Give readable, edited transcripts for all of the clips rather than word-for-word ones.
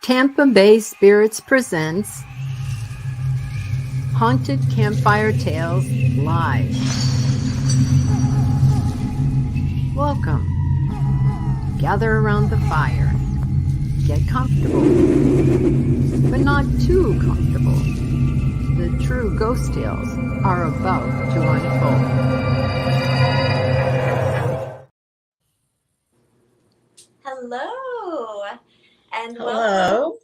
Tampa Bay Spirits presents Haunted Campfire Tales Live. Welcome. Gather around the fire. Get comfortable, but not too comfortable. The true ghost tales are about to unfold. Hello, and Hello.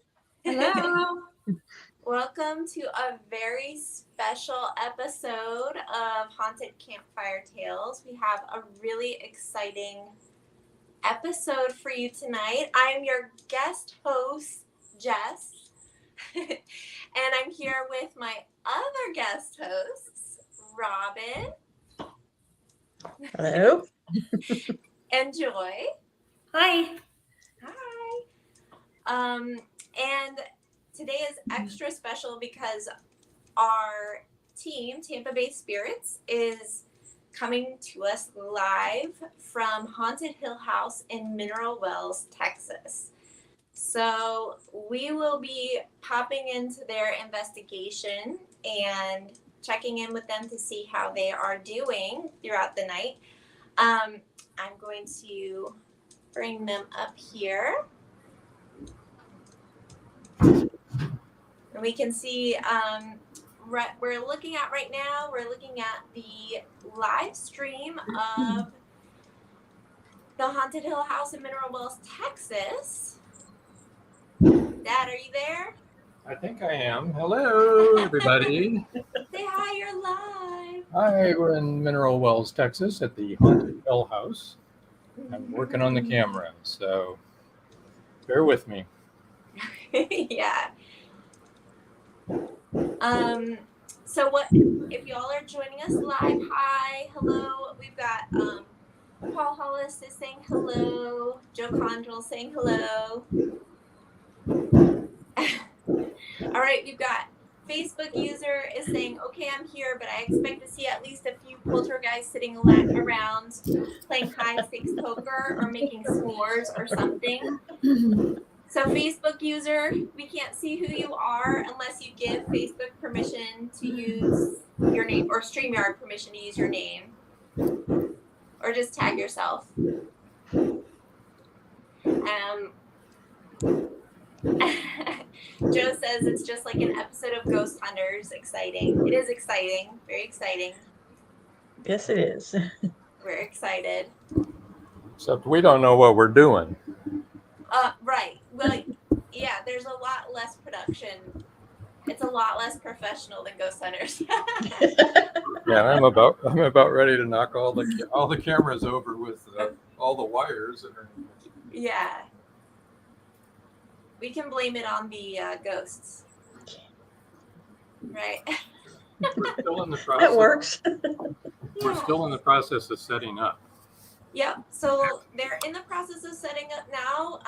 welcome to a very special episode of Haunted Campfire Tales. We have a really exciting episode for you tonight. I'm your guest host, Jess, and I'm here with my other guest hosts, Robin. Hello. And Joy. Hi. And today is extra special because our team, Tampa Bay Spirits, is coming to us live from Haunted Hill House in Mineral Wells, Texas. So we will be popping into their investigation and checking in with them to see how they are doing throughout the night. I'm going to bring them up here. And we can see we're looking at right now, we're looking at the live stream of the Haunted Hill House in Mineral Wells, Texas. Dad, are you there? I think I am. Hello, everybody. Say hi, you're live. Hi, we're in Mineral Wells, Texas at the Haunted Hill House. I'm working on the camera, so bear with me. Yeah. So what if y'all are joining us live? Hi, hello. We've got Paul Hollis is saying hello. Joe Condrell saying hello. All right, we've got Facebook user is saying, okay, I'm here, but I expect to see at least a few poltergeists sitting around playing high stakes poker or making s'mores or something. So Facebook user, we can't see who you are unless you give Facebook permission to use your name, or StreamYard permission to use your name, or just tag yourself. Joe says it's just like an episode of Ghost Hunters. Exciting. It is exciting. Very exciting. Yes, it is. We're excited. Except we don't know what we're doing. Right. Well, yeah, there's a lot less production. It's a lot less professional than Ghost Hunters. Yeah, I'm about ready to knock all the cameras over with all the wires that are. Yeah. We can blame it on the ghosts. Right. We're still in the process. That works. We're still in the process of setting up. Yep. So they're in the process of setting up now.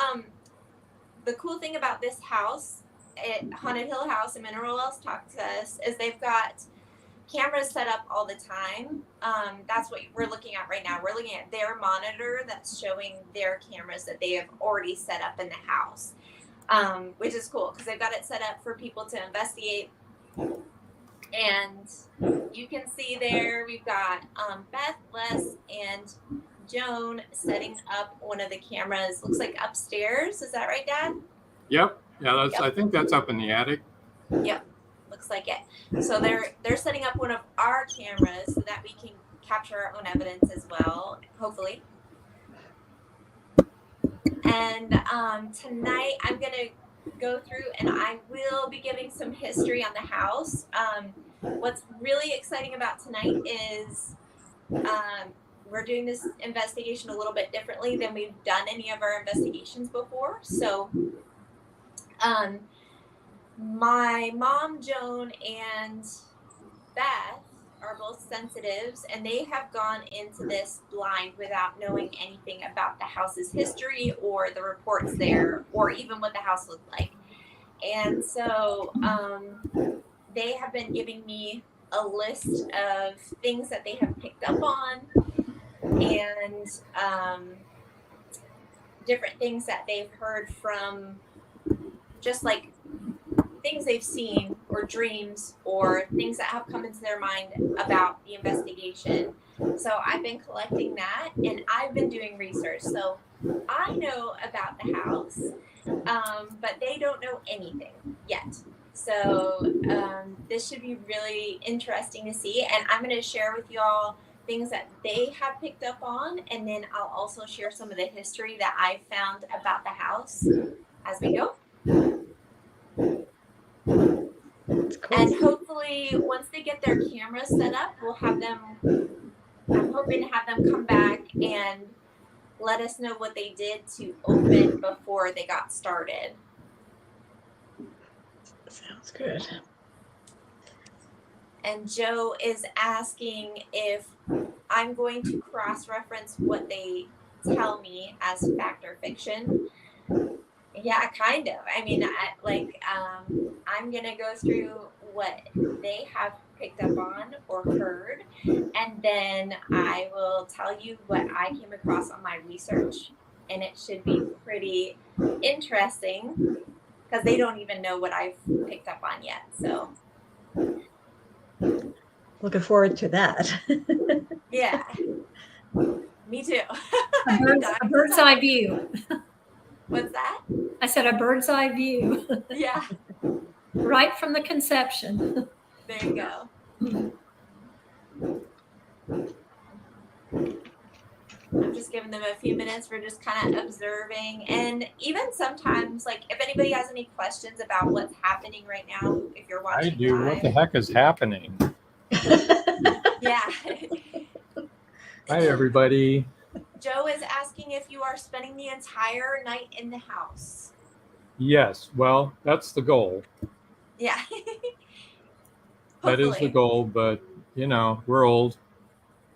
The cool thing about this house, at Haunted Hill House in Mineral Wells, Texas, is they've got cameras set up all the time. That's what we're looking at right now. We're looking at their monitor that's showing their cameras that they have already set up in the house, which is cool because they've got it set up for people to investigate. And you can see there we've got Beth, Les, and Joan setting up one of the cameras. Looks like upstairs. Is that right, Dad? Yep. Yeah, Yep. I think that's up in the attic. Yep. Looks like it. So they're setting up one of our cameras so that we can capture our own evidence as well, hopefully. And tonight I'm gonna go through and I will be giving some history on the house. What's really exciting about tonight is we're doing this investigation a little bit differently than we've done any of our investigations before. So my mom, Joan, and Beth are both sensitives, and they have gone into this blind without knowing anything about the house's history or the reports there, or even what the house looked like. And so they have been giving me a list of things that they have picked up on, and different things that they've heard from, just like things they've seen or dreams or things that have come into their mind about the investigation. So I've been collecting that, and I've been doing research. So I know about the house, but they don't know anything yet. So this should be really interesting to see, and I'm going to share with y'all things that they have picked up on, and then I'll also share some of the history that I found about the house as we go. That's cool. And hopefully, once they get their cameras set up, we'll have them, I'm hoping to have them come back and let us know what they did to open before they got started. Sounds good. And Joe is asking if I'm going to cross-reference what they tell me as fact or fiction. Yeah, kind of. I mean, I'm going to go through what they have picked up on or heard, and then I will tell you what I came across on my research, and it should be pretty interesting because they don't even know what I've picked up on yet. So, Looking forward to that. yeah, me too. A bird's eye view. What's that? I said a bird's eye view, Yeah, right from the conception. there you go. I'm just giving them a few minutes for just kind of observing, and even sometimes, like, if anybody has any questions about what's happening right now, if you're I watching do. live. What the heck is happening? Yeah. Hi, everybody. Joe is asking if you are spending the entire night in the house. Yes. Well, that's the goal. Yeah. That is the Hopefully. goal, but you know, we're old,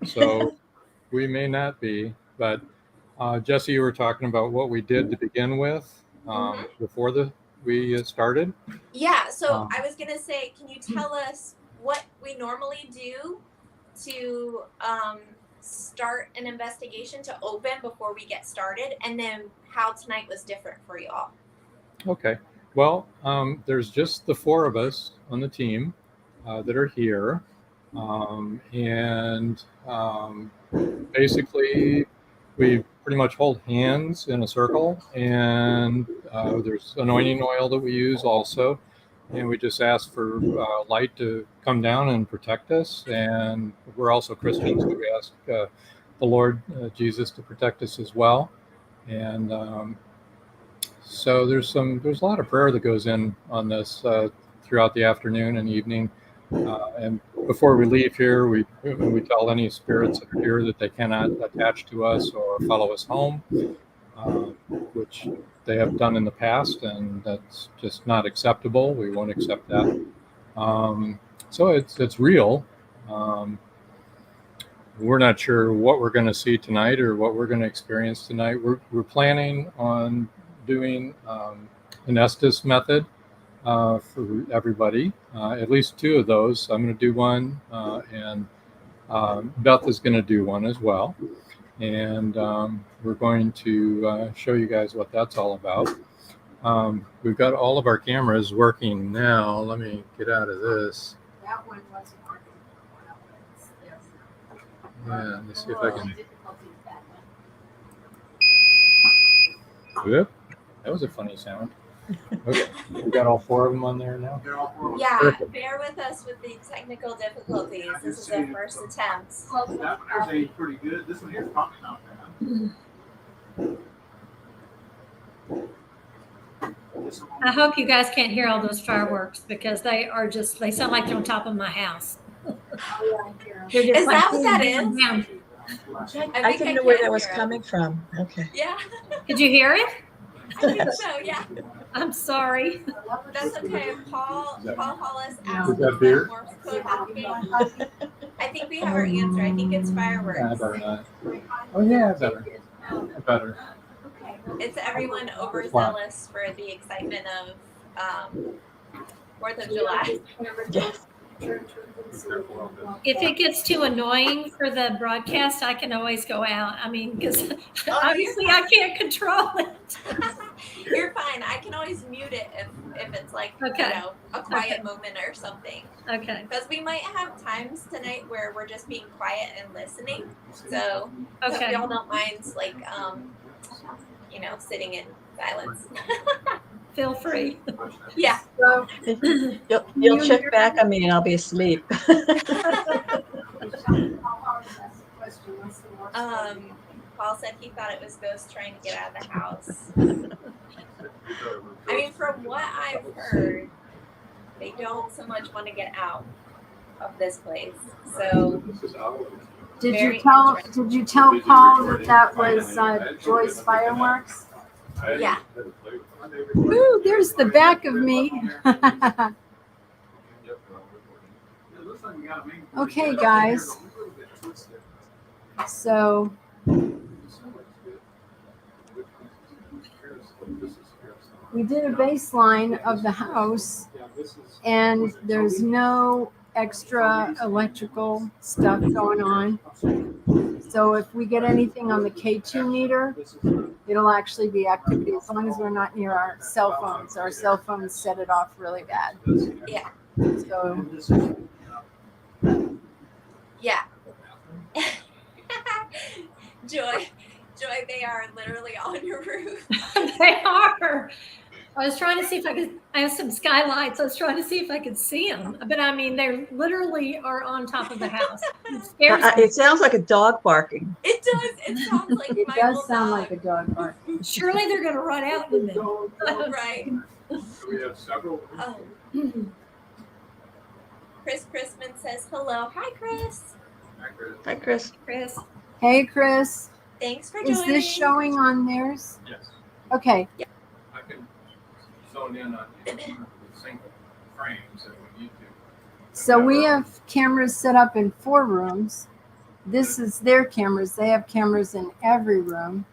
so we may not be. But Jesse, you were talking about what we did to begin with before we started. Yeah, so I was gonna say, can you tell us what we normally do to start an investigation to open before we get started, and then how tonight was different for y'all? Okay. Well, there's just the four of us on the team that are here, and basically we pretty much hold hands in a circle, and there's anointing oil that we use also, and we just ask for light to come down and protect us. And we're also Christians, so we ask the Lord Jesus to protect us as well. And so there's a lot of prayer that goes in on this throughout the afternoon and evening. And before we leave here, we tell any spirits that are here that they cannot attach to us or follow us home, which they have done in the past, and that's just not acceptable. We won't accept that. So it's real. We're not sure what we're going to see tonight or what we're going to experience tonight. We're planning on doing an Estes method for everybody, at least two of those. I'm going to do one, and Beth is going to do one as well. And we're going to show you guys what that's all about. We've got all of our cameras working now. Let me get out of this. That one wasn't working. Yeah, let's see if I can. Yep, that was a funny sound. Okay, we got all four of them on there now. Yeah, Perfect. bear with us with the technical difficulties. This is our first attempt. That one there's a pretty good. This one here's probably not bad. I hope you guys can't hear all those fireworks because they sound like they're on top of my house. They're just Is that what that is? down. I didn't know where that was coming from. Okay. Yeah, Did you hear it? I think so. Yeah, I'm sorry. that's okay. Paul Hollis asked Is that us beer? that Morse code happening. I think we have our answer. I think it's fireworks. Better not. Oh yeah, better. Better. It's everyone overzealous for the excitement of 4th of July. Yes. If it gets too annoying for the broadcast, I can always go out. I mean, because obviously I can't control it. You're fine. I can always mute it if it's like Okay. a quiet Okay. moment or something. Okay. Because we might have times tonight where we're just being quiet and listening. So if Okay. y'all don't mind, like sitting in silence. Feel free. Yeah. So, You'll check back on me and I'll be asleep. Paul said he thought it was ghosts trying to get out of the house. I mean, from what I've heard, they don't so much want to get out of this place. So did Very you tell Paul that was Joy's fireworks? yeah. Ooh, there's the back of me. Okay, guys. So we did a baseline of the house, and there's no extra electrical stuff going on. So if we get anything on the K2 meter, it'll actually be activity as long as we're not near our cell phones. Our cell phones set it off really bad. Yeah. So Yeah. Joy, they are literally on your roof. They are. I was trying to see if I have some skylights. I was trying to see if I could see them. But I mean, they literally are on top of the house. It scares me. It sounds like a dog barking. It does. It sounds like it my does old sound dog. like a dog bark. Surely they're going to run out in a minute. Right. We have several. Oh. Chris Chrisman says hello. Hi, Chris. Hi, Chris. Chris. Hey, Chris. Thanks for Is joining. this showing on theirs? Yes. Okay. I can zone in on single frames if we need to. So we have cameras set up in 4 rooms. This is their cameras. They have cameras in every room.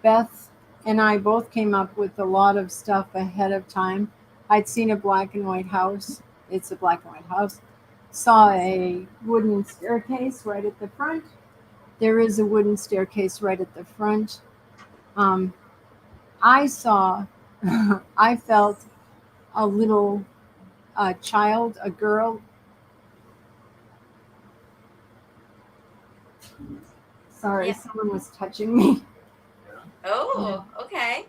Beth and I both came up with a lot of stuff ahead of time. I'd seen a black and white house. It's a black and white house. Saw a wooden staircase right at the front. There is a wooden staircase right at the front. I felt a little child, a girl. Sorry, Yeah. someone was touching me. Oh, okay.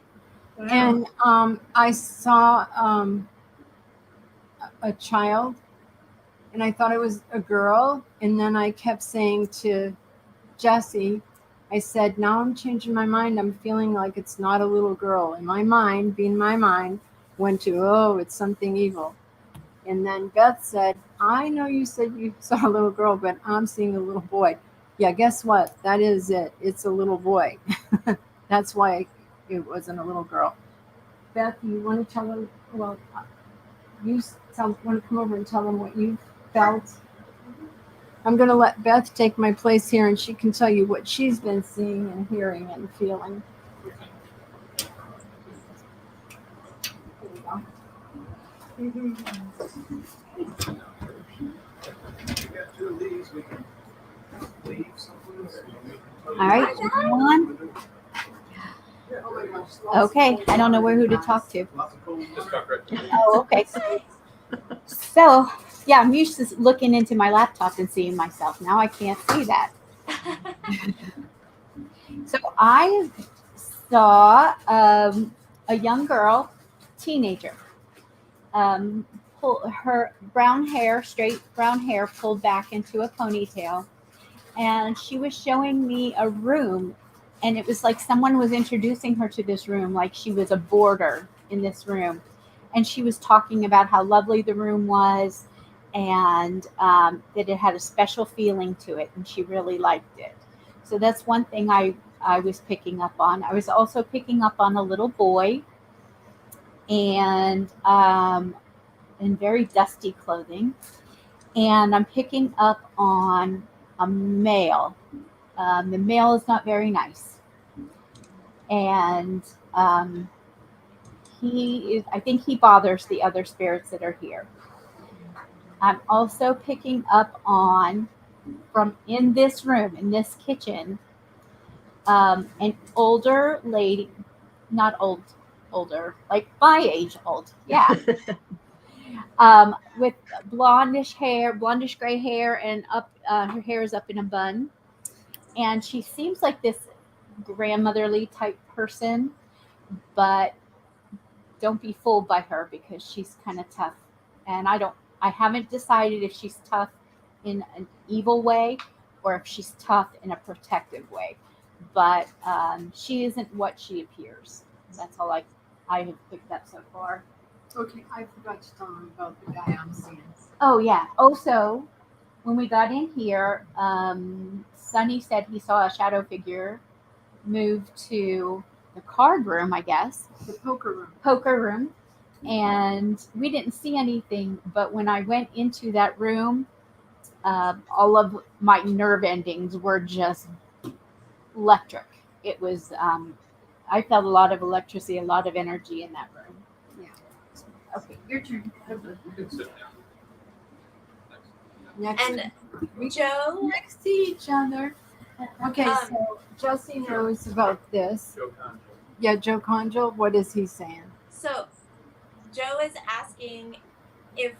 And I saw a child, and I thought it was a girl. And then I kept saying to Jesse, I said, now I'm changing my mind. I'm feeling like it's not a little girl. And my mind, being my mind, went to, oh, it's something evil. And then Beth said, I know you said you saw a little girl, but I'm seeing a little boy. Yeah, guess what? That is it. It's a little boy. That's why it wasn't a little girl. Beth, you want to tell them? Well, you want to come over and tell them what you felt? I'm going to let Beth take my place here, and she can tell you what she's been seeing and hearing and feeling. All right, everyone. Okay, I don't know who to talk to. Just talk right to Oh, okay. So, yeah, I'm used to looking into my laptop and seeing myself. Now I can't see that. So I saw a young girl, teenager, pull her brown hair, straight brown hair, pulled back into a ponytail, and she was showing me a room, and it was like someone was introducing her to this room, like she was a boarder in this room, and she was talking about how lovely the room was, and that it had a special feeling to it, and she really liked it. So that's one thing I was picking up on. I was also picking up on a little boy, and in very dusty clothing, and I'm picking up on a male. The male is not very nice, and he is. I think he bothers the other spirits that are here. I'm also picking up on from in this room, in this kitchen, an older lady, not older, like my age old, yeah, with blondish hair, blondish gray hair, and up her hair is up in a bun, and she seems like this grandmotherly type person, but don't be fooled by her because she's kind of tough, and I haven't decided if she's tough in an evil way or if she's tough in a protective way, but she isn't what she appears. That's all I have picked up so far. Okay, I forgot to tell him about the guy I'm seeing. Oh yeah. Also, when we got in here, Sonny said he saw a shadow figure move to the card room, I guess, The poker room. and we didn't see anything. But when I went into that room, all of my nerve endings were just electric. It was. I felt a lot of electricity, a lot of energy in that room. Yeah. Okay, your turn. You can sit down. Next, And Joe, next to each other. Okay, so Jesse knows about this. Joe Conjo. Yeah, Joe Conjo, what is he saying? so Joe is asking if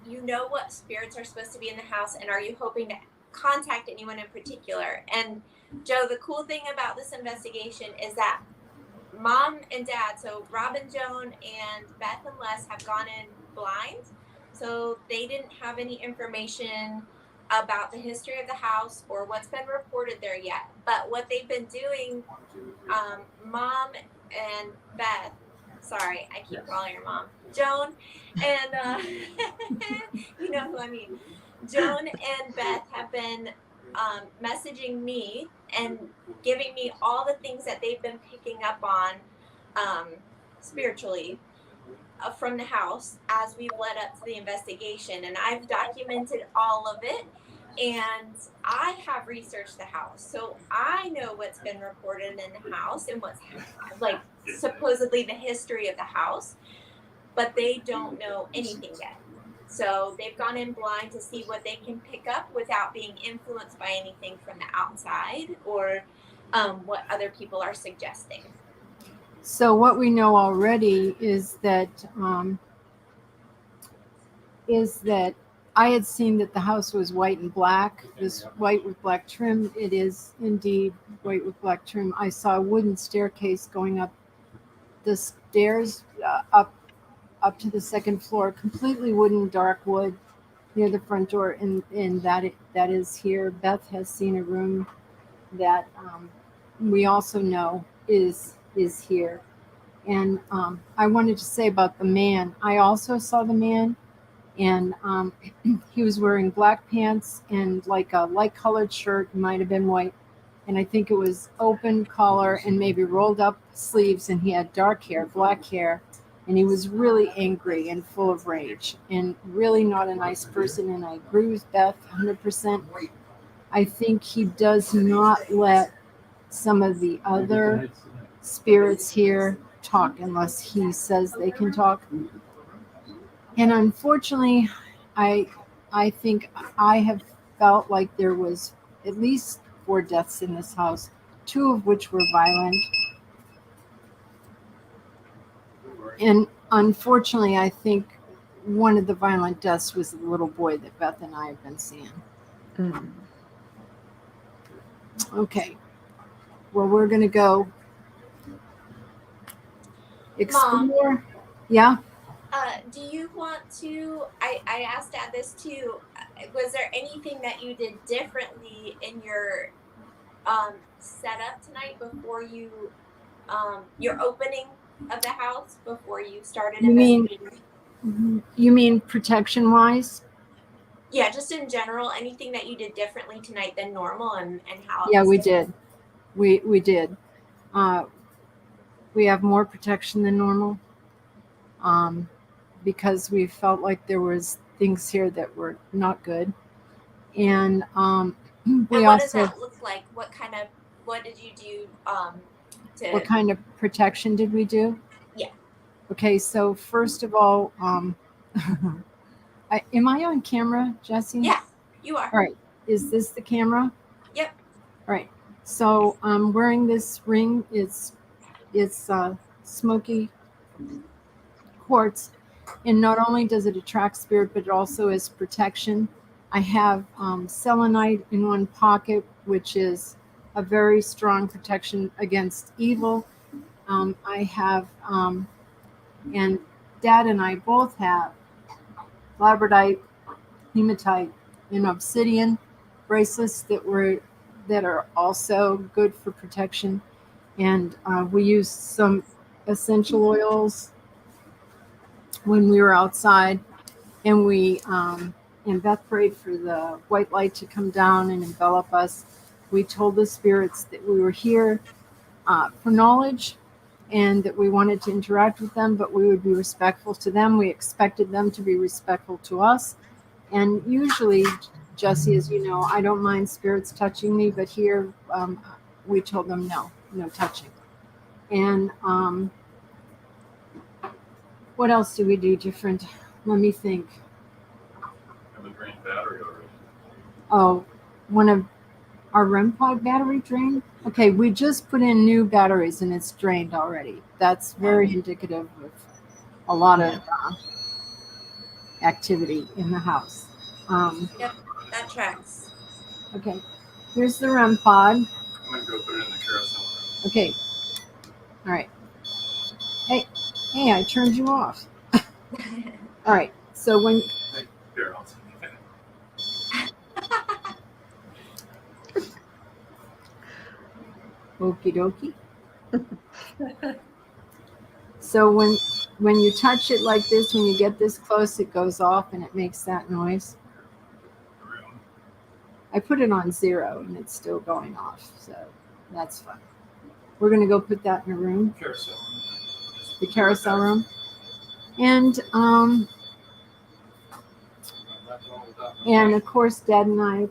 you know what spirits are supposed to be in the house, and are you hoping to contact anyone in particular? And Joe, the cool thing about this investigation is that Mom and Dad, so Rob and Joan and Beth and Les, have gone in blind, so they didn't have any information about the history of the house or what's been reported there yet. But what they've been doing, Mom and Beth, sorry, I keep calling her Mom, Joan, and you know who I mean. Joan and Beth have been messaging me and giving me all the things that they've been picking up on spiritually from the house as we've led up to the investigation. And I've documented all of it, and I have researched the house, so I know what's been reported in the house and what's like supposedly the history of the house, but they don't know anything yet. So they've gone in blind to see what they can pick up without being influenced by anything from the outside or what other people are suggesting. So what we know already is that I had seen that the house was white and black. This white with black trim. It is indeed white with black trim. I saw a wooden staircase going up the stairs up to the second floor, completely wooden, dark wood near the front door, and that is here. Beth has seen a room that we also know is here. And I wanted to say about the man. I also saw the man, and he was wearing black pants and like a light colored shirt, might have been white, and I think it was open collar and maybe rolled up sleeves, and he had dark hair, black hair, and he was really angry and full of rage and really not a nice person. And I agree with Beth 100%. I think he does not let some of the other spirits here talk unless he says they can talk. And unfortunately, I think I have felt like there was at least 4 deaths in this house, 2 of which were violent. And unfortunately, I think one of the violent deaths was the little boy that Beth and I have been seeing. Okay. Well, we're going to go explore. Mom. Yeah. Do you want to, I asked Dad this too, was there anything that you did differently in your setup tonight before you, your opening of the house, before you started You mean- investigating? You mean protection wise? Yeah, just in general, anything that you did differently tonight than normal, and how. Yeah, we did. We did. We have more protection than normal, because we felt like there was things here that were not good, and And we what does also. that look like? What did you do to? What kind of protection did we do? Yeah. Okay, so first of all, am I on camera, Jesse? Yeah, you are. All right. Is this the camera? Yep. All right. So I'm wearing this ring. It's smoky quartz, and not only does it attract spirit, but it also is protection. I have selenite in one pocket, which is a very strong protection against evil. I have, and Dad and I both have labradorite, hematite, and obsidian bracelets that are also good for protection. And we used some essential oils when we were outside, and and Beth prayed for the white light to come down and envelop us. We told the spirits that we were here for knowledge, and that we wanted to interact with them, but we would be respectful to them. We expected them to be respectful to us. And usually, Jesse, as you know, I don't mind spirits touching me, but here we told them no touching. And what else do we do different? Let me think. Have a drained battery already. Oh, one of our REM pod battery drained? Okay, we just put in new batteries and it's drained already. That's very indicative of a lot of activity in the house. Yep, that tracks. Okay, here's the REM pod. I'm gonna go put it in the carousel room. Okay, all right. Hey, I turned you off. All right, so when Here, I'll take it. okie dokie. So when you touch it like this, when you get this close, it goes off and it makes that noise. Room. I put it on 0 and it's still going off, so that's fun. We're gonna go put that in a room, Carousel room. the carousel room, and of course, Dad and I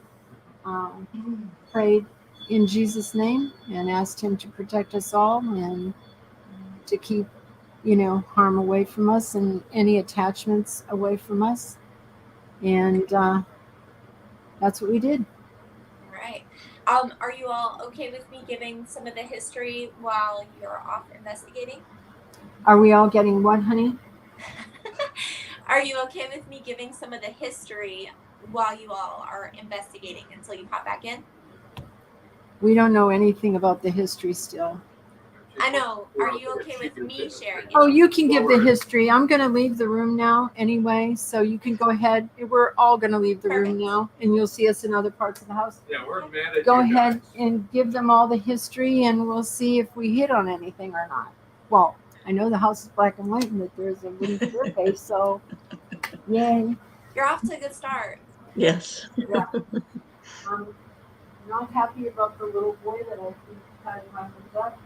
prayed in Jesus' name and asked Him to protect us all and to keep, harm away from us and any attachments away from us, and that's what we did. All right. Are you all okay with me giving some of the history while you're off investigating? Are we all getting what, honey? Are you okay with me giving some of the history while you all are investigating until you pop back in? We don't know anything about the history still. I know. Are you okay with me sharing it? Oh, you can give the history. I'm going to leave the room now anyway, so you can go ahead. We're all going to leave the room now, and you'll see us in other parts of the house. Yeah, we're mad at Go you ahead guys. and give them all the history, and we'll see if we hit on anything or not. Well, I know the house is black and white and that there's a wooden staircase, so yay. You're off to a good start. Yes. Yeah. I'm not happy about the little boy that I think kind of my butt.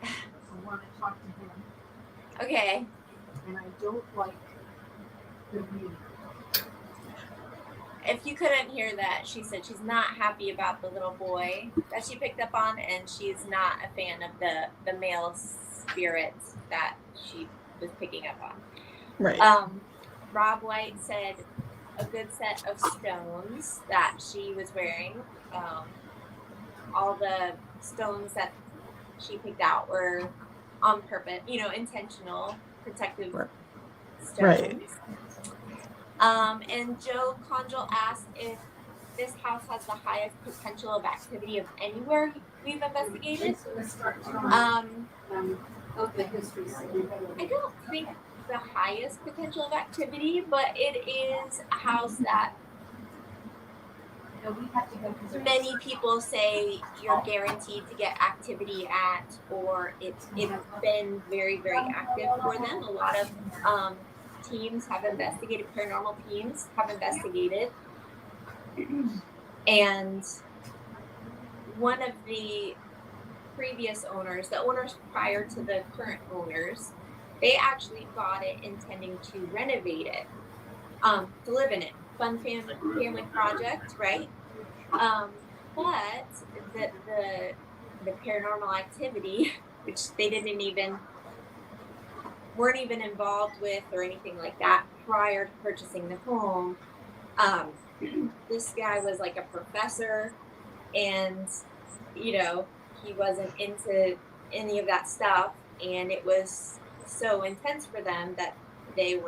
I want to talk to him, Okay. and I don't like the view. If you couldn't hear that, she said she's not happy about the little boy that she picked up on, and she's not a fan of the male spirits that she was picking up on. Right. Rob White said a good set of stones that she was wearing. All the stones that she picked out were on purpose, intentional protective stones. Right. And Joe Conjal asked if this house has the highest potential of activity of anywhere we've investigated. Of the history. I don't think the highest potential of activity, but it is a house that many people say you're guaranteed to get activity at, or it's been very, very active for them. A lot of teams have investigated, paranormal teams have investigated. And one of the previous owners, the owners prior to the current owners, they actually bought it intending to renovate it, to live in it. Fun family project, right? But the paranormal activity, which they weren't even involved with or anything like that prior to purchasing the home. This guy was like a professor, and he wasn't into any of that stuff, and it was so intense for them that they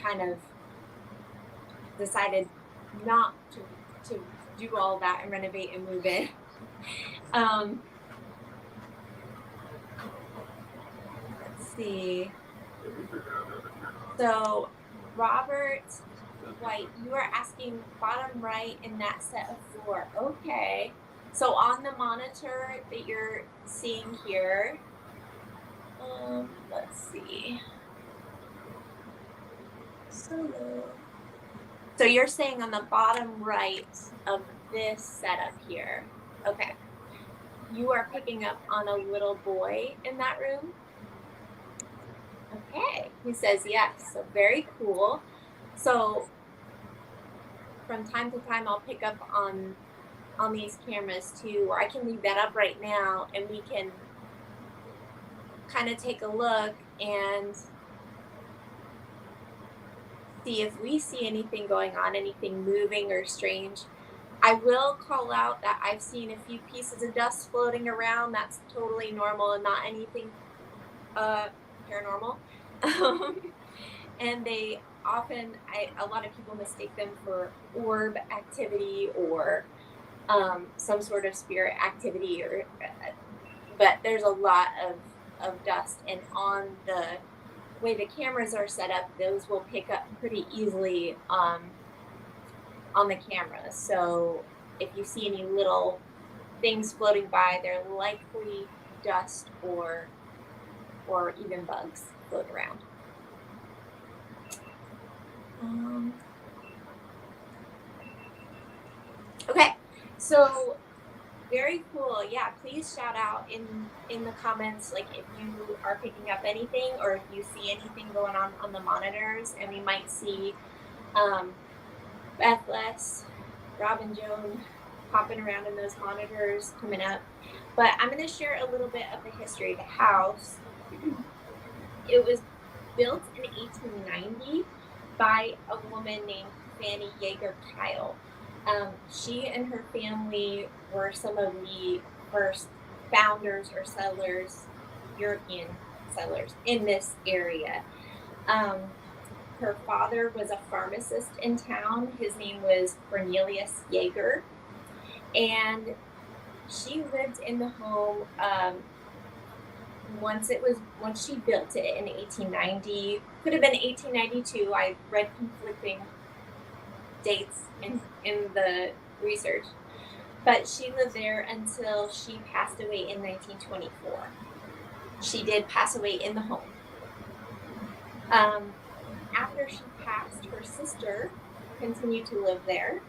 kind of decided not to do all that and renovate and move in. Let's see. So Robert White, you are asking bottom right in that set of 4. Okay. So on the monitor that you're seeing here, let's see. So you're saying on the bottom right of this setup here. Okay. You are picking up on a little boy in that room? Okay. He says yes. So very cool. So from time to time, I'll pick up on these cameras too, or I can leave that up right now and we can kind of take a look and see if we see anything going on, anything moving or strange. I will call out that I've seen a few pieces of dust floating around. That's totally normal and not anything paranormal. And they often, a lot of people mistake them for orb activity or some sort of spirit activity, but there's a lot of dust, and on the way the cameras are set up, those will pick up pretty easily on the camera. So if you see any little things floating by, they're likely dust or even bugs float around. Okay, so very cool. Yeah, please shout out in the comments, like if you are picking up anything or if you see anything going on the monitors. And we might see Bethless, Robin Joan popping around in those monitors coming up. But I'm going to share a little bit of the history of the house. It was built in 1890 by a woman named Fanny Yeager Kyle. She and her family were some of the first founders or settlers, European settlers in this area. Her father was a pharmacist in town. His name was Cornelius Yeager. And she lived in the home once she built it in 1890. Could have been 1892. I read conflicting dates in the research. But she lived there until she passed away in 1924. She did pass away in the home. After she passed, her sister continued to live there.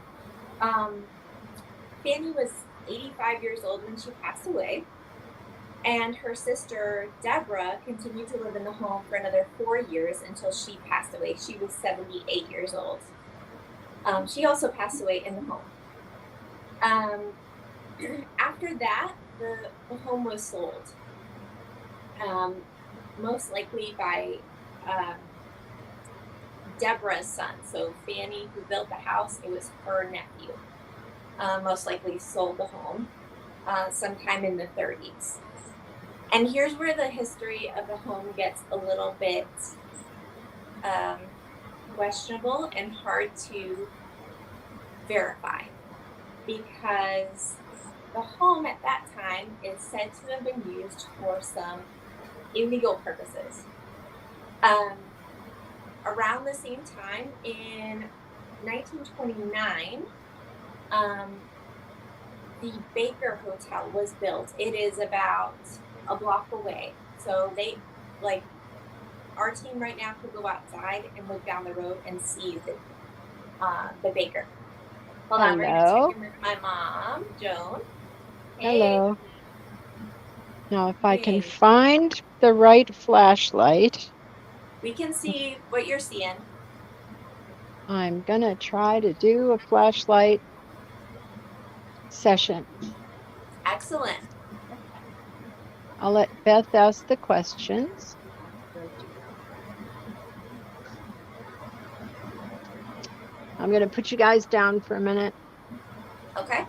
Fanny was 85 years old when she passed away, and her sister Deborah continued to live in the home for another 4 years until she passed away. She was 78 years old. She also passed away in the home. After that, the home was sold, most likely by Deborah's son. So Fanny, who built the house, it was her nephew. Most likely sold the home sometime in the 30s. And here's where the history of the home gets a little bit questionable and hard to verify, because the home at that time is said to have been used for some illegal purposes. Around the same time, in 1929, the Baker Hotel was built. It is about a block away. So our team right now could go outside and look down the road and see the Baker. Hold on, we're gonna Hello. check in with my mom, Joan. Hey. Hello. Now, if I can Hey. find the right flashlight, We can see what you're seeing. I'm gonna try to do a flashlight session. Excellent. I'll let Beth ask the questions. I'm gonna put you guys down for a minute. Okay.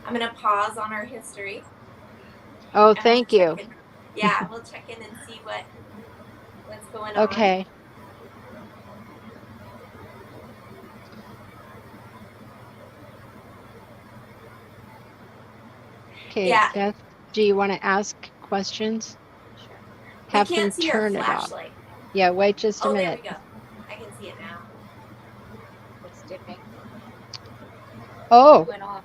I'm gonna pause on our history. Oh, And thank we'll you. check in. Yeah, we'll check in and see what's going on. Okay. Okay, Yeah. Beth, do you want to ask questions? Sure. We Have them can't see your turn it off. flashlight. Yeah, wait just a Oh, there minute. we go. I can see it now. It's dipping. Oh, Went off.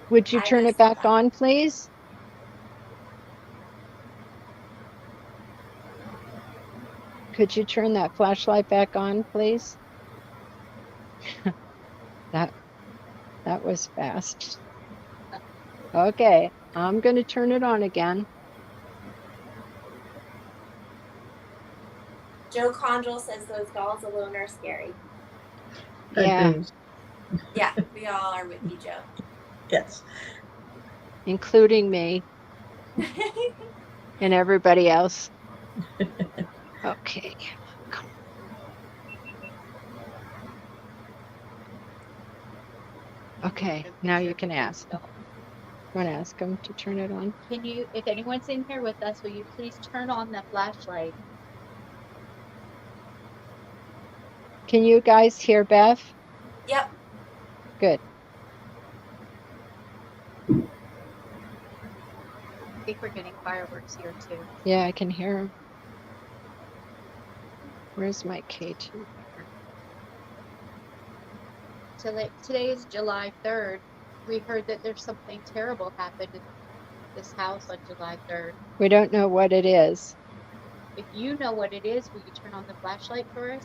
would you I turn it just saw back that. on, please? Could you turn that flashlight back on, please? That was fast. Okay, I'm going to turn it on again. Joe Condrell says those dolls alone are scary. Yeah, Agreed. Yeah, we all are with you, Joe. Yes. including me and everybody else. Okay. Okay, now you can ask. You want to ask them to turn it on? Can you, if anyone's in here with us, will you please turn on the flashlight? Can you guys hear Beth? Yep. Good. I think we're getting fireworks here too. Yeah, I can hear them. Where's my K2 there? So today is July 3rd. We heard that there's something terrible happened in this house on July 3rd. We don't know what it is. If you know what it is, will you turn on the flashlight for us?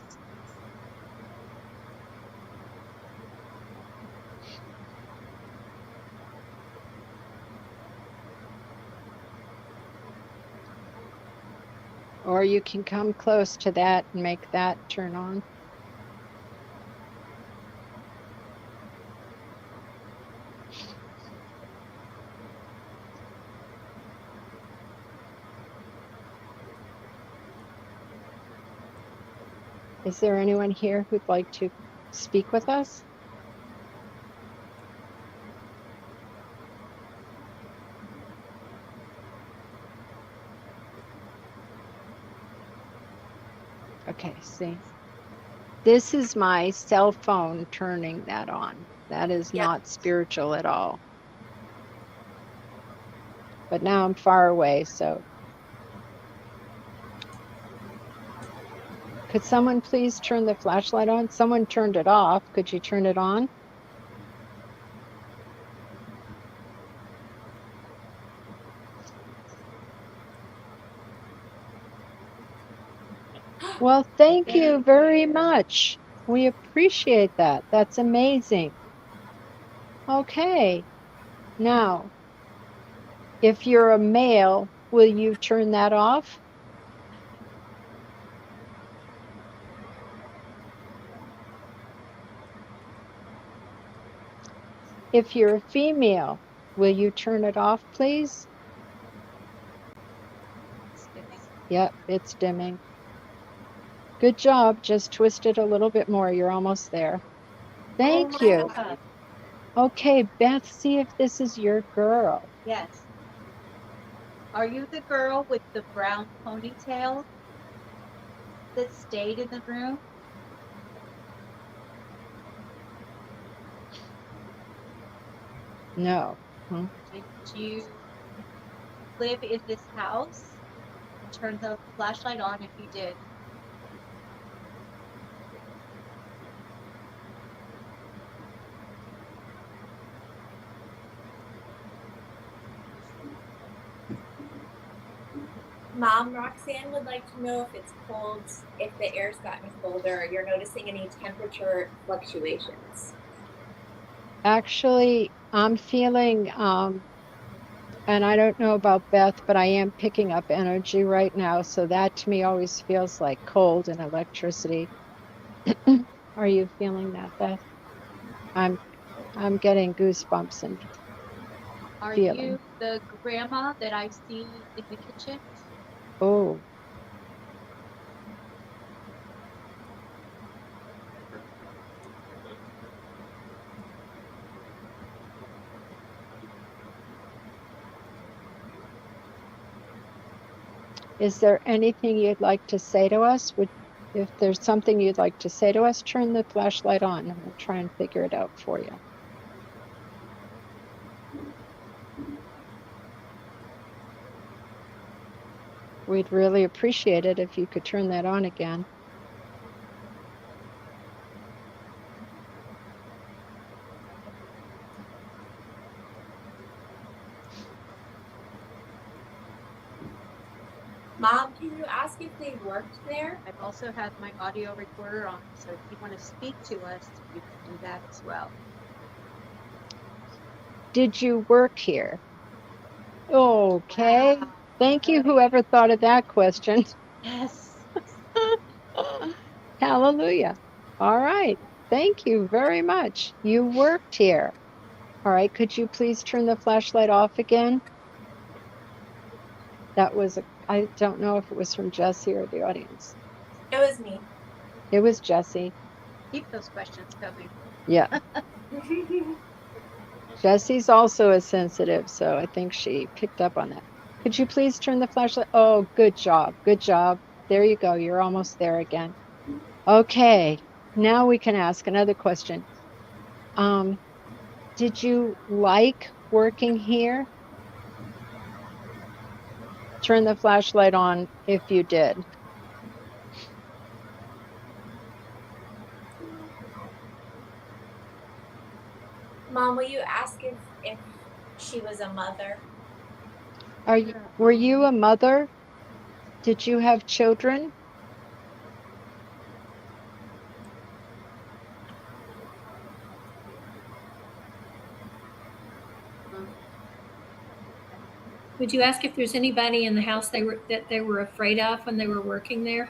Or you can come close to that and make that turn on. Is there anyone here who'd like to speak with us? Okay, see. This is my cell phone turning that on. That is Yep. not spiritual at all. But now I'm far away, so. Could someone please turn the flashlight on? Someone turned it off. Could you turn it on? Well, thank you very much. We appreciate that. That's amazing. Okay. Now, if you're a male, will you turn that off? If you're a female, will you turn it off, please? It's dimming. Yep, it's dimming. Good job. Just twist it a little bit more. You're almost there. Thank my you. God. Okay, Beth, see if this is your girl. Yes. Are you the girl with the brown ponytail that stayed in the room? No. Huh? Did you live in this house? Turn the flashlight on if you did. Mom, Roxanne would like to know if it's cold, if the air's gotten colder, you're noticing any temperature fluctuations. Actually, I'm feeling, and I don't know about Beth, but I am picking up energy right now. So that to me always feels like cold and electricity. Are you feeling that, Beth? I'm getting goosebumps and Are feeling. you the grandma that I see in the kitchen? Oh, is there anything you'd like to say to us? If there's something you'd like to say to us, turn the flashlight on and we'll try and figure it out for you. We'd really appreciate it if you could turn that on again. Mom, can you ask if they worked there? I've also had my audio recorder on, so if you want to speak to us, you can do that as well. Did you work here? Okay. Wow. Thank you, whoever thought of that question. Yes. Hallelujah. All right. Thank you very much. You worked here. All right. Could you please turn the flashlight off again? That was, I don't know if it was from Jesse or the audience. It was me. It was Jesse. Keep those questions coming. Yeah. Jesse's also a sensitive, so I think she picked up on that. Could you please turn the flashlight? Oh, good job. Good job. There you go. You're almost there again. Okay. Now we can ask another question. Did you like working here? Turn the flashlight on if you did. Mom, will you ask if she was a mother? Were you a mother? Did you have children? Would you ask if there's anybody in the house that they were afraid of when they were working there?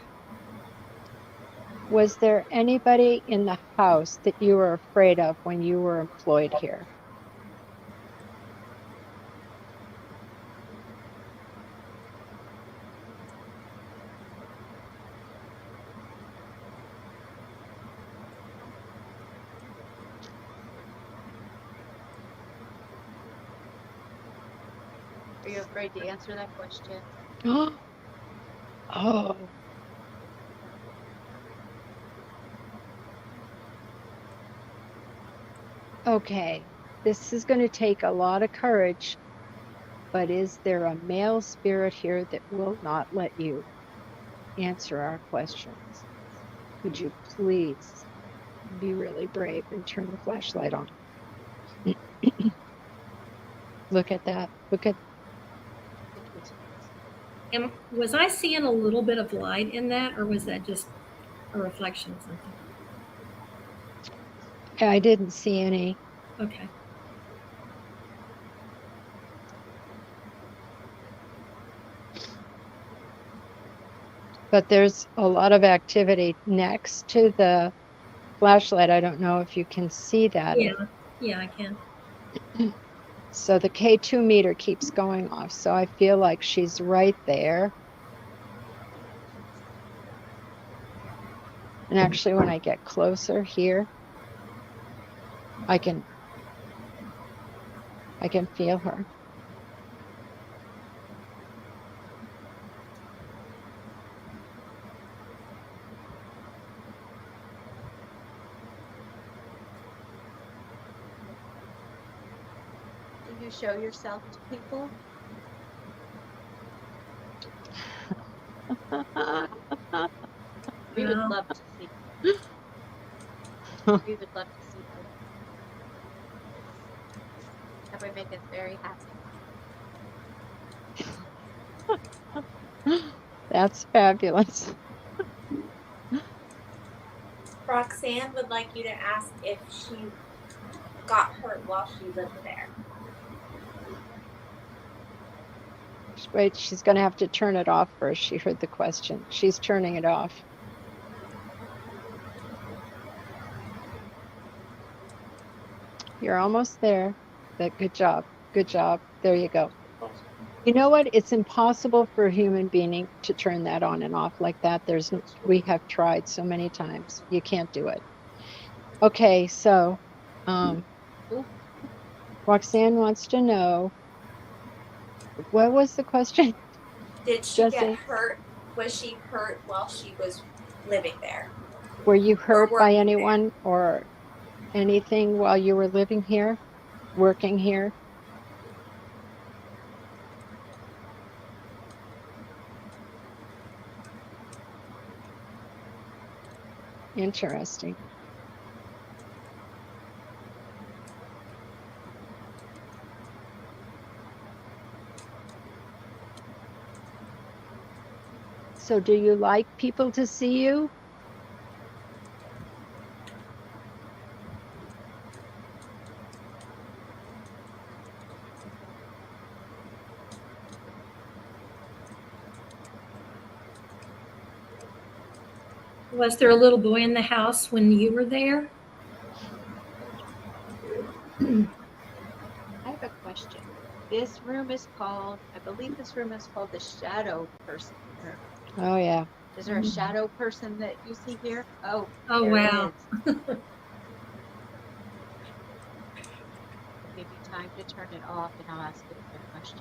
Was there anybody in the house that you were afraid of when you were employed here? Are you afraid to answer that question? Oh, okay. This is going to take a lot of courage, but is there a male spirit here that will not let you answer our questions? Could you please be really brave and turn the flashlight on? Look at that. Look at. Was I seeing a little bit of light in that, or was that just a reflection of something? I didn't see any. Okay. But there's a lot of activity next to the flashlight. I don't know if you can see that. Yeah, I can. So the K2 meter keeps going off. So I feel like she's right there. And actually, when I get closer here, I can feel her. Do you show yourself to people? We would love to see you. We would love to see you. That would make us very happy. That's fabulous. Roxanne would like you to ask if she got hurt while she lived there. Wait, she's going to have to turn it off first. She heard the question. She's turning it off. You're almost there. Good job. Good job. There you go. You know what? It's impossible for a human being to turn that on and off like that. We have tried so many times. You can't do it. Okay, so Roxanne wants to know, what was the question? Did she get Jesse, hurt? Was she hurt while she was living there? were you hurt by working there? anyone or anything while you were living here, working here? Interesting. So do you like people to see you? Was there a little boy in the house when you were there? I have a question. This room is called, I believe this room is called the shadow person. Oh, yeah. Is there a shadow person that you see here? Oh, Oh, there wow. it is. Give me time to turn it off and I'll ask it a question.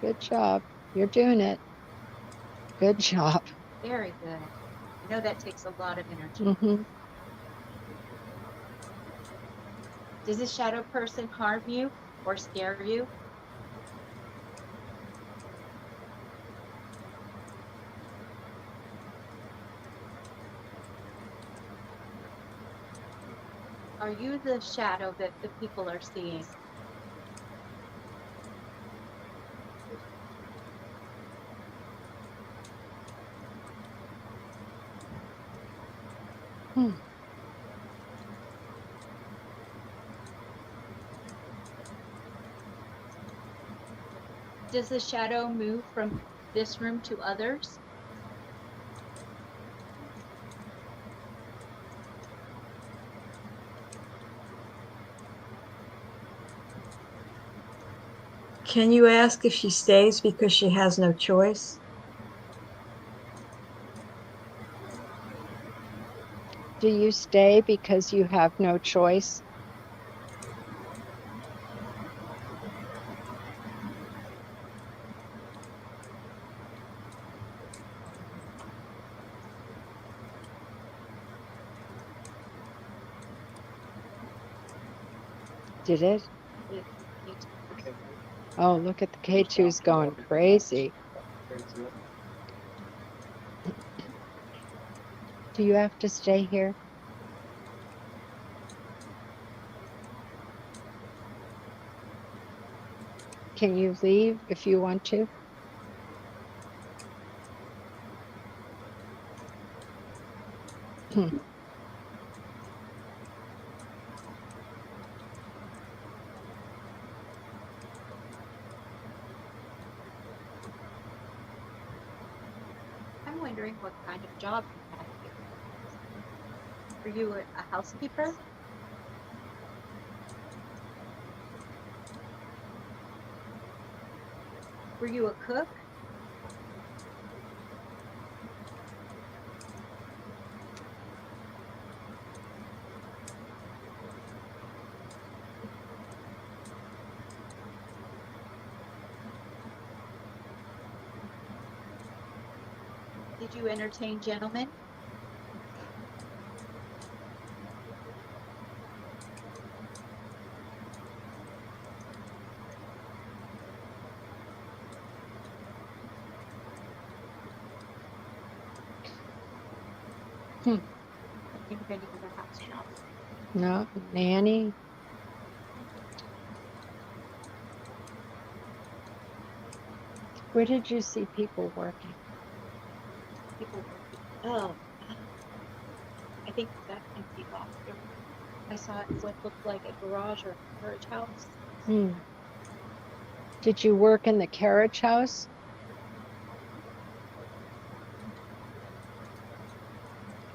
Good job. You're doing it. Good job. Very good. I know that takes a lot of energy. Mm-hmm. Does this shadow person harm you or scare you? Are you the shadow that the people are seeing? Does the shadow move from this room to others? Can you ask if she stays because she has no choice? Do you stay because you have no choice? Did it? Oh, look at the K2s going crazy. Do you have to stay here? Can you leave if you want to? I'm wondering what kind of job you have here. Are you a housekeeper? Were you a cook? Did you entertain gentlemen? Anybody in the house? No, nanny. Where did you see people working? People were, oh, I think that empty lot there. I saw it what looked like a garage or a carriage house. Hmm. Did you work in the carriage house?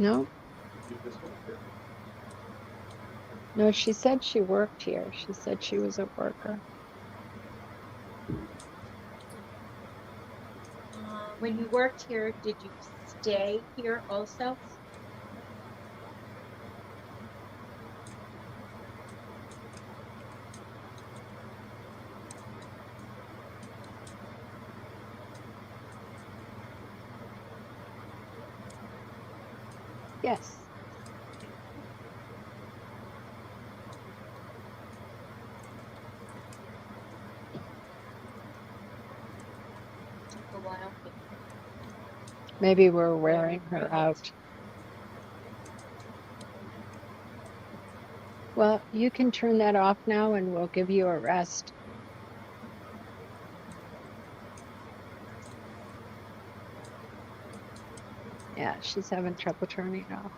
No? No, she said she worked here. She said she was a worker. When you worked here, did you stay here also? Yes. Took a while, but Maybe we're wearing her out. Well, you can turn that off now and we'll give you a rest. Yeah, she's having trouble turning it off.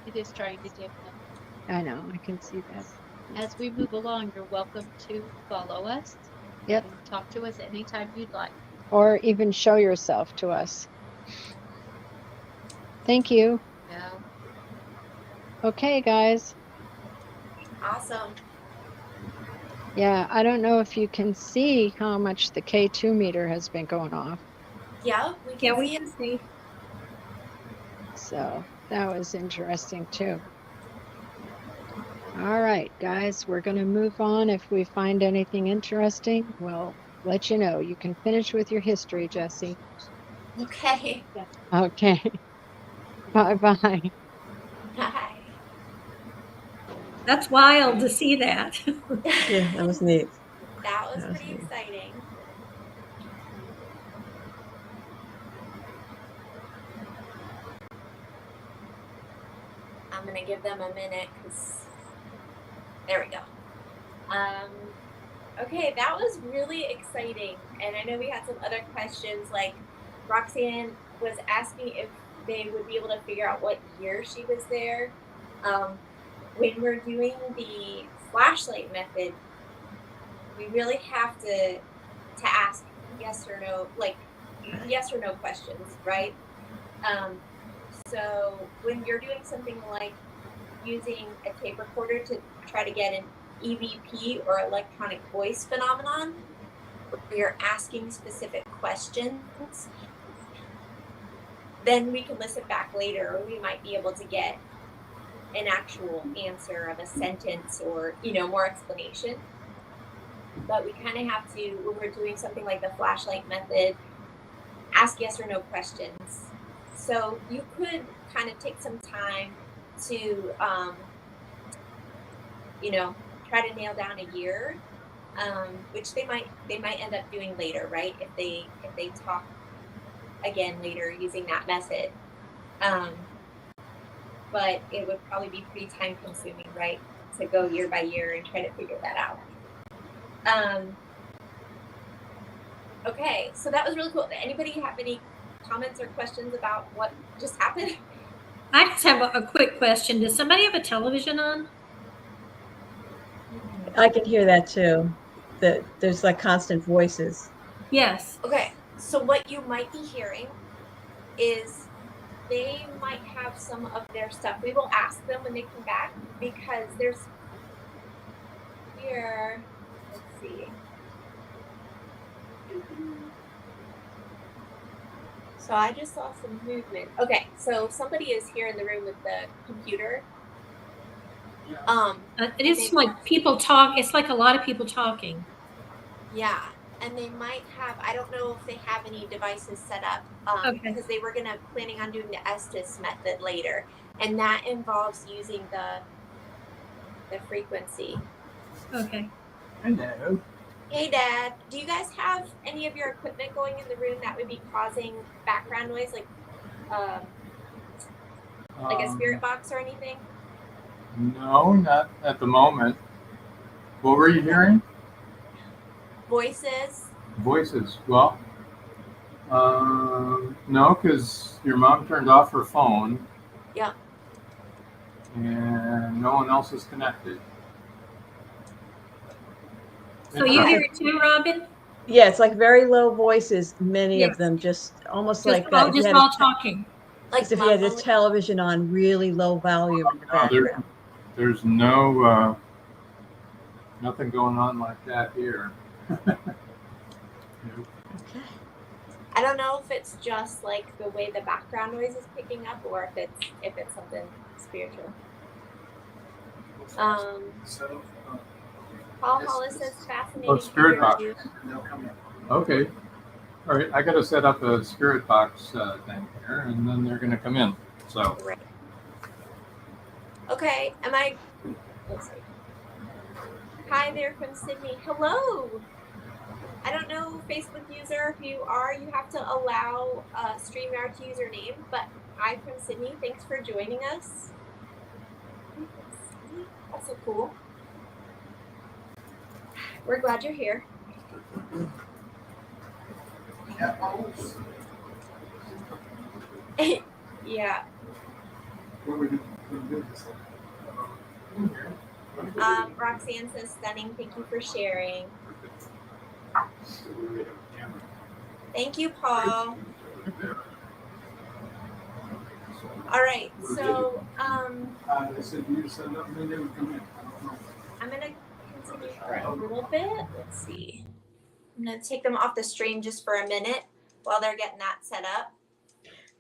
it is trying to dim them. I know, I can see that. As we move along, you're welcome to follow us. Yep. And talk to us anytime you'd like. Or even show yourself to us. Thank you. Yeah. Okay, guys. Awesome. Yeah, I don't know if you can see how much the K2 meter has been going off. Yeah, Yeah, see we it. can see. So that was interesting too. All right, guys, we're going to move on. If we find anything interesting, we'll let you know. You can finish with your history, Jesse. Okay. Okay. Bye-bye. Bye. That's wild to see that. Yeah, that was neat. That was That was pretty neat. exciting. I'm gonna give them a minute because there we go. Okay, that was really exciting, and I know we had some other questions. Like Roxanne was asking if they would be able to figure out what year she was there. When we're doing the flashlight method, we really have to ask yes or no, like yes or no questions, right? So when you're doing something like using a tape recorder to try to get an EVP or electronic voice phenomenon, where you're asking specific questions, then we can listen back later, or we might be able to get an actual answer of a sentence or, more explanation. But we kind of have to, when we're doing something like the flashlight method, ask yes or no questions. So you could kind of take some time to, try to nail down a year, which they might end up doing later, right? If they talk again later using that method. But it would probably be pretty time consuming, right? To go year by year and try to figure that out. Okay, so that was really cool. Anybody have any comments or questions about what just happened? I just have a quick question. Does somebody have a television on? I can hear that too. That there's like constant voices. Yes. Okay, so what you might be hearing is they might have some of their stuff. We will ask them when they come back because there's here, let's see. So I just saw some movement. Okay, so somebody is here in the room with the computer. It is like people talk. It's like a lot of people talking. Yeah, and they might have. I don't know if they have any devices set up Okay. because they were planning on doing the Estes method later, and that involves using the frequency. Okay. Hello. Hey, Dad. Do you guys have any of your equipment going in the room that would be causing background noise, like a spirit box or anything? No, not at the moment. What were you hearing? Voices. Voices. Well, No, because your mom turned off her phone. Yeah. And no one else is connected. So you hear it too, Robin? Yeah, it's like very low voices, many Yes. of them, just almost Just like all, if you just had all talking. Like as if you had a mumbling. television on really low volume in the No, background. there's no nothing going on like that here. Okay. I don't know if it's just like the way the background noise is picking up, or if it's something spiritual. So, Paul Hollis says fascinating. Oh, spirit to box. hear you. they'll come in. Okay. All right. I got to set up a spirit box thing here, and then they're going to come in. So. Right. Okay. Let's see. Hi there from Sydney. Hello. I don't know, Facebook user, if you are, you have to allow StreamYard to use your name, but hi from Sydney. Thanks for joining us. That's so cool. We're glad you're here. Yeah. Roxanne says stunning. Thank you for sharing. Thank you, Paul. All right, so They said you set up, and then they would come in. I'm gonna continue for a little bit. Let's see. I'm gonna take them off the stream just for a minute while they're getting that set up.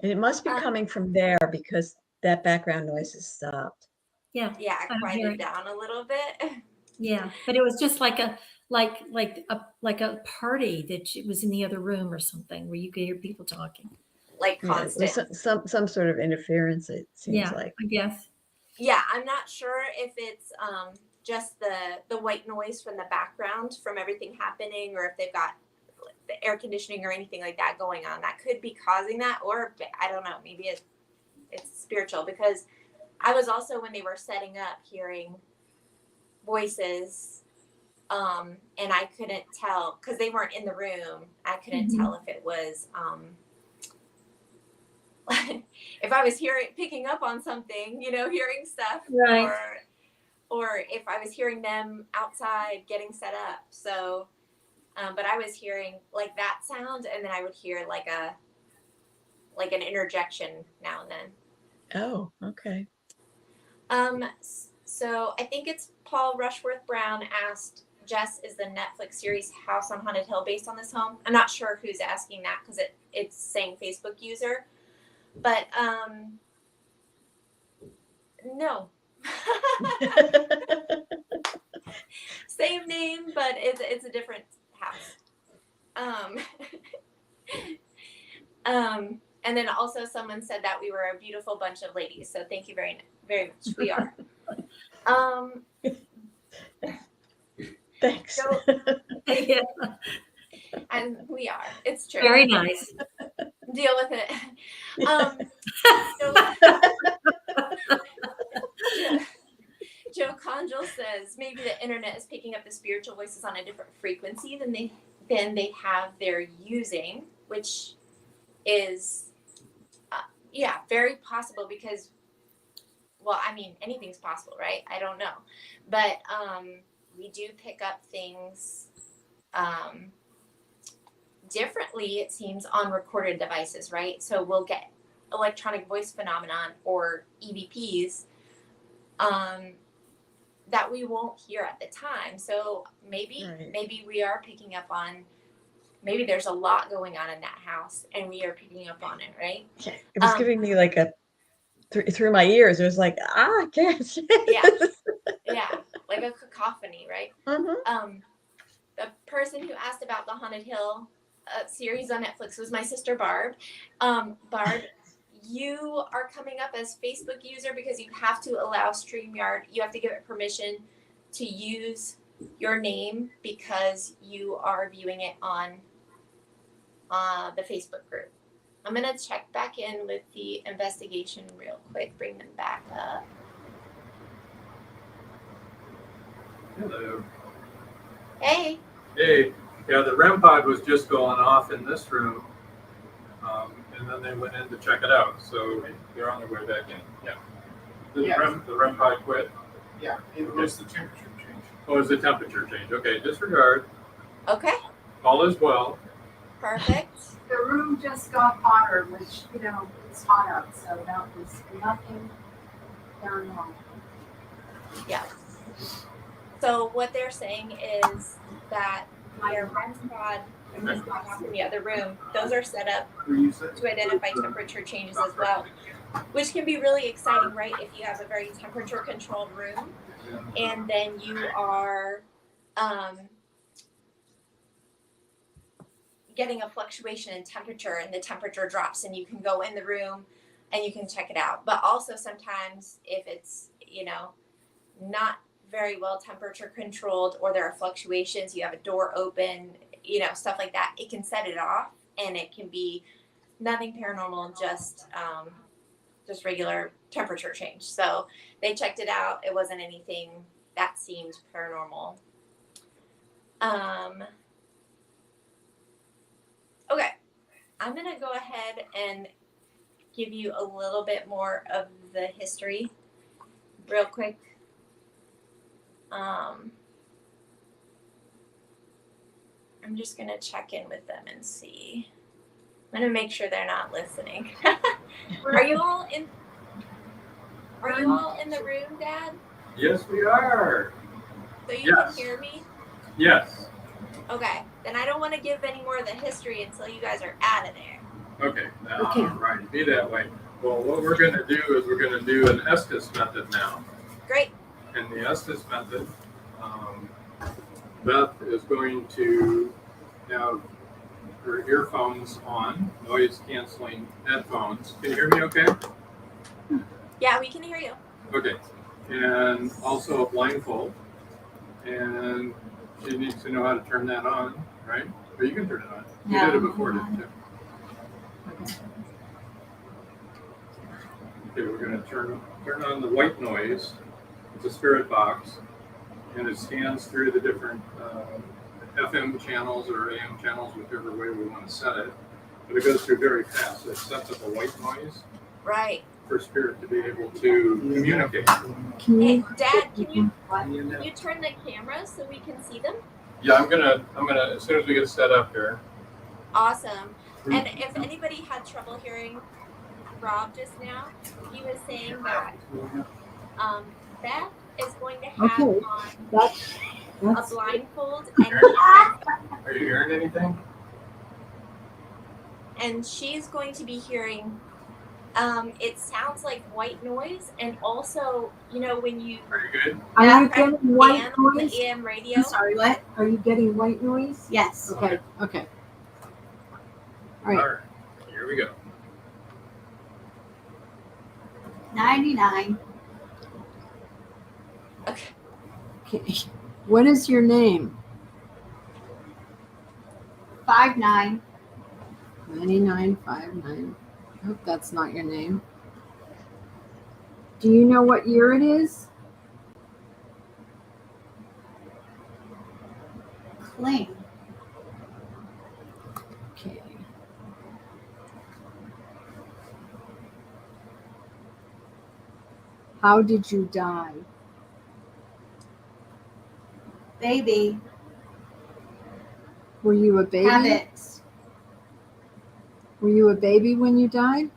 And it must be coming from there because that background noise has stopped. Yeah. Yeah, I I hear quieted it. down a little bit. Yeah, but it was just like a party that was in the other room or something where you could hear people talking. Like Yeah, it constant. was some sort of interference, it seems Yeah, like. I guess. Yeah, I'm not sure if it's just the white noise from the background from everything happening, or if they've got the air conditioning or anything like that going on. That could be causing that, or I don't know, maybe it's spiritual, because I was also, when they were setting up, hearing voices, and I couldn't tell because they weren't in the room. I couldn't tell if it was if I was picking up on something, hearing stuff, Right. or if I was hearing them outside getting set up. So, but I was hearing like that sound, and then I would hear like an interjection now and then. Oh, okay. So I think it's Paul Rushworth Brown asked, Jess, is the Netflix series House on Haunted Hill based on this home? I'm not sure who's asking that because it's saying Facebook user, but no. Same name, but it's a different house. And then also someone said that we were a beautiful bunch of ladies. So thank you very, very much. We are. Thanks. So, Yeah, and we are. It's true. very nice. Deal with it. Joe Conjal says maybe the internet is picking up the spiritual voices on a different frequency than they have they're using, which is very possible, because, well, I mean, anything's possible, right? I don't know, but we do pick up things differently, it seems, on recorded devices, right? So we'll get electronic voice phenomenon, or EVPs, that we won't hear at the time. So maybe we are picking up on, maybe there's a lot going on in that house and we are picking up on it, right? It was giving me like a through my ears. It was like, I can't. Yeah, like a cacophony, right? The person who asked about the Haunted Hill series on Netflix was my sister Barb. Barb, you are coming up as Facebook user because you have to allow StreamYard, you have to give it permission to use your name because you are viewing it on the Facebook group. I'm going to check back in with the investigation real quick, bring them back up. Hello. Hey. Hey, yeah, the REM pod was just going off in this room, And then they went in to check it out. So they're on their way back in. Yeah. Did Yes. the REM pod quit? Yeah, it was the temperature change. Oh, it's the temperature change. Okay, disregard. Okay, All is well. perfect. The room just got hotter, which, it's hot out, so that was nothing paranormal. Yeah. So what they're saying is that their REM pod was going off in the other room. Those are set up to identify temperature changes as well, which can be really exciting, right? If you have a very temperature controlled room and then you are getting a fluctuation in temperature and the temperature drops and you can go in the room and you can check it out. But also sometimes if it's, not very well temperature controlled or there are fluctuations, you have a door open, stuff like that, it can set it off and it can be nothing paranormal, just regular temperature change. So they checked it out. It wasn't anything that seemed paranormal. Okay, I'm going to go ahead and give you a little bit more of the history real quick. I'm just going to check in with them and see. I'm going to make sure they're not listening. Are you all in the room, Dad? Yes, we are. So you can hear me? Yes. Okay. Then I don't want to give any more of the history until you guys are out of there. Okay. All right. Be that way. Well, what we're going to do is we're going to do an Estes method now. Great. In the Estes method, Beth is going to have her earphones on, noise canceling headphones. Can you hear me okay? Yeah, we can hear you. Okay. And also a blindfold. And she needs to know how to turn that on, right? Or you can turn it on. You did it before, didn't you? Okay, we're going to turn on the white noise. It's a spirit box, and it scans through the different FM channels or AM channels, whichever way we want to set it. But it goes through very fast. It sets up a white noise Right. for spirit to be able to communicate. Hey, Dad, can you turn the camera so we can see them? Yeah, I'm gonna as soon as we get set up here. Awesome. And if anybody had trouble hearing Rob just now, he was saying that Beth is going to have on a blindfold Are you hearing anything? and she's going to be hearing it sounds like white noise, and also, when you Are you good? Are you getting white AM on noise? the AM radio. I'm sorry, what? Are you getting white noise? Yes. Okay. All right. All right. Here we go. 99. Okay. What is your name? 59. 9959. I hope that's not your name. Do you know what year it is? Cling. Okay. How did you die? Baby. Were you a baby? Habits. Were you a baby when you died?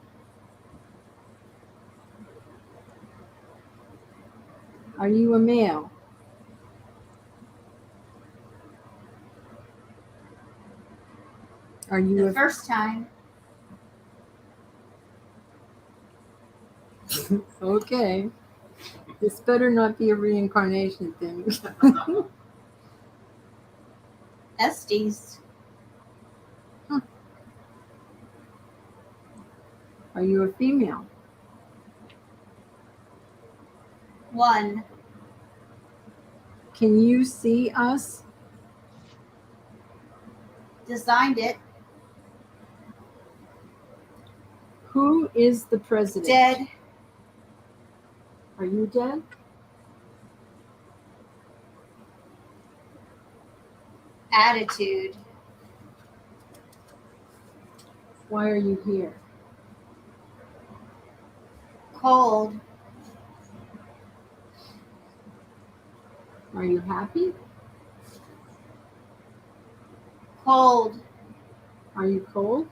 Are you a male? Are you The first time. Okay. This better not be a reincarnation thing. Estes. Are you a female? 1. Can you see us? Designed it. Who is the president? Dead. Are you dead? Attitude. Why are you here? Cold. Are you happy? Cold. Are you cold?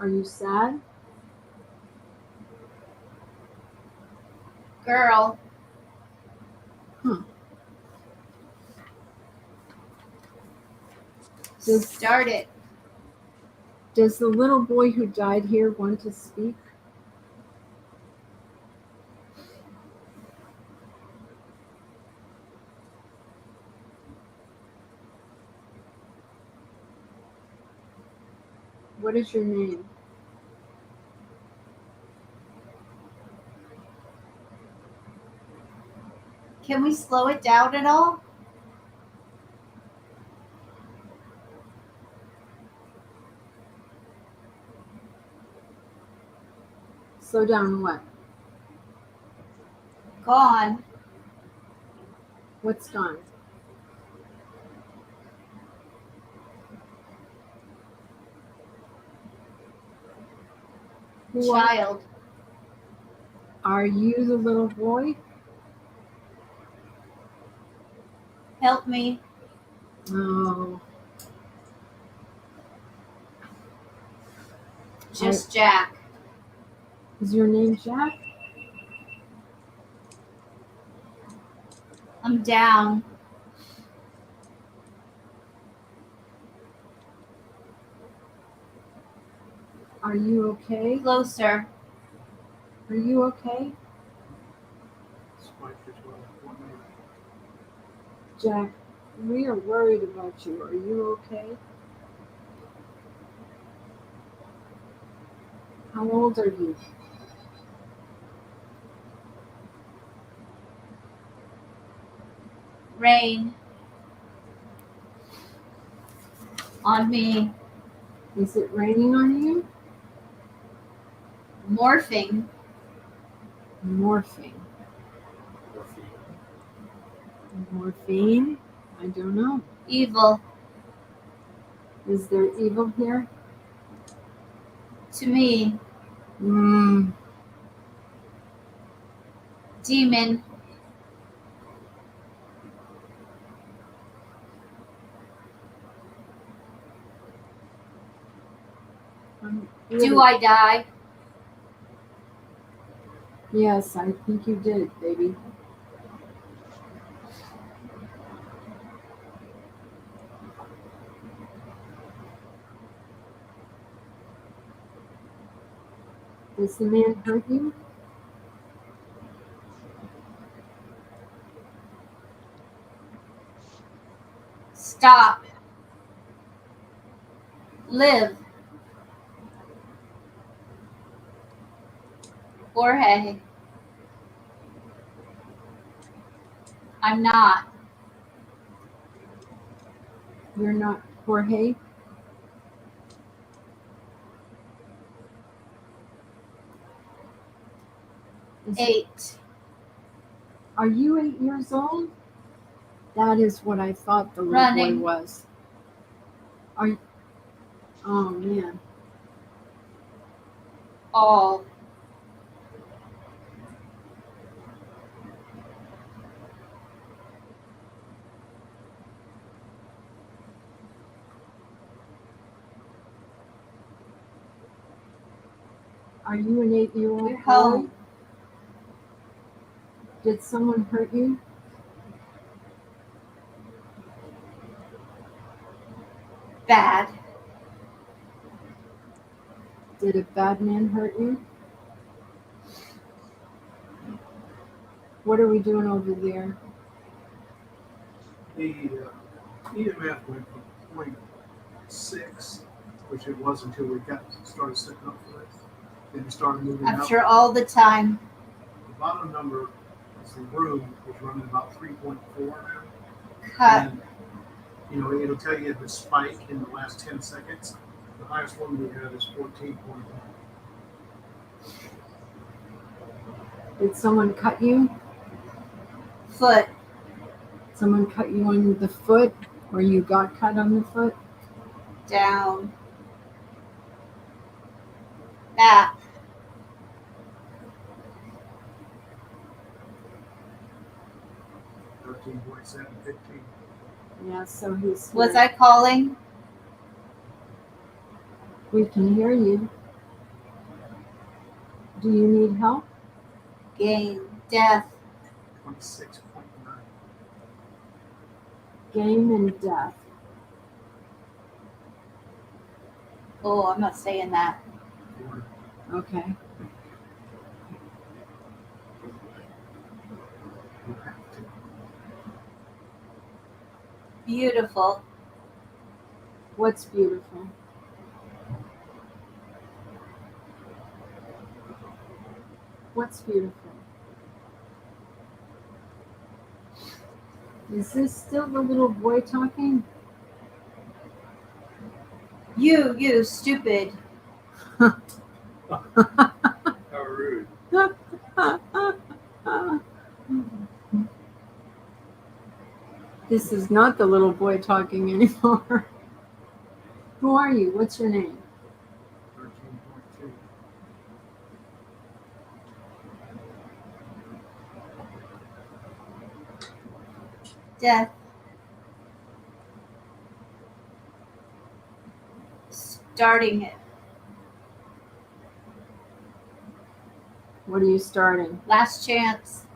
Are you sad? Girl. Start it. Does the little boy who died here want to speak? What is your name? Can we slow it down at all? Slow down what? Gone. What's gone? Who Child. are you the little boy? Help me. Oh, Just Jack. is your name Jack? I'm down. Are you okay? Closer. Are you okay? Spike your 12, 1 minute. Jack, we are worried about you. Are you okay? How old are you? Rain. On me. Is it raining on you? Morphing. Morphing. Morphine? I don't know. Evil. Is there evil here? To me. Mm, Demon. Do I die? Yes, I think you did, baby. Does the man hurt you? Stop. Live. Jorge. I'm not. You're not Jorge? Is- 8. Are you 8 years old? That is what I thought the little Running. boy was. Are you? Oh man. All. Are you an 8-year-old We're boy? home. Did someone hurt you? Bad. Did a bad man hurt you? What are we doing over there? The EMF went from 0.6, which it was until we started setting up for it. Then it started moving up. After all the time. The bottom number is the room, is running about 3.4 now. Cut. And, you know, it'll tell you the spike in the last 10 seconds. The highest one we had is 14.1. Did someone cut you? Foot. Someone cut you on the foot, or you got cut on the foot? Down. Back. $13.715. Yeah, so he's Was here. I calling? We can hear you. Do you need help? Gain. Death. 26.9. Game and death. Oh, I'm not saying that. Okay. Beautiful. What's beautiful? What's beautiful? Is this still the little boy talking? You, stupid. How rude. This is not the little boy talking anymore. Who are you? What's your name? 13.2. Death. Starting it. What are you starting? Last chance.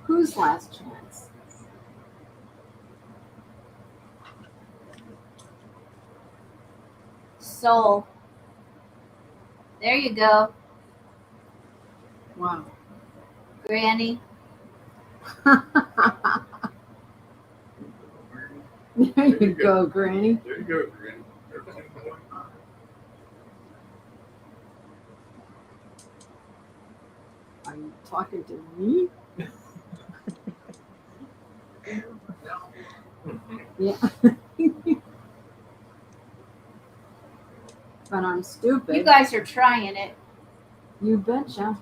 Whose last chance? Soul. There you go, Wow. Granny. There you go, Granny. There you go, Granny. 13.9. Are you talking to me? Yeah. But I'm stupid. You guys are trying it. You betcha.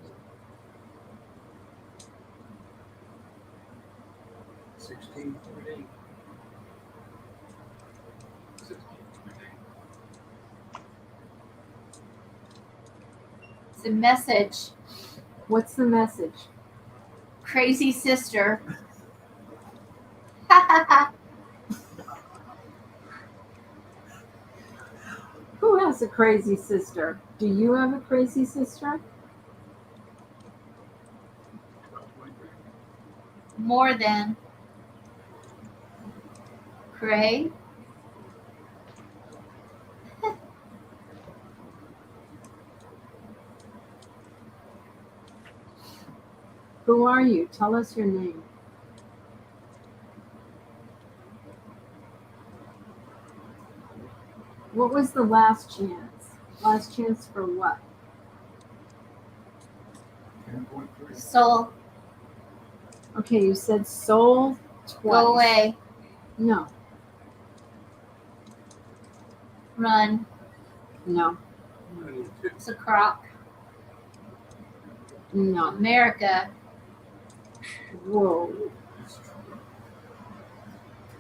16.8. 16.8. It's a message. What's the message? Crazy sister. Who has a crazy sister? Do you have a crazy sister? 12.3. More than. Cray. Who are you? Tell us your name. What was the last chance? Last chance for what? 10.3. Soul. Okay, you said soul twice. Go away. No, Run. no, It's a crock. no. America. Whoa.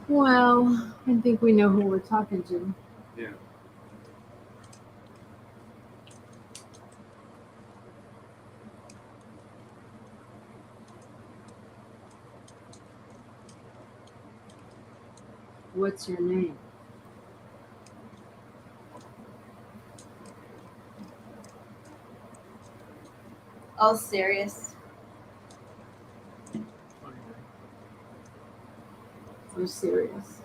Well, I think we know who we're talking to. Yeah. What's your name? Oh, serious. So serious.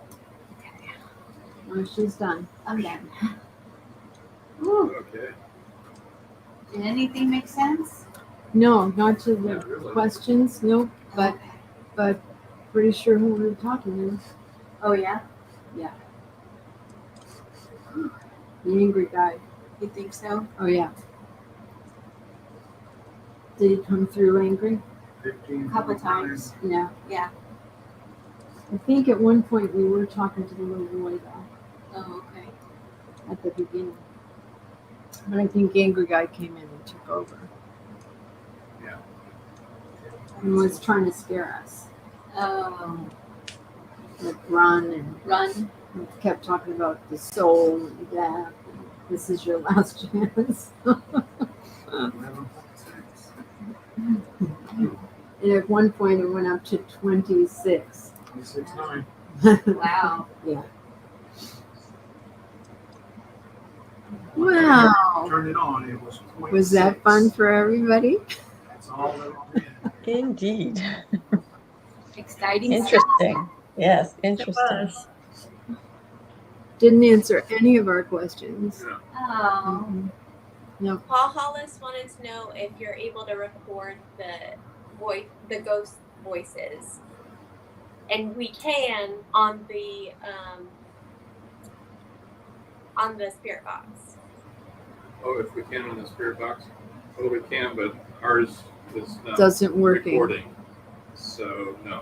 Oh, she's done. I'm done. Woo. Okay. Did anything make sense? No, not to the Not really. questions. Nope. But pretty sure who we're talking to. Oh, yeah? The angry guy. You think so? Oh yeah. Did he come through angry? 15. A couple times. Yeah. Yeah. I think at one point we were talking to the little boy though, Oh, okay. at the beginning. But I think angry guy came in and took over Yeah. and was trying to scare us. Oh. like run and Run. kept talking about the soul and death. This is your last chance. 11.6. And at one point it went up to 26. 26.9. Wow. Yeah. Wow. Turn it on. It was 0.6. Was that fun for everybody? That's all that we did. Indeed. Exciting. Interesting. Yes, It interesting. was. Didn't answer any of our questions. Yeah. Oh. No. Paul Hollis wanted to know if you're able to record the ghost voices, and we can on the spirit box. Oh, if we can on the spirit box? Oh, we can, but ours is not Doesn't working. recording. So, no.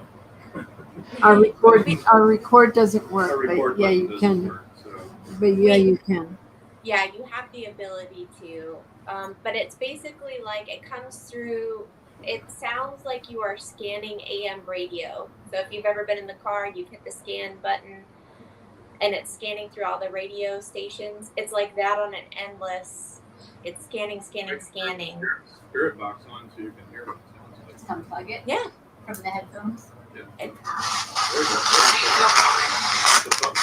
Our record doesn't work, Our record but yeah, button you doesn't can. work, so. But yeah, you can. Yeah, you have the ability to, but it's basically like it comes through. It sounds like you are scanning AM radio. So if you've ever been in the car, you hit the scan button, and it's scanning through all the radio stations. It's like that on an endless. It's scanning. Spirit box on so you can hear what it sounds like. Just unplug it. Yeah. From the headphones. Yeah. It- There you go. The pump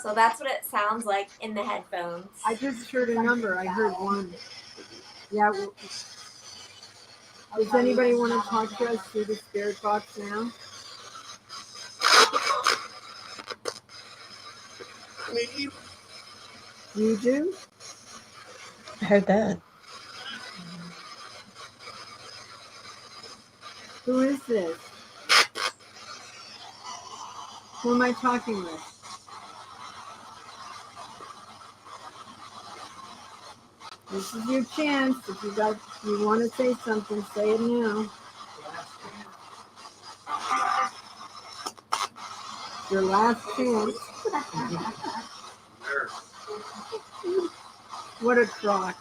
So that's what it sounds like in the headphones. I just heard a number. I heard one. Yeah. Well, does anybody want to talk to us through the spirit box now? You do? I heard that. Who is this? Who am I talking with? This is your chance. If you want to say something, say it now. Your last chance. There. What a crock.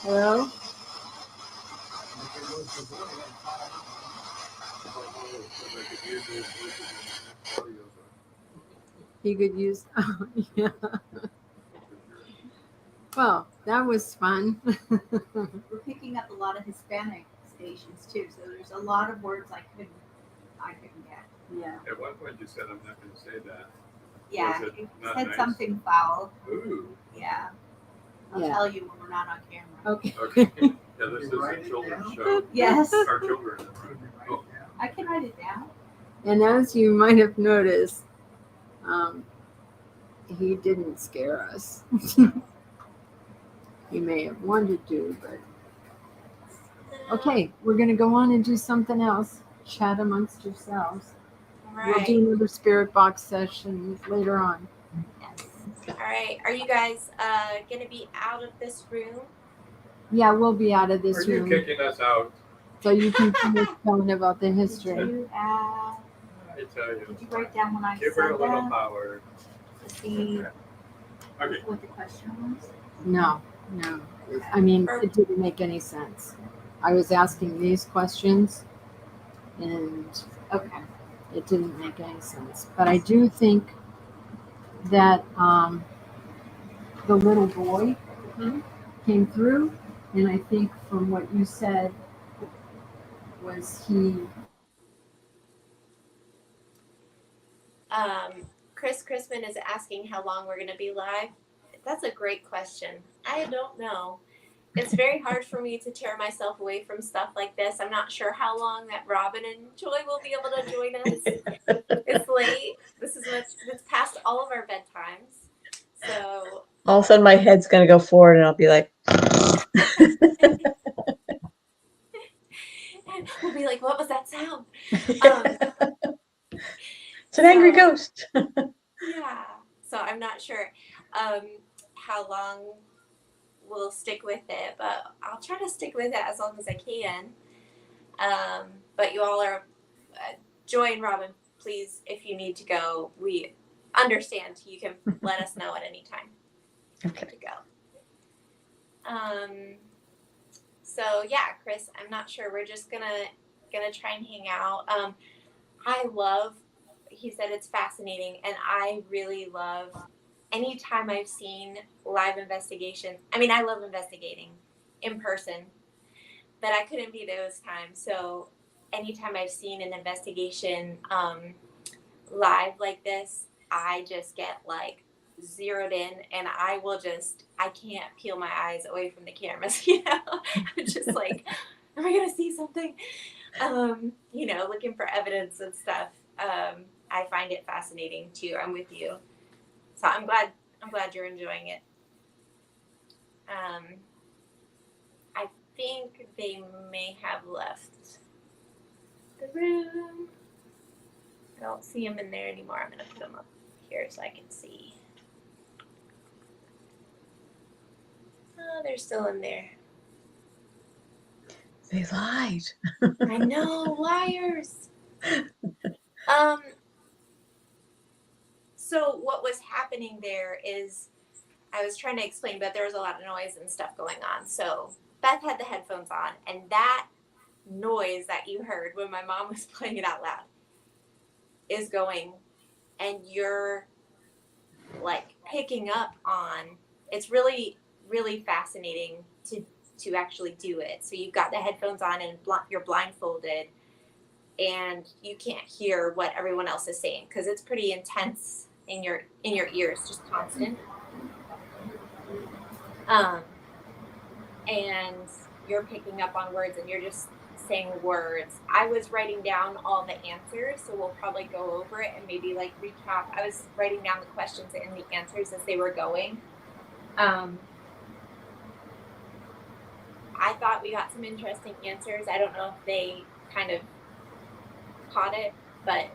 Hello? He could use, oh, yeah. Well, that was fun. We're picking up a lot of Hispanic stations too, so there's a lot of words I couldn't get. Yeah. At one point you said, I'm not going to say that. Yeah, Was it it not said nice? something foul. Ooh. Yeah. I'll Yeah. tell you when we're not on camera. Okay. Okay. Yeah, this is a children's show. Yes, Our children. Oh, I can write it down. And as you might have noticed, he didn't scare us. He may have wanted to, but okay, we're gonna go on and do something else. Chat amongst yourselves. All We'll right. do another spirit box session later on. All right. Are you guys gonna be out of this room? Yeah, we'll be out of are this you room, kicking us out? so you can finish telling about the Did history. you, I tell did you. you write down when I Give her a said little that power. to see Okay. what the question was? No. I mean, it didn't make any sense. I was asking these questions, and Okay. it didn't make any sense. But I do think that the little boy came through, and I think from what you said was he. Chris Crispin is asking how long we're gonna be live. That's a great question. I don't know. It's very hard for me to tear myself away from stuff like this. I'm not sure how long that Robin and Joy will be able to join us. It's late. It's past all of our bedtimes. So All of a sudden, my head's going to go forward, and I'll be like, we'll be like, what was that sound? it's an angry So- ghost. Yeah. So I'm not sure how long we'll stick with it, but I'll try to stick with it as long as I can. But you all are, Joy and Robin, please, if you need to go, we understand. You can let us know at any time Okay. to go. So yeah, Chris, I'm not sure. We're just gonna try and hang out. I love, he said it's fascinating, and I really love anytime I've seen live investigations. I mean, I love investigating in person, but I couldn't be there this time. So anytime I've seen an investigation live like this, I just get like zeroed in, and I can't peel my eyes away from the cameras. I'm just like, am I gonna see something? Looking for evidence and stuff. I find it fascinating too. I'm with you. So I'm glad you're enjoying it. I think they may have left the room. I don't see them in there anymore. I'm gonna put them up here so I can see. Oh, they're still in there. They lied. I know, liars. So what was happening there is, I was trying to explain, but there was a lot of noise and stuff going on. So Beth had the headphones on, and that noise that you heard when my mom was playing it out loud is going, and you're like picking up on. It's really, really fascinating to actually do it. So you've got the headphones on and you're blindfolded, and you can't hear what everyone else is saying because it's pretty intense in your ears, just constant. And you're picking up on words, and you're just saying words. I was writing down all the answers, so we'll probably go over it and maybe like recap. I was writing down the questions and the answers as they were going. I thought we got some interesting answers. I don't know if they kind of caught it, but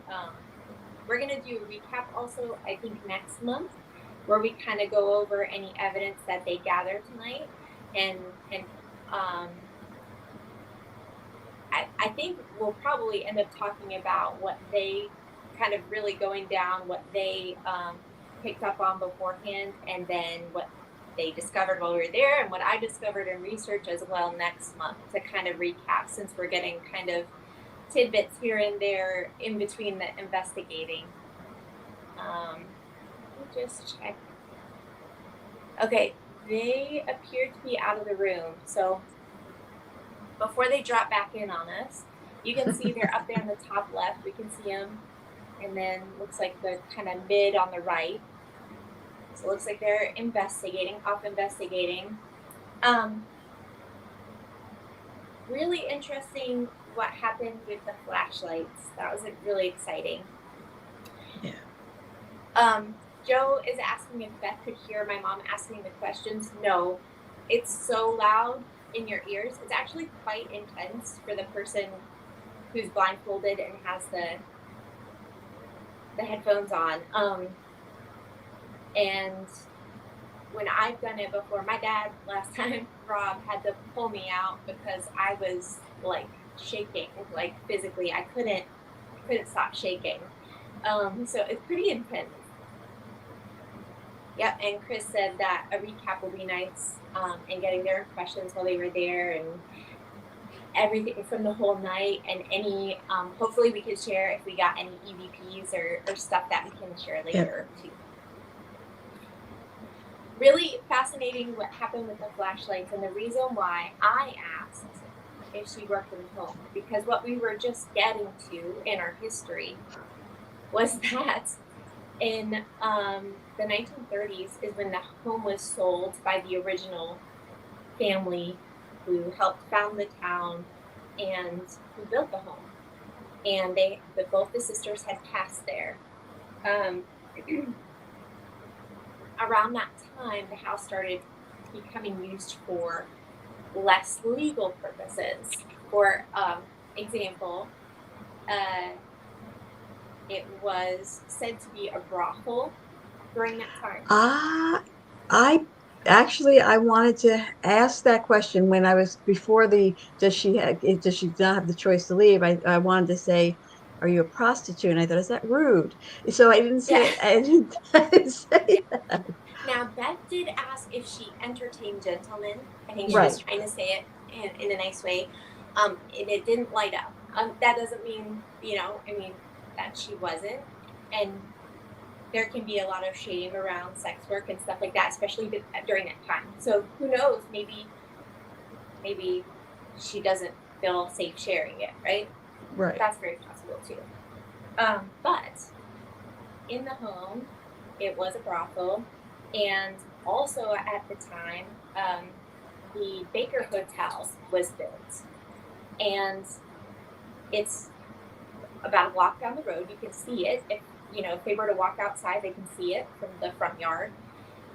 we're going to do a recap also, I think, next month, where we kind of go over any evidence that they gathered tonight. And I think we'll probably end up talking about what they kind of really going down, what they picked up on beforehand, and then what they discovered while we were there, and what I discovered in research as well next month, to kind of recap, since we're getting kind of tidbits here and there in between the investigating. Let me just check. Okay, they appear to be out of the room. So before they drop back in on us, you can see they're up there in the top left. We can see them. And then looks like the kind of mid on the right. So it looks like they're off investigating. Really interesting what happened with the flashlights. That was really exciting. Yeah. Joe is asking if Beth could hear my mom asking the questions. No, it's so loud in your ears. It's actually quite intense for the person who's blindfolded and has the headphones on. And when I've done it before, my dad last time, Rob, had to pull me out because I was like shaking, like physically. I couldn't stop shaking. So it's pretty intense. Yep, and Chris said that a recap will be nice, and getting their impressions while they were there, and everything from the whole night, and any, hopefully we could share if we got any EVPs or stuff that we can share later too. Really fascinating what happened with the flashlights, and the reason why I asked if she worked in the home, because what we were just getting to in our history was that in the 1930s is when the home was sold by the original family who helped found the town and who built the home. And both the sisters had passed there. Around that time, the house started becoming used for less legal purposes. For example, it was said to be a brothel during that time. I Actually, I wanted to ask that question when I was before does she not have the choice to leave? I wanted to say, are you a prostitute? And I thought, is that rude? So I didn't say Yeah. it. I didn't say that. Now, Beth did ask if she entertained gentlemen. I think she was Right. trying to say it in a nice way. And it didn't light up. That doesn't mean, that she wasn't. And there can be a lot of shame around sex work and stuff like that, especially during that time. So who knows? Maybe she doesn't feel safe sharing it, right? Right. That's very possible too. But in the home, it was a brothel, and also at the time, the Baker Hotel was built, and it's about a block down the road. You can see it. If they were to walk outside, they can see it from the front yard.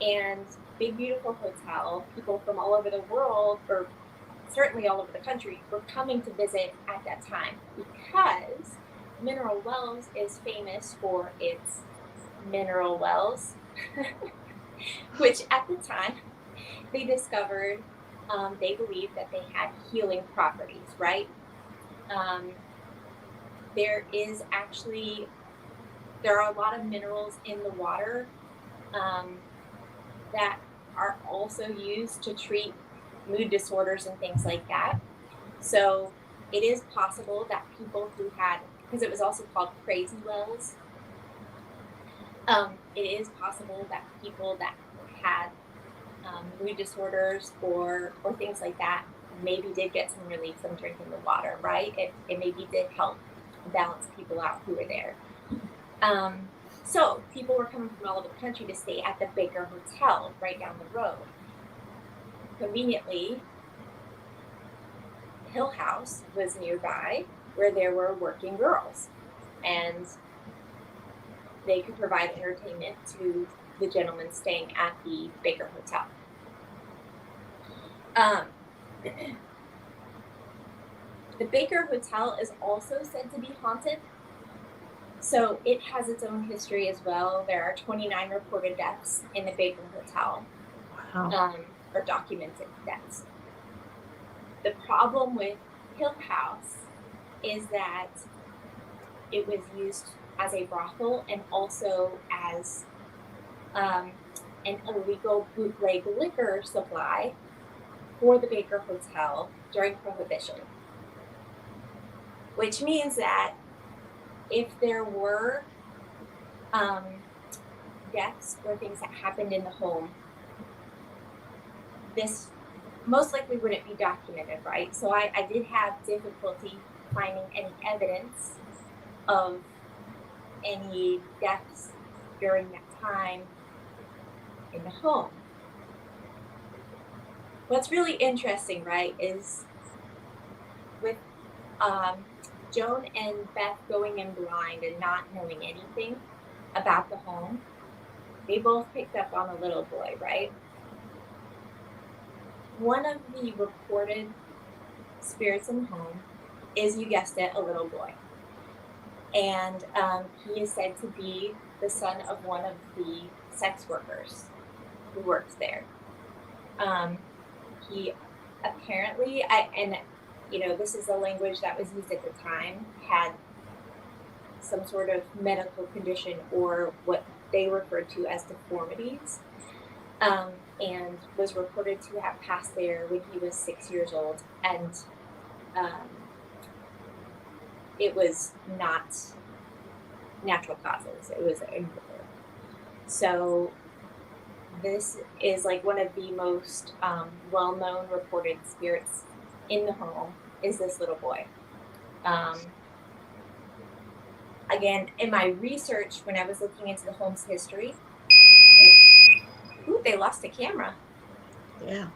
And big, beautiful hotel. People from all over the world, or certainly all over the country, were coming to visit at that time because Mineral Wells is famous for its mineral wells, which at the time they discovered, they believed that they had healing properties, right? There are a lot of minerals in the water that are also used to treat mood disorders and things like that. So it is possible that people who had, because it was also called crazy wells, it is possible that people that had mood disorders or things like that maybe did get some relief from drinking the water, right? It maybe did help balance people out who were there. So people were coming from all over the country to stay at the Baker Hotel right down the road. Conveniently, Hill House was nearby where there were working girls, and they could provide entertainment to the gentlemen staying at the Baker Hotel. The Baker Hotel is also said to be haunted. So it has its own history as well. There are 29 reported deaths in the Baker Hotel, Wow. or documented deaths. The problem with Hill House is that it was used as a brothel and also as an illegal bootleg liquor supply for the Baker Hotel during Prohibition. Which means that if there were deaths or things that happened in the home, this most likely wouldn't be documented, right? So I did have difficulty finding any evidence of any deaths during that time in the home. What's really interesting, right, is with Joan and Beth going in blind and not knowing anything about the home, they both picked up on a little boy, right? One of the reported spirits in the home is, you guessed it, a little boy. And he is said to be the son of one of the sex workers who works there. He apparently, this is a language that was used at the time, had some sort of medical condition or what they referred to as deformities, and was reported to have passed there when he was 6 years old. And it was not natural causes. It was a murder. So this is like one of the most well-known reported spirits in the home is this little boy. Again, in my research, when I was looking into the home's history, they lost a camera. Yeah.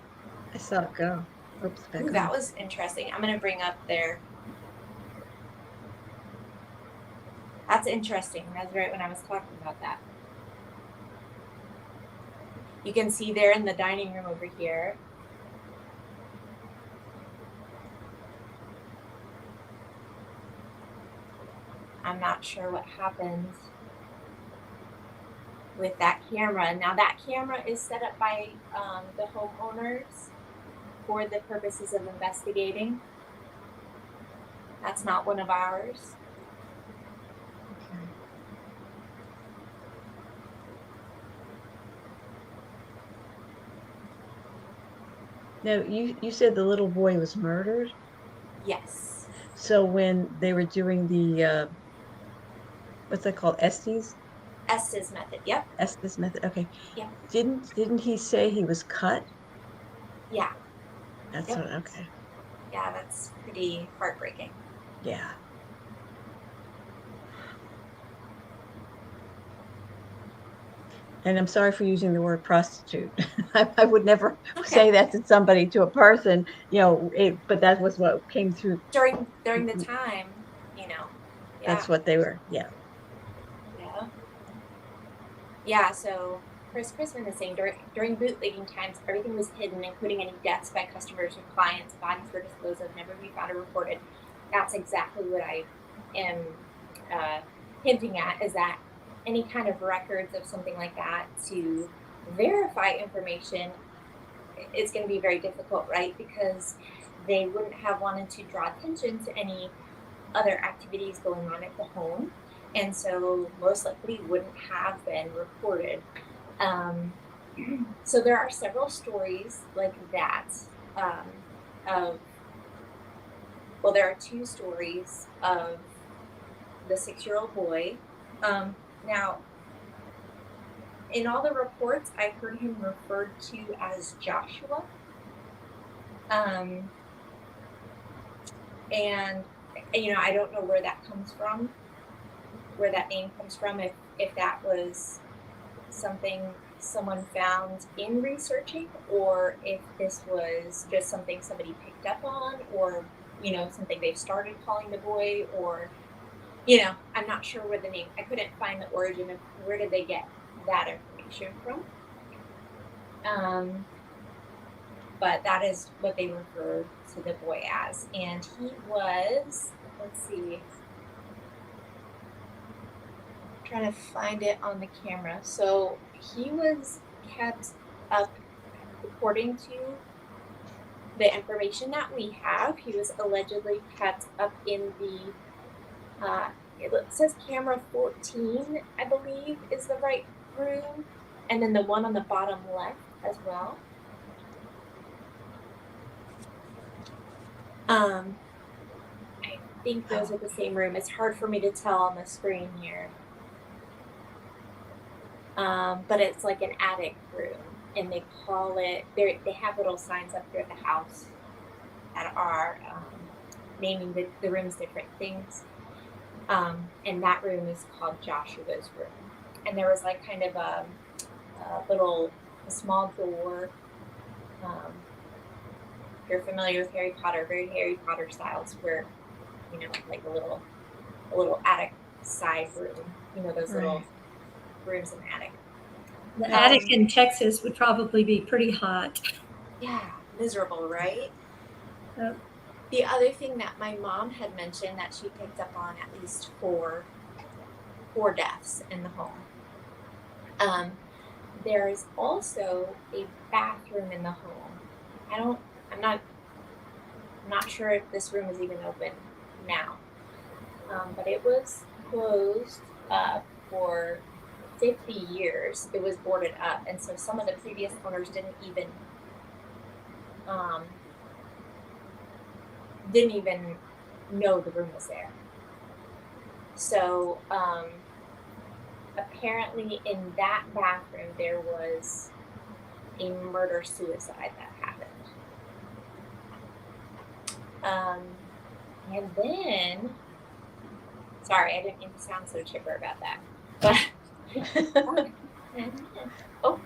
I saw it go. Oops, back Ooh, on. that was interesting. I'm going to bring up their... That's interesting. That's right when I was talking about that. You can see they're in the dining room over here. I'm not sure what happened. with that camera. Now that camera is set up by the homeowners for the purposes of investigating. That's not one of ours. Now, you said the little boy was murdered. Yes. So when they were doing the what's that called? Estes method. Yep. Estes method. Okay. Yep. Didn't he say he was cut? Yeah. That's Yep. what. Okay. Yeah, that's pretty heartbreaking. Yeah. And I'm sorry for using the word prostitute. I would never say that to somebody, to a person, but that was what came through. During the time, Yeah. That's what they were. Yeah. Yeah. Yeah. So Chris Chrisman is saying during bootlegging times, everything was hidden, including any deaths by customers or clients. Bodies were disposed of, never be found or reported. That's exactly what I am hinting at. Is that any kind of records of something like that to verify information, it's going to be very difficult, right? Because they wouldn't have wanted to draw attention to any other activities going on at the home, and so most likely wouldn't have been reported. So there are several stories like that. There are two stories of the 6-year-old boy. Now, in all the reports, I've heard him referred to as Joshua. And I don't know where that comes from, where that name comes from, if that was something someone found in researching, or if this was just something somebody picked up on, or something they started calling the boy, or I'm not sure where the name. I couldn't find the origin of where did they get that information from. But that is what they referred to the boy as, and he was. Let's see. I'm trying to find it on the camera. So he was kept up, according to the information that we have. He was allegedly kept up in the. It says camera 14, I believe, is the right room, and then the one on the bottom left as well. I think those are the same room. It's hard for me to tell on the screen here. But it's like an attic room, and they call it. They have little signs up here at the house that are naming the rooms different things. And that room is called Joshua's room. And there was like kind of a small door. If you're familiar with Harry Potter, very Harry Potter styles, where like a little attic side room. Those little rooms in the attic. The attic in Texas would probably be pretty hot. Yeah, miserable, right? Yep. The other thing that my mom had mentioned that she picked up on at least four deaths in the home. There is also a bathroom in the home. I'm not sure if this room is even open now. But it was closed for 50 years. It was boarded up, and so some of the previous owners didn't even know the room was there. So apparently in that bathroom there was a murder-suicide that happened. And then, sorry, I didn't mean to sound so chipper about that. But oh.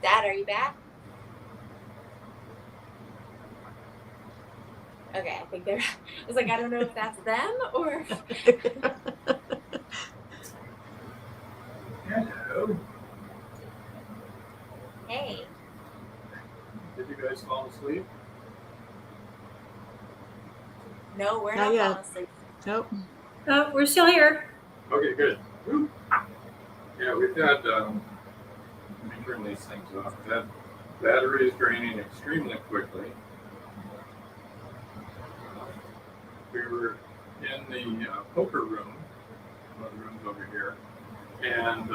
Dad, are you back? Okay, I think they're. I was like, I don't know if that's them or. Hello. Hey. Did you guys fall asleep? No, we're Not not yet. falling asleep. Nope. Oh, we're still here. Okay, good. Woo. Yeah, we've had, let me turn these things off. That battery is draining extremely quickly. We were in the poker room, one of the rooms over here, and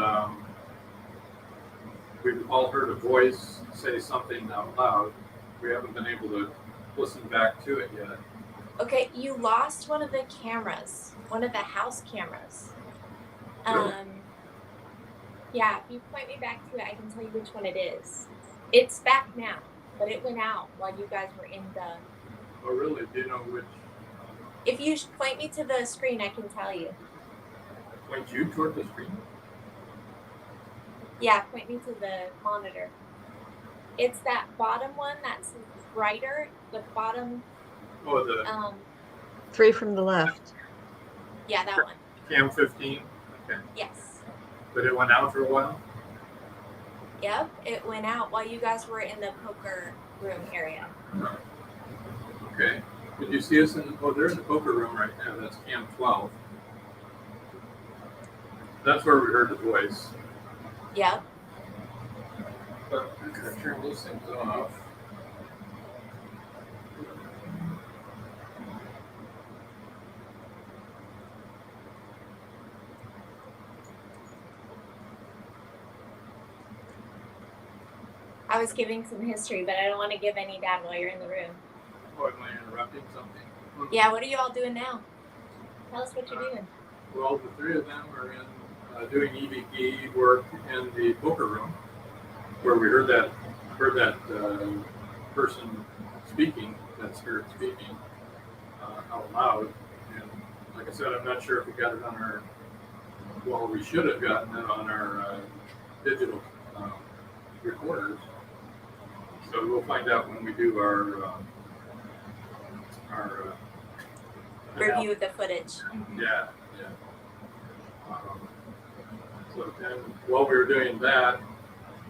we've all heard a voice say something out loud. We haven't been able to listen back to it yet. Okay, you lost one of the cameras, one of the house cameras. Really? Yeah, if you point me back to it, I can tell you which one it is. It's back now, but it went out while you guys were in the. Oh, really? Do you know which? If you point me to the screen, I can tell you. Point you toward the screen? Yeah, point me to the monitor. It's that bottom one that's brighter, the bottom. Oh, the 3 from the left. Yeah, that one. Cam 15? Okay. Yes. But it went out for a while? Yep, it went out while you guys were in the poker room area. Okay. Did you see us in the, oh, there's a poker room right there. That's Cam 12. That's where we heard the voice. Yep. But I'm going to turn these things off. I was giving some history, but I don't want to give any dad while you're in the room. Oh, am I interrupting something? Yeah, what are you all doing now? Tell us what you're doing. Well, the three of them are in doing EVP work in the poker room, where we heard that person speaking, that spirit speaking out loud. And like I said, I'm not sure if we got it on our. Well, we should have gotten it on our digital recorders. So we'll find out when we do our Review of the footage. Yeah. So and while we were doing that,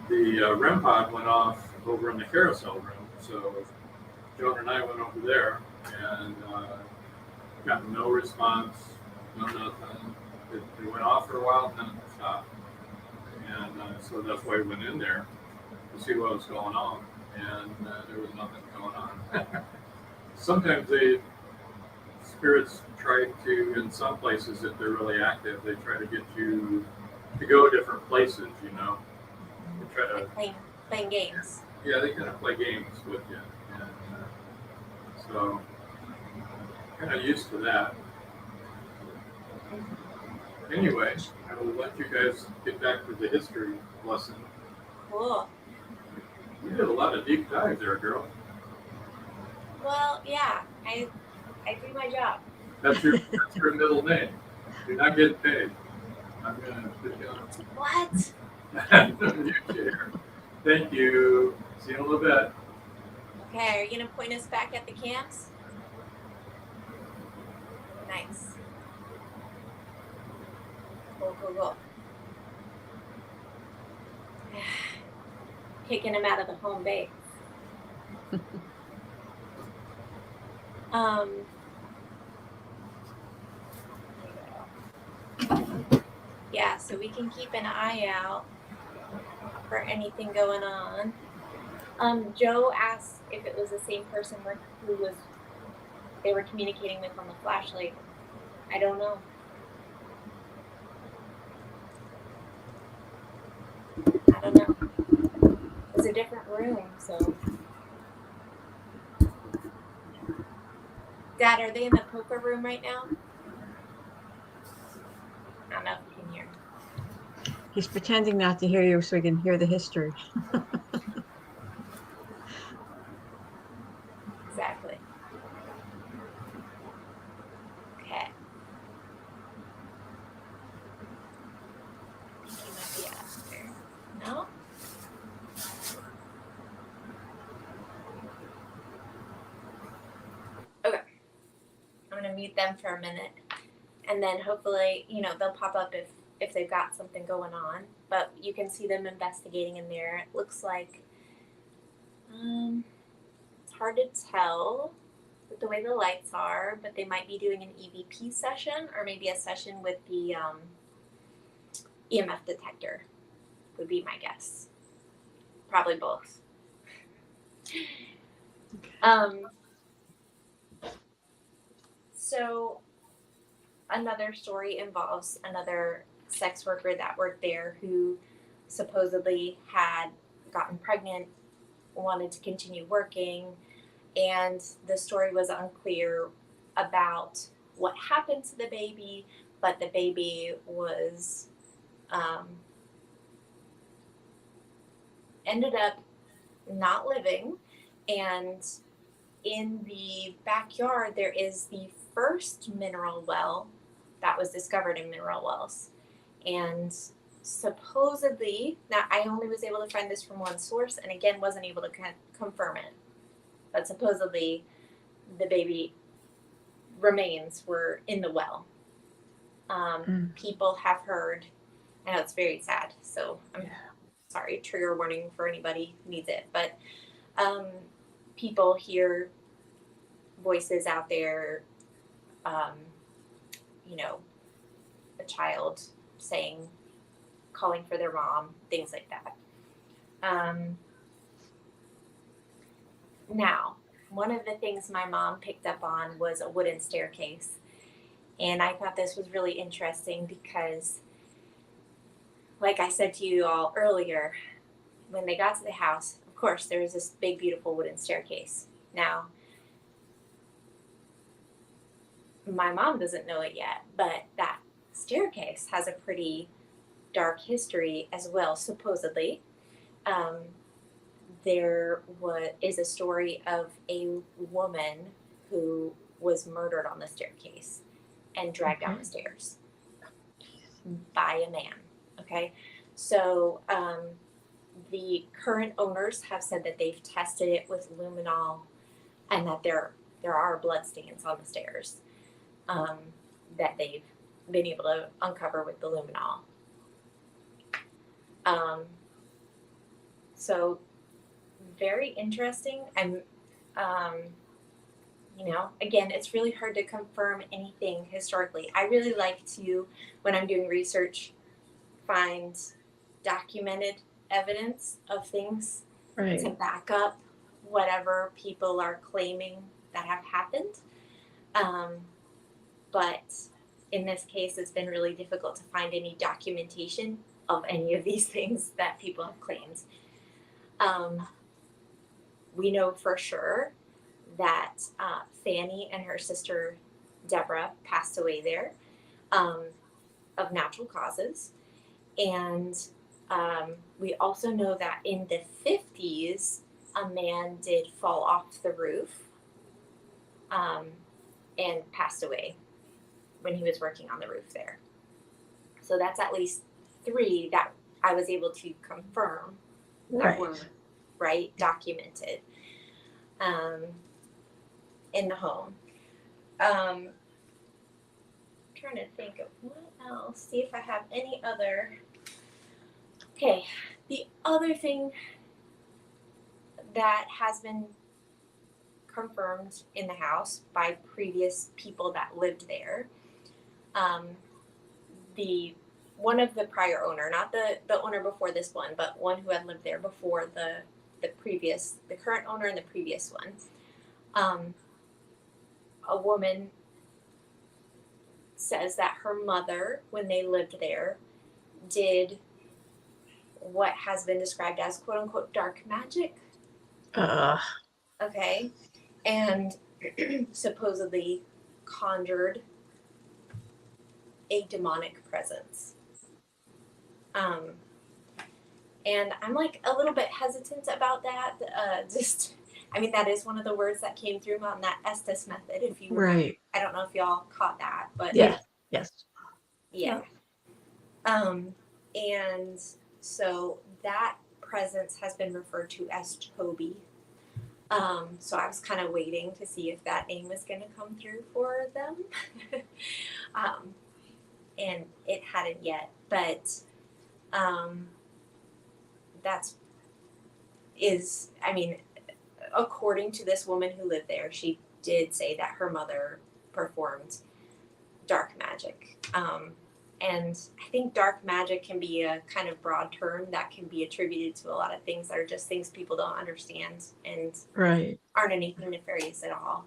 the REM pod went off over in the carousel room. So Joan and I went over there and got no response, no nothing. It went off for a while and then it stopped. And so that's why we went in there to see what was going on. And there was nothing going on. Sometimes spirits try to, in some places, if they're really active, they try to get you to go different places, you know. They try to Playing games. Yeah, they kind of play games with you, and so kind of used to that. Anyway, I will let you guys get back to the history lesson. Cool. You did a lot of deep dives there, girl. Well, yeah, I do my job. That's your middle name. You're not getting paid. I'm gonna put you on. What? Your chair. Thank you. See you in a little bit. Okay, are you gonna point us back at the camps? Nice. Go. Kicking him out of the home base. Yeah, so we can keep an eye out for anything going on. Joe asked if it was the same person who they were communicating with on the flashlight. I don't know. I don't know. It's a different room, so. Dad, are they in the poker room right now? I don't know if you can hear. He's pretending not to hear you so he can hear the history. Exactly. Okay. He might be after. No? Okay. I'm gonna mute them for a minute. And then hopefully, they'll pop up if they've got something going on. But you can see them investigating in there. It looks like it's hard to tell. with the way the lights are, but they might be doing an EVP session or maybe a session with the EMF detector, would be my guess. Probably both. So another story involves another sex worker that worked there who supposedly had gotten pregnant, wanted to continue working, and the story was unclear about what happened to the baby, but the baby was ended up not living. And in the backyard there is the first mineral well that was discovered in mineral wells. And supposedly, now I only was able to find this from one source and again wasn't able to confirm it, but supposedly the baby remains were in the well. People have heard, I know it's very sad, so I'm sorry, trigger warning for anybody who needs it, but people hear voices out there, you know, a child saying, calling for their mom, things like that. Now, one of the things my mom picked up on was a wooden staircase. And I thought this was really interesting because, like I said to you all earlier, when they got to the house, of course, there was this big, beautiful wooden staircase. Now, my mom doesn't know it yet, but that staircase has a pretty dark history as well, supposedly. There is a story of a woman who was murdered on the staircase and dragged down the stairs by a man. Okay, so the current owners have said that they've tested it with luminol and that there are blood stains on the stairs that they've been able to uncover with the luminol. So very interesting. And you know, again, it's really hard to confirm anything historically. I really like to, when I'm doing research, find documented evidence of things to back up whatever people are claiming that have happened. But in this case, it's been really difficult to find any documentation of any of these things that people have claimed. We know for sure that Fanny and her sister Deborah passed away there of natural causes. And we also know that in the 50s, a man did fall off the roof and passed away when he was working on the roof there. So that's at least 3 that I was able to confirm that were documented in the home. Trying to think of what else, see if I have any other. Okay, the other thing that has been confirmed in the house by previous people that lived there, one of the prior owner, not the owner before this one, but one who had lived there before the current owner and the previous one, a woman says that her mother, when they lived there, did what has been described as quote unquote dark magic. Okay. And supposedly conjured a demonic presence. And I'm like a little bit hesitant about that. That is one of the words that came through on that Estes method. If you I don't know if y'all caught that, but yes. Yeah. And so that presence has been referred to as Toby. So I was kind of waiting to see if that name was going to come through for them. And it hadn't yet, but according to this woman who lived there, she did say that her mother performed dark magic. And I think dark magic can be a kind of broad term that can be attributed to a lot of things that are just things people don't understand and Right. aren't anything nefarious at all.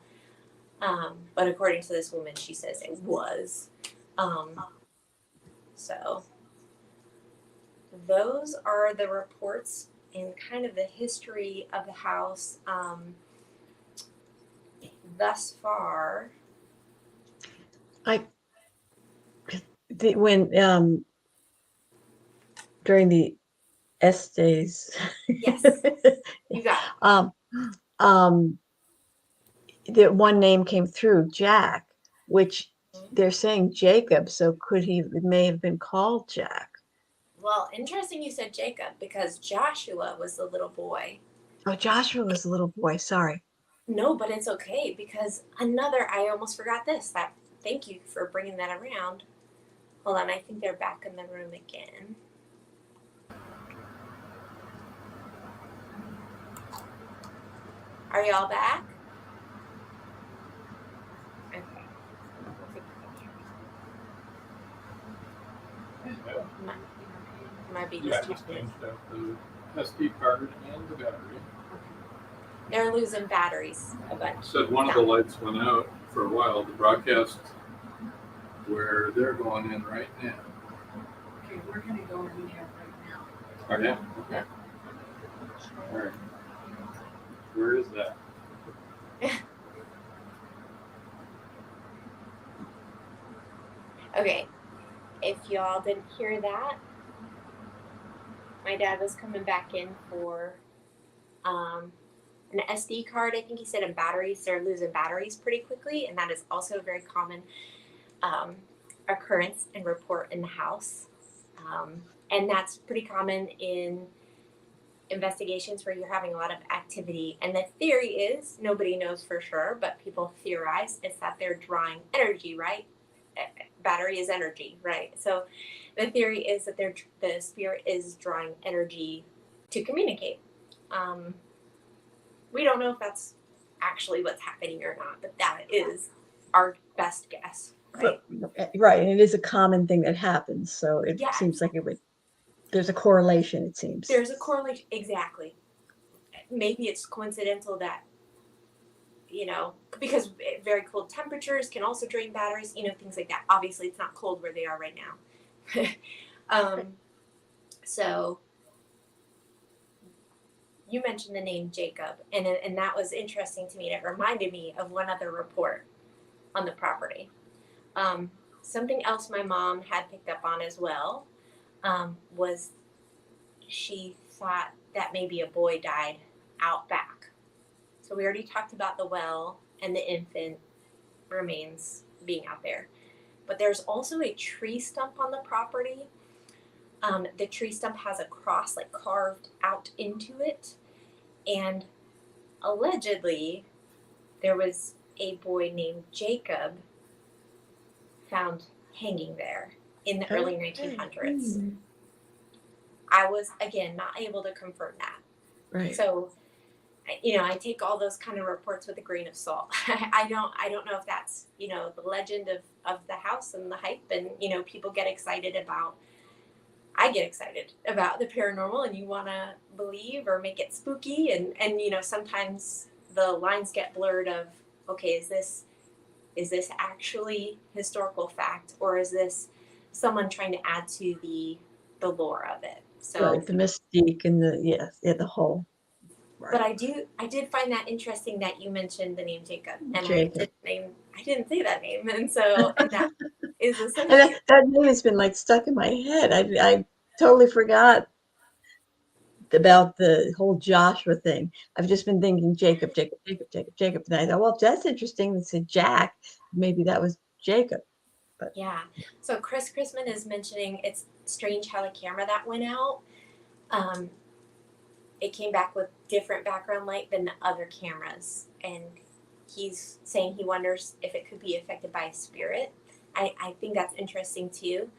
But according to this woman, she says it was. So those are the reports and kind of the history of the house thus far. When during the S days, Yes, you got it. um, the one name came through, Jack, which they're saying Jacob. So it may have been called Jack. Well, interesting you said Jacob because Joshua was the little boy. Oh, Joshua was a little boy. Sorry. No, but it's okay because I almost forgot this. Thank you for bringing that around. Hold on, I think they're back in the room again. Are y'all back? Okay. Might be Yeah, just just changed out the SD card and the battery. they're losing batteries a bunch. Said one of the lights went out for a while. The broadcast where they're going in right now. Okay, we're gonna go in here right now. Oh yeah. Okay. All right. Where is that? Okay, if y'all didn't hear that, my dad was coming back in for an SD card. I think he said, and batteries. They're losing batteries pretty quickly, and that is also a very common occurrence and report in the house. And that's pretty common in investigations where you're having a lot of activity. And the theory is, nobody knows for sure, but people theorize, is that they're drawing energy, right? Battery is energy, right? So the theory is that the spirit is drawing energy to communicate. We don't know if that's actually what's happening or not, but that is our best guess, right? Right. And it is a common thing that happens. So it Yeah. seems like there's a correlation, it seems. There's a correlation, exactly. Maybe it's coincidental that, because very cold temperatures can also drain batteries, things like that. Obviously, it's not cold where they are right now. So you mentioned the name Jacob, and that was interesting to me. And it reminded me of one other report on the property. Something else my mom had picked up on as well was she thought that maybe a boy died out back. So we already talked about the well and the infant remains being out there. But there's also a tree stump on the property. The tree stump has a cross carved out into it. And allegedly, there was a boy named Jacob found hanging there in the early 1900s. I was, again, not able to confirm that. Right. So, I take all those kind of reports with a grain of salt. I don't know if that's, the legend of the house and the hype, and, people get excited about, I get excited about the paranormal, and you want to believe or make it spooky. And, sometimes the lines get blurred of, okay, is this actually historical fact, or is this someone trying to add to the lore of it? So right, the mystique and the whole. Right. But I did find that interesting that you mentioned the name Jacob, and Jacob. I didn't say that name, and so and that is And essentially that name has been stuck in my head. I totally forgot about the whole Joshua thing. I've just been thinking Jacob. And I thought, well, that's interesting. It said Jack. Maybe that was Jacob. But yeah. So Chris Chrisman is mentioning it's strange how the camera that went out. It came back with different background light than the other cameras, and he's saying he wonders if it could be affected by a spirit. I think that's interesting too.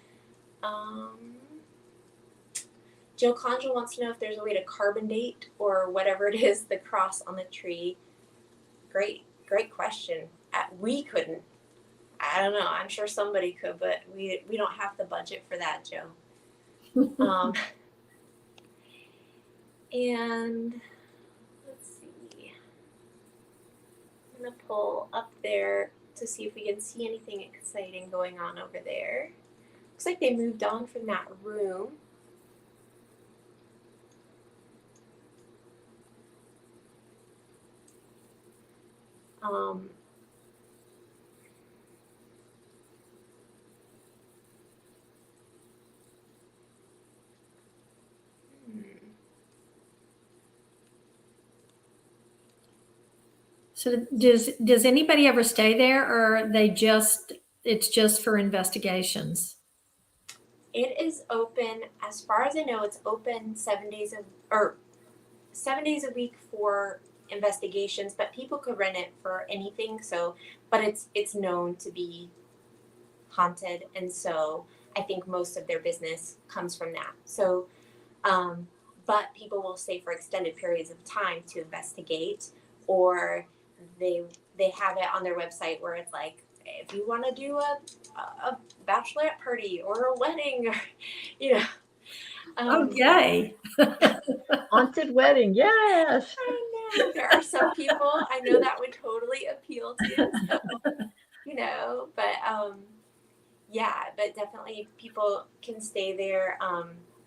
Joe Conjure wants to know if there's a way to carbon date or whatever it is, the cross on the tree. Great great question. We couldn't. I don't know. I'm sure somebody could, but we don't have the budget for that, Joe. And let's see. I'm gonna pull up there to see if we can see anything exciting going on over there. Looks like they moved on from that room. Um, So does anybody ever stay there, or are they it's just for investigations? It is open, as far as I know, it's open 7 days a week for investigations, but people could rent it for anything. So, but it's known to be haunted, and so I think most of their business comes from that. So, but people will stay for extended periods of time to investigate, or they have it on their website where it's like, if you want to do a bachelorette party or a wedding, or, you know. Okay. Haunted wedding, yes. I know there are some people I know that would totally appeal to, so, you know, but yeah, but definitely people can stay there.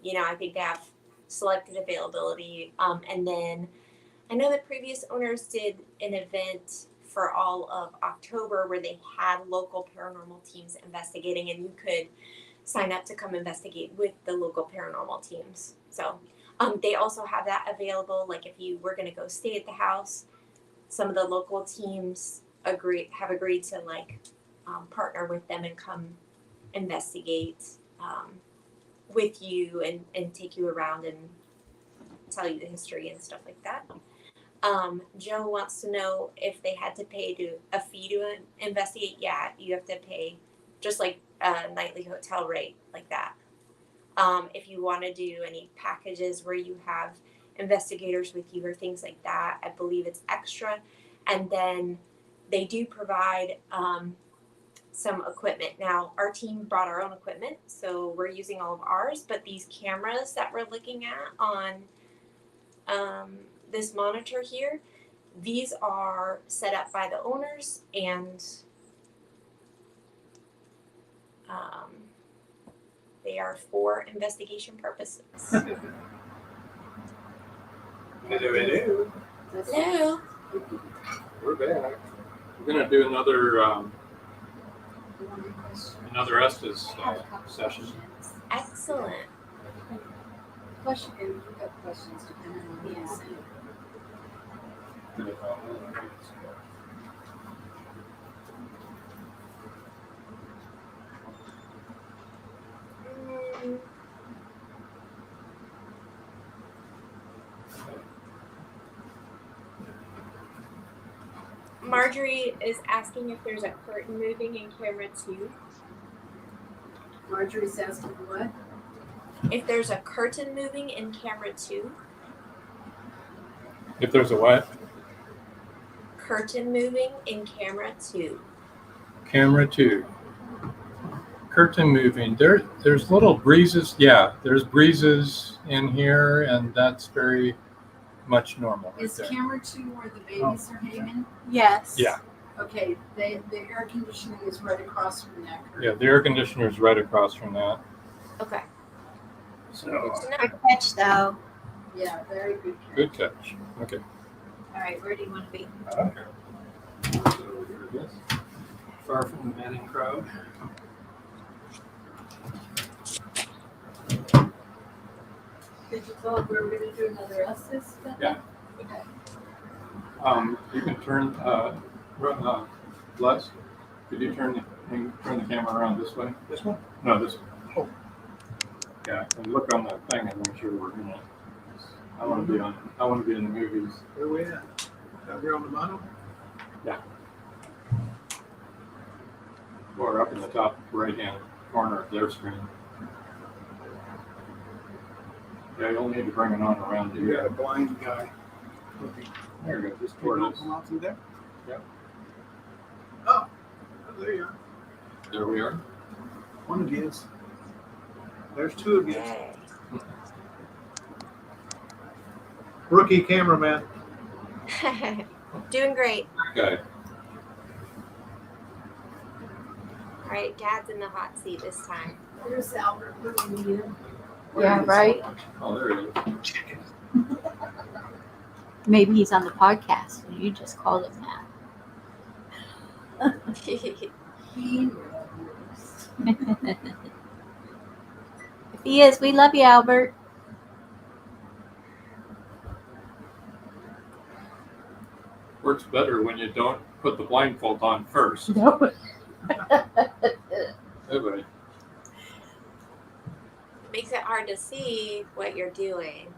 You know, I think they have selected availability, and then I know the previous owners did an event for all of October where they had local paranormal teams investigating, and you could sign up to come investigate with the local paranormal teams. So they also have that available. Like if you were going to go stay at the house, some of the local teams have agreed to like partner with them and come investigate with you and take you around and tell you the history and stuff like that. Joe wants to know if they had to pay a fee to investigate. Yeah, you have to pay just like a nightly hotel rate like that. If you want to do any packages where you have investigators with you or things like that, I believe it's extra. And then they do provide some equipment. Now, our team brought our own equipment, so we're using all of ours, but these cameras that we're looking at on this monitor here, these are set up by the owners, and they are for investigation purposes. Hello. Hello. We're back. We're going to do another Estes session. Excellent. Question, and we've got questions depending on the answer. Marjorie is asking if there's a curtain moving in camera 2. Marjorie's asking what? If there's a curtain moving in camera 2. If there's a what? Curtain moving in camera 2. Camera 2. Curtain moving. There's little breezes. Yeah, there's breezes in here, and that's very much normal. Right Is there. camera 2 where the babies are hanging? Yes. Yeah. Okay, the air conditioning is right across from that curtain. Yeah, the air conditioner is right across from that. Okay. So Good catch, though. Yeah, very good. good catch. Okay. All right, where do you want to be? Okay. So here it is. Far from the madding crowd. Did you tell them we were going to do another Estes? Yeah. Okay. You can turn, Les, could you turn the camera around this way? This one? No, this one. Oh. Yeah, and look on the thing and make sure we're in it. I want to be in the movies. Where we at? Down here on the bottom? Or up in the top right-hand corner of their screen. Yeah, you'll need to bring it on around You got a here. blind guy. There you go, just We're toward going us. to come out through there? Yep. There you are. There we are. One of you. There's two of you. Yay. Rookie cameraman. Doing great. Okay. All right, Dad's in the hot seat this time. There's Albert. Yeah, right. Oh, there it is. Maybe he's on the podcast and you just called him that. If he is, we love you, Albert. Works better when you don't put the blindfold on first. No. Anyway, Makes it hard to see what you're doing.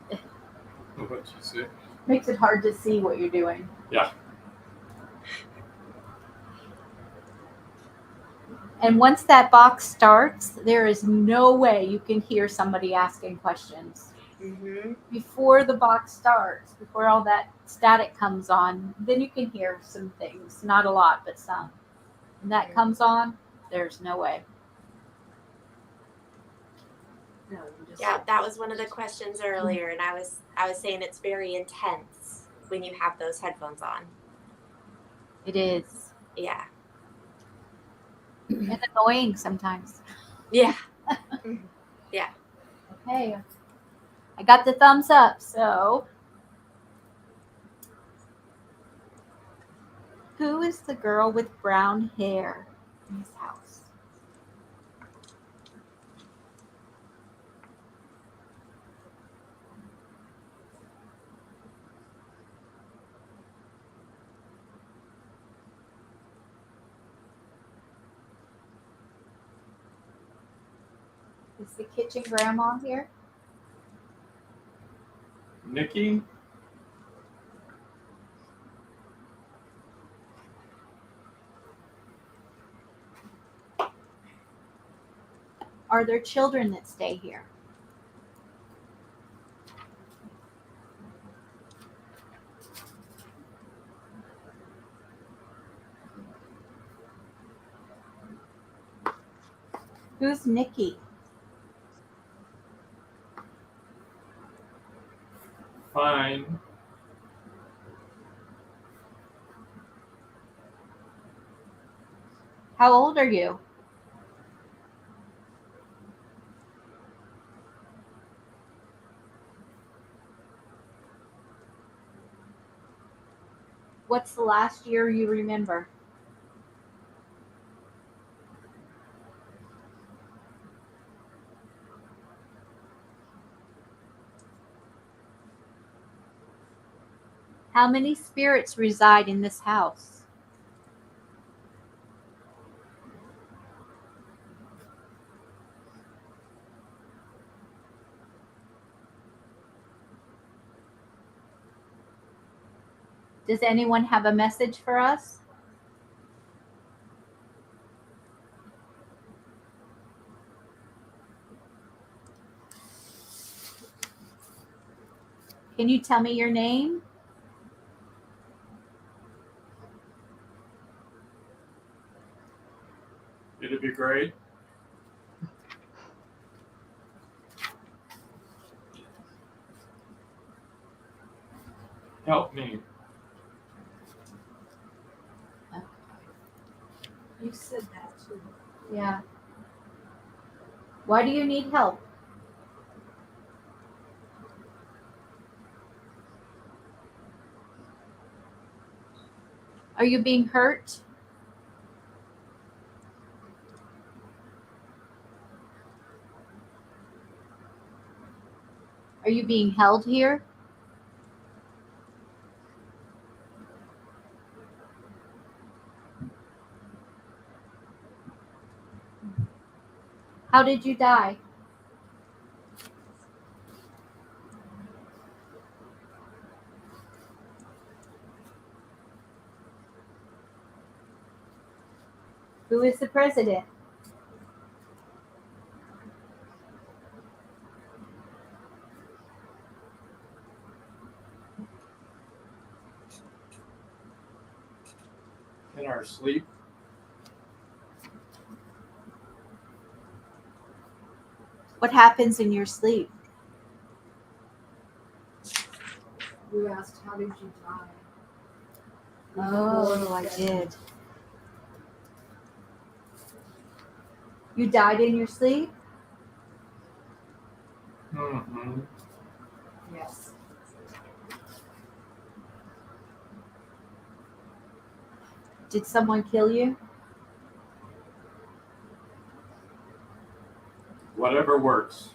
what'd you say? Makes it hard to see what you're doing. Yeah. And once that box starts, there is no way you can hear somebody asking questions. Mm-hmm. Before the box starts, before all that static comes on, then you can hear some things. Not a lot, but some. When that comes on, there's no way. No, you just Yeah, that was one of the questions earlier, and I was saying it's very intense when you have those headphones on. It is. Yeah. And annoying sometimes. Yeah. Okay. I got the thumbs up, so. Who is the girl with brown hair in this house? Is the kitchen grandma here? Nikki? Are there children that stay here? Who's Nikki? Fine. How old are you? What's the last year you remember? How many spirits reside in this house? Does anyone have a message for us? Can you tell me your name? It'd be great. Help me. You said that too. Yeah. Why do you need help? Are you being hurt? Are you being held here? How did you die? Who is the president? In our sleep. What happens in your sleep? You asked, how did you die? Oh, I did. You died in your sleep? Mm-hmm. Yes. Did someone kill you? Whatever works.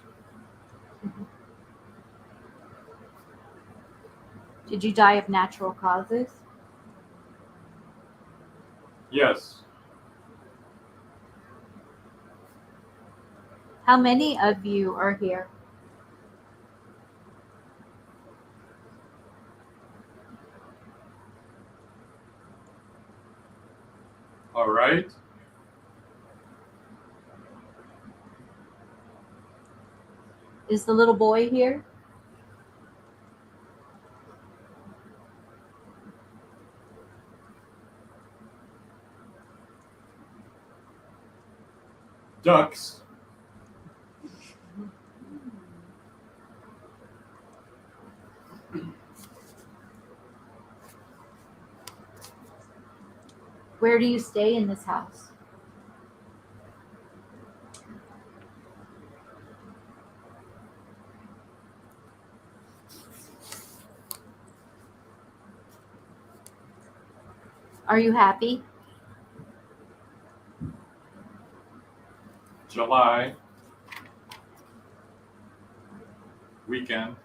Did you die of natural causes? Yes. How many of you are here? All right. Is the little boy here? Ducks. Where do you stay in this house? Are you happy? July. Weekend.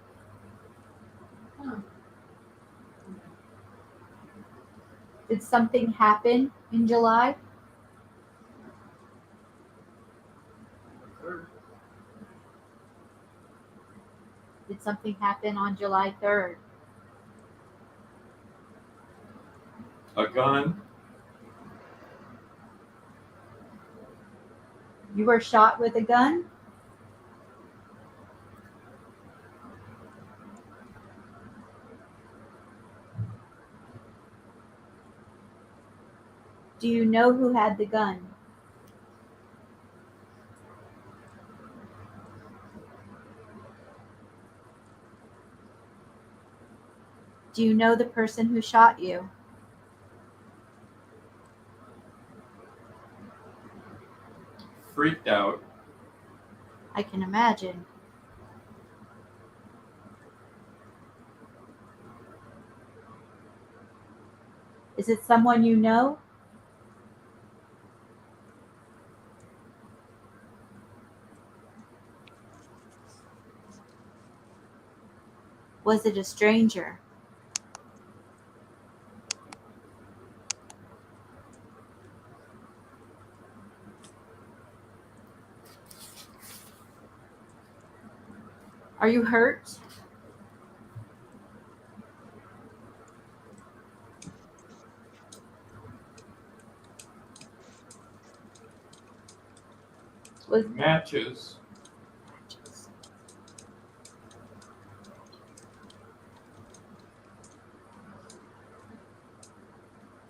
Did something happen in July? Did something happen on July 3rd? A gun. You were shot with a gun? Do you know who had the gun? Do you know the person who shot you? Freaked out. I can imagine. Is it someone you know? Was it a stranger? Are you hurt? Was Matches.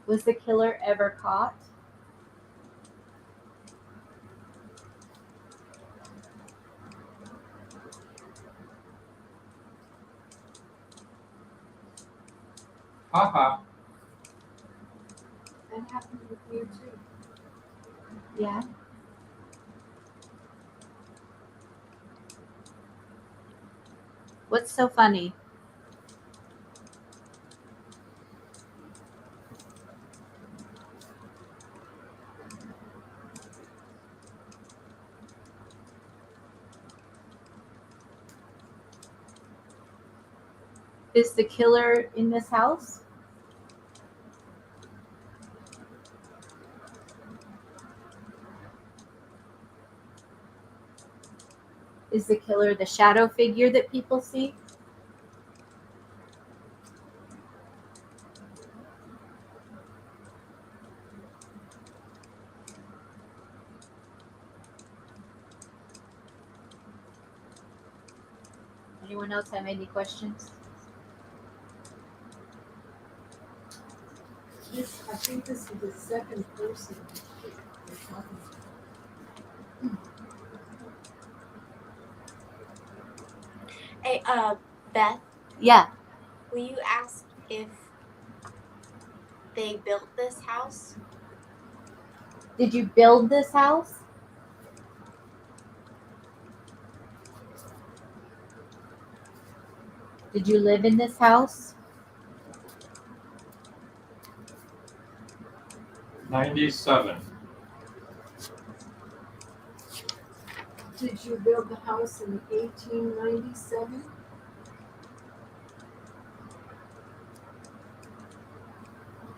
Was the killer ever caught? Haha. That happened with you too. Yeah. What's so funny? Is the killer in this house? Is the killer the shadow figure that people see? Anyone else have any questions? I think this is the second person we're talking about. Hey, Beth, Yeah. will you ask if they built this house? Did you build this house? Did you live in this house? 97. Did you build the house in 1897?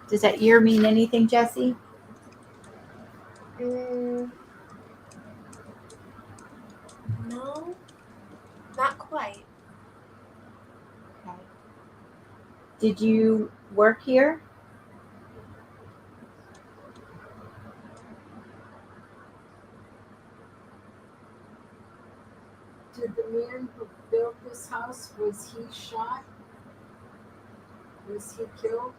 Does that year mean anything, Jesse? No, not quite. Okay. Did you work here? Did the man who built this house, was he shot? Was he killed?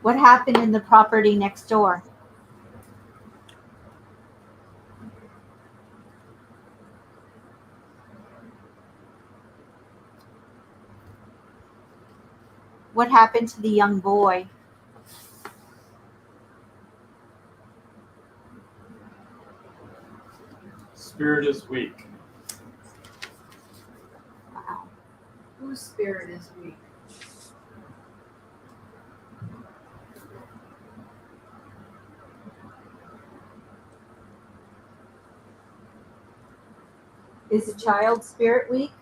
What happened in the property next door? What happened to the young boy? Spirit is weak. Wow. Whose spirit is weak? Is the child's spirit weak?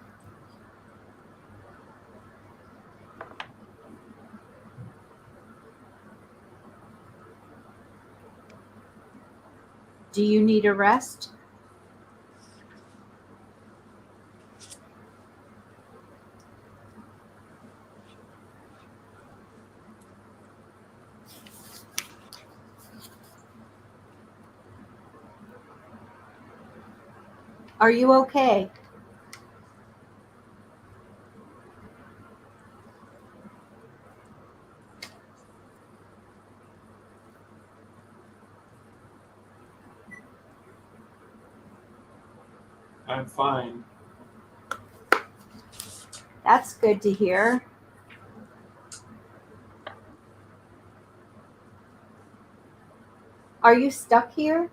Do you need a rest? Are you okay? I'm fine. That's good to hear. Are you stuck here?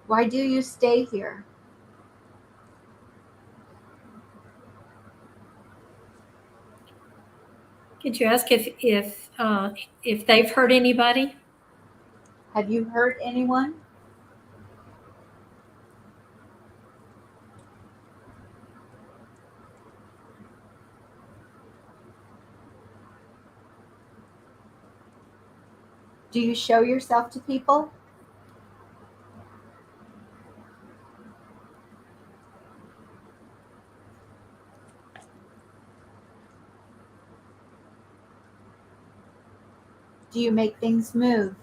Why do you stay here? Could you ask if they've hurt anybody? Have you hurt anyone? Do you show yourself to people? Do you make things move?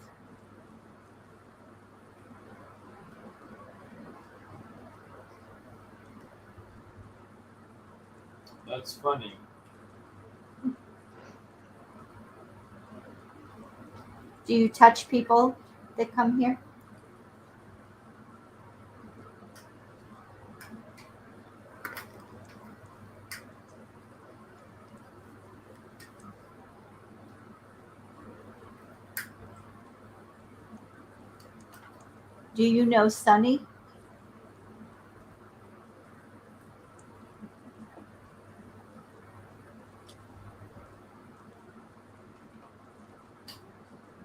That's funny. Do you touch people that come here? Do you know Sunny?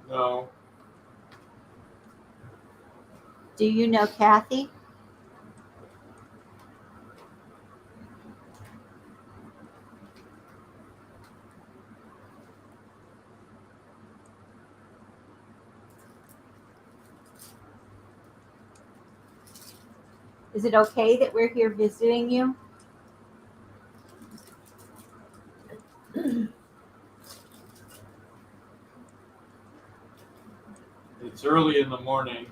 No. Do you know Kathy? Is it okay that we're here visiting you? It's early in the morning.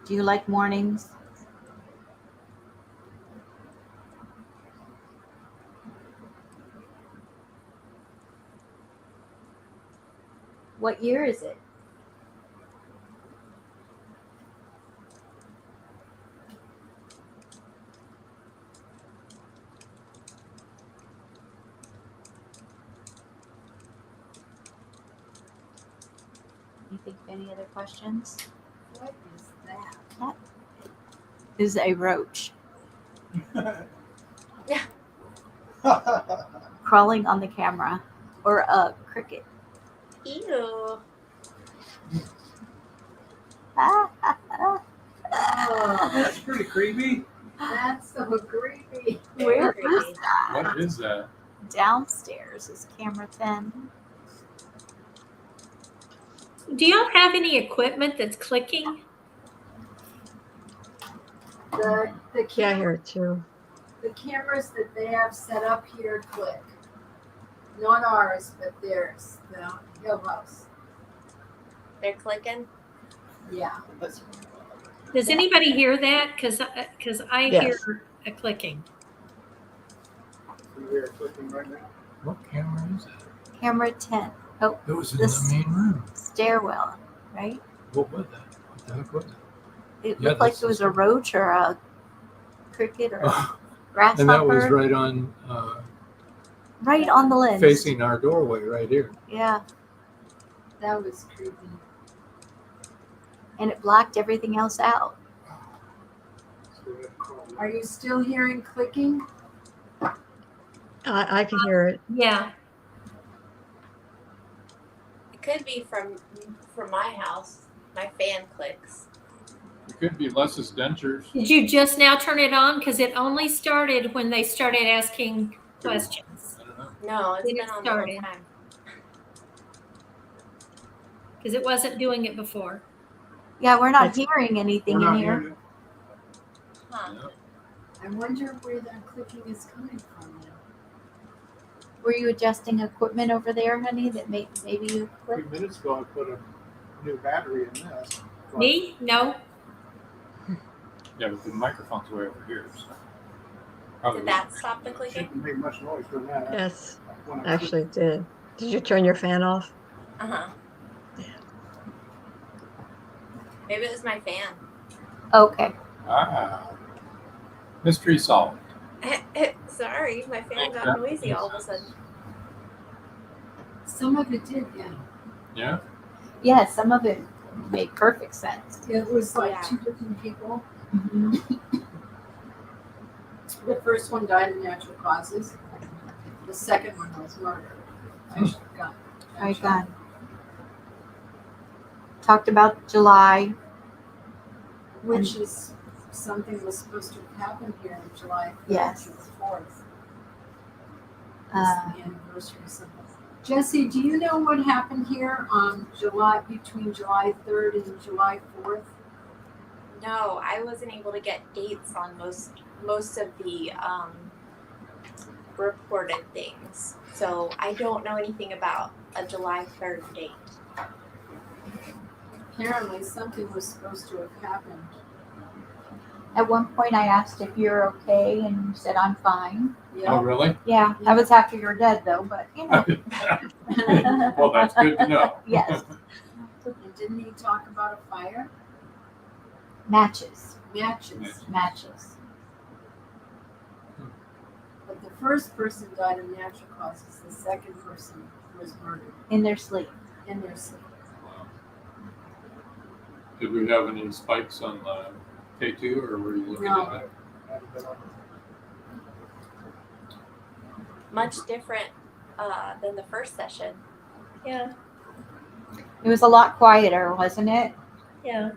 Do you like mornings? What year is it? You think of any other questions? What is that? That is a roach crawling on the camera, or a cricket. Ew. Oh, that's pretty creepy. That's so creepy. Where Very is creepy. that? What is that? Downstairs is camera 10. Do y'all have any equipment that's clicking? The Yeah, I camera, hear it too. the cameras that they have set up here click. Not ours, but theirs. The Hill House. They're clicking. Yeah. Does anybody hear that? Because I Yes. hear a clicking. We are clicking right now. What camera is that? Camera 10. Oh, It was in This- the main room. stairwell, right? What was that? What the heck was it? It Yeah, looked like that's it was the a roach or a cricket or a And that was grasshopper. right on Right on the lens. facing our doorway right here. Yeah, That was creepy. and it blocked everything else out. So we have to call them. Are you still hearing clicking? I can hear it. Yeah. It could be from my house. My fan clicks. It could be Les's dentures. Did you just now turn it on? Because it only started when they started asking questions. I don't know. No, it's When been it on the whole started. time. Because it wasn't doing it before. Yeah, we're not It's- hearing anything We're in not here. hearing it. Huh. Yeah. I wonder where that clicking is coming from now. Were you adjusting equipment over there, honey, that maybe you A clicked? few minutes ago, I put a new battery in this. Me? No. Yeah, but the microphone's way over here. So. Probably Did that stop the clicking? Shouldn't make much noise doing that. Yes, When I actually it did. Did you turn your fan off? Uh huh. Maybe it was my fan. Okay. Ah. Mystery solved. Sorry, my fan got noisy all of a sudden. Some of it did, yeah. Yeah? Yeah, some of it made perfect sense. It was like Yeah. two different people. Mhm. The first one died of natural causes. The second one was murder. I should have gone. All right, gone. Talked about July. Which is something was supposed to have happened here in July 3rd Yes. to the 4th. Uh, The anniversary or something. Jesse, do you know what happened here on between July 3rd and July 4th? No, I wasn't able to get dates on most of the reported things. So I don't know anything about a July 3rd date. Apparently something was supposed to have happened. At one point, I asked if you're okay, and you said I'm fine. Oh, Yeah. really? Yeah, that was after you're dead, though. But you know, Well, that's good to know. yes, And didn't he talk about a fire? matches, Matches. matches. But the first person died of natural causes. The second person was murdered In their sleep. in their sleep. Wow. Did we have any spikes on the K2 or were you looking No. at it? Hadn't been on. Much different than the first session. Yeah. It was a lot quieter, wasn't it? Yeah.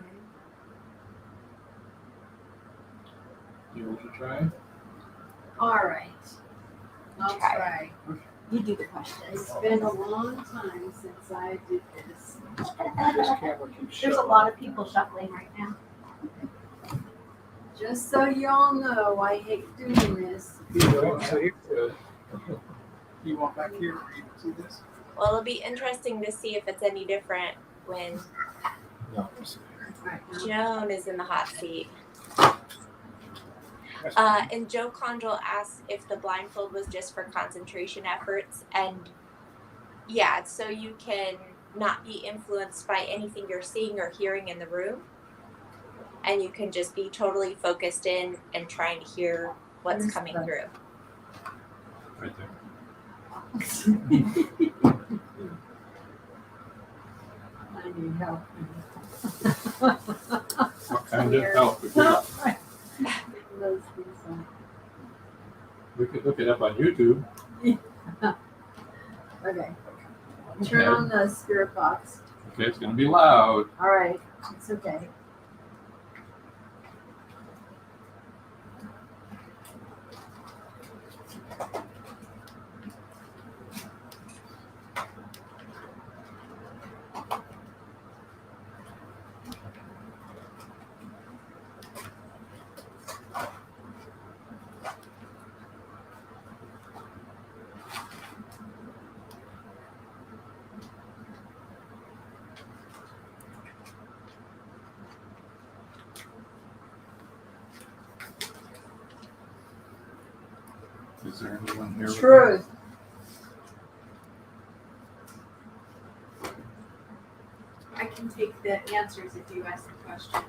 You want to try? All right. I'll Try. try. You do the questions. It's been a long time since I did this. This camera keeps There's a showing. lot of people shuffling right now. Just so y'all know, I hate doing this. You don't see it. Good. You walk back here where you can see this? Well, it'll be interesting to see if it's any different when No. Joan is in the hot seat. And Joe Condrell asked if the blindfold was just for concentration efforts, and yeah, so you can not be influenced by anything you're seeing or hearing in the room, and you can just be totally focused in and trying to hear what's coming through. Right there. I need help. What kind of help would you like? We could look it up on YouTube. Okay. Turn on the spirit box. Okay, it's going to be loud. All right. It's okay. Is there anyone here? Truth. I can take the answers if you ask the questions.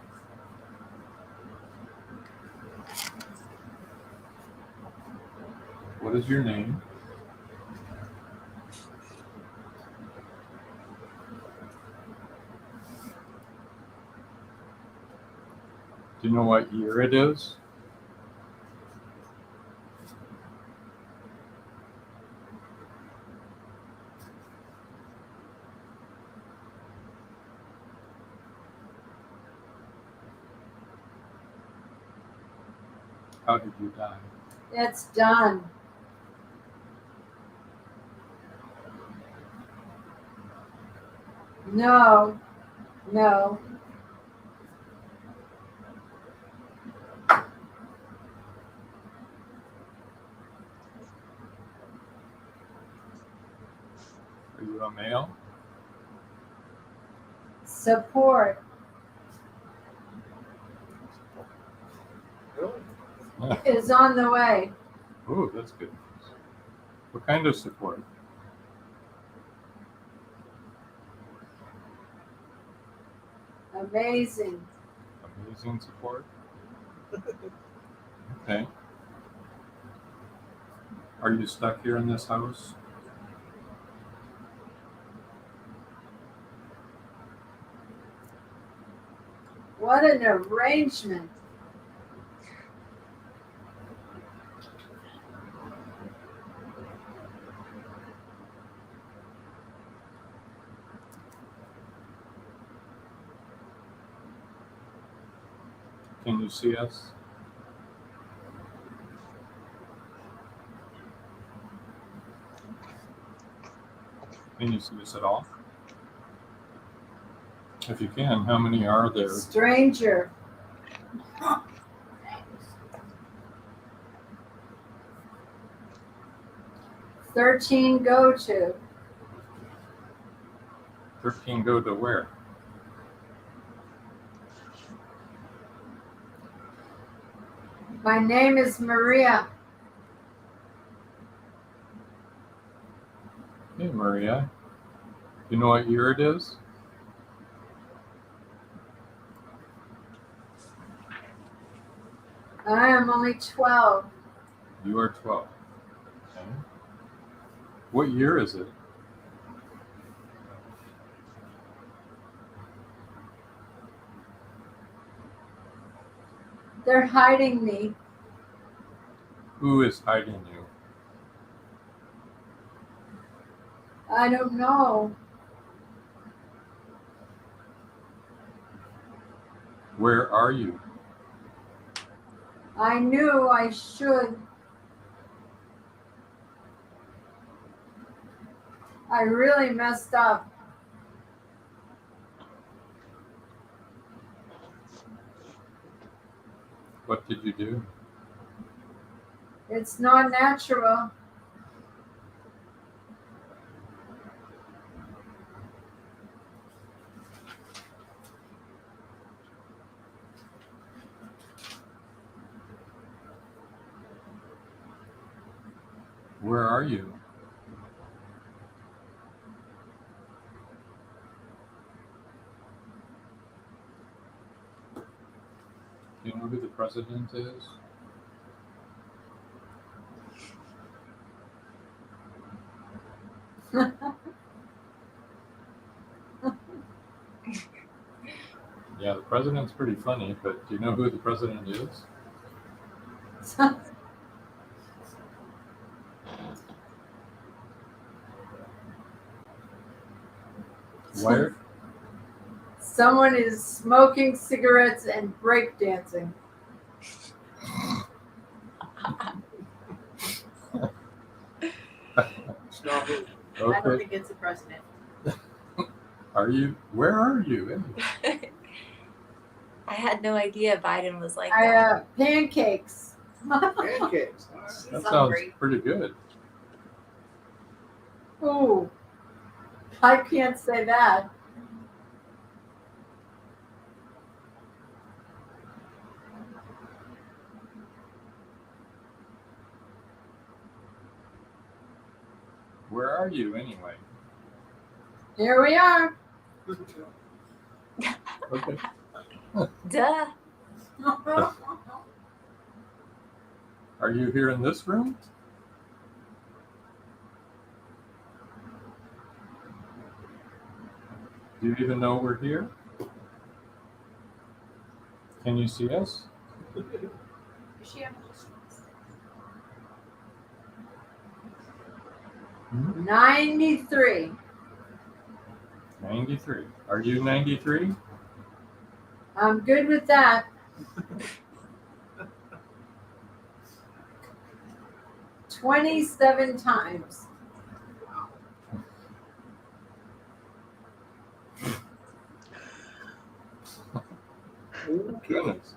What is your name? Do you know what year it is? How did you die? It's done. No. No. Are you a male? Support is on the way. Oh, that's good. What kind of support? Amazing. Amazing support? Okay. Are you stuck here in this house? What an arrangement. Can you see us? Can you see us at all? If you can, how many are there? Stranger. $13 go to. 13 go to where? My name is Maria. Hey, Maria. You know what year it is? I am only 12. You are 12. Okay. What year is it? They're hiding me. Who is hiding you? I don't know. Where are you? I knew I should. I really messed up. What did you do? It's not natural. where are you? Do you know who the president is? Yeah, the president's pretty funny, but do you know who the president is? Where? Someone is smoking cigarettes and breakdancing. Stop it. I don't Okay. think it's the president. Where are you? I had no idea Biden was like I that. pancakes. Pancakes. All right. That Sounds sounds great. pretty good. Ooh, I can't say that. Where are you anyway? Here we are. Okay. Duh. Are you here in this room? Do you even know we're here? Can you see us? Does she have questions? 93. 93. Are you 93? I'm good with that. 27 times. Oh, goodness.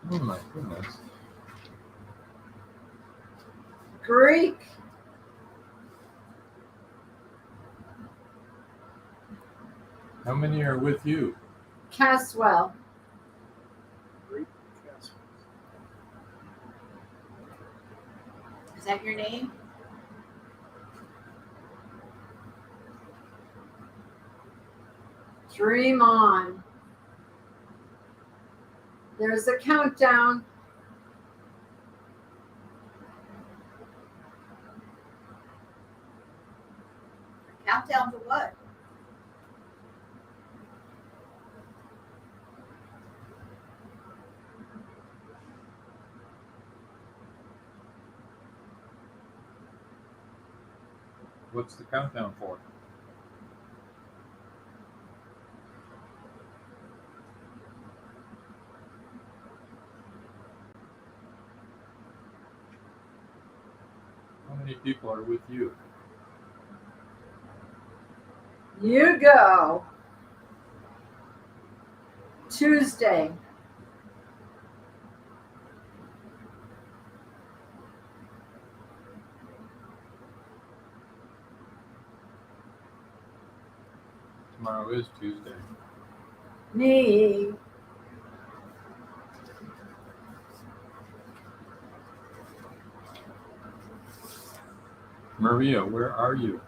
Oh my goodness. Greek. How many are with you? Caswell. Great castle. Is that your name? Dream on. There's a countdown. Countdown to what? What's the countdown for? How many people are with you? You go. Tuesday. Tomorrow is Tuesday. Me. Maria, where are you?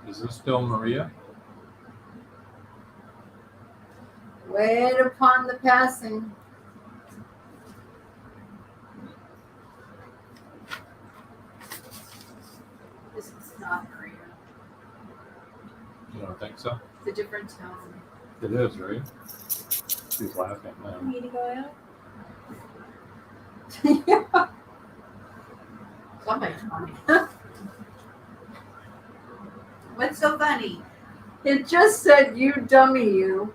Is this still Maria? Wait upon the passing. This is not Maria. You don't think so? It's a different tone. It is, right? She's laughing now. Me to go out? Yeah. Somebody's funny. What's so funny? It just said you dummy you.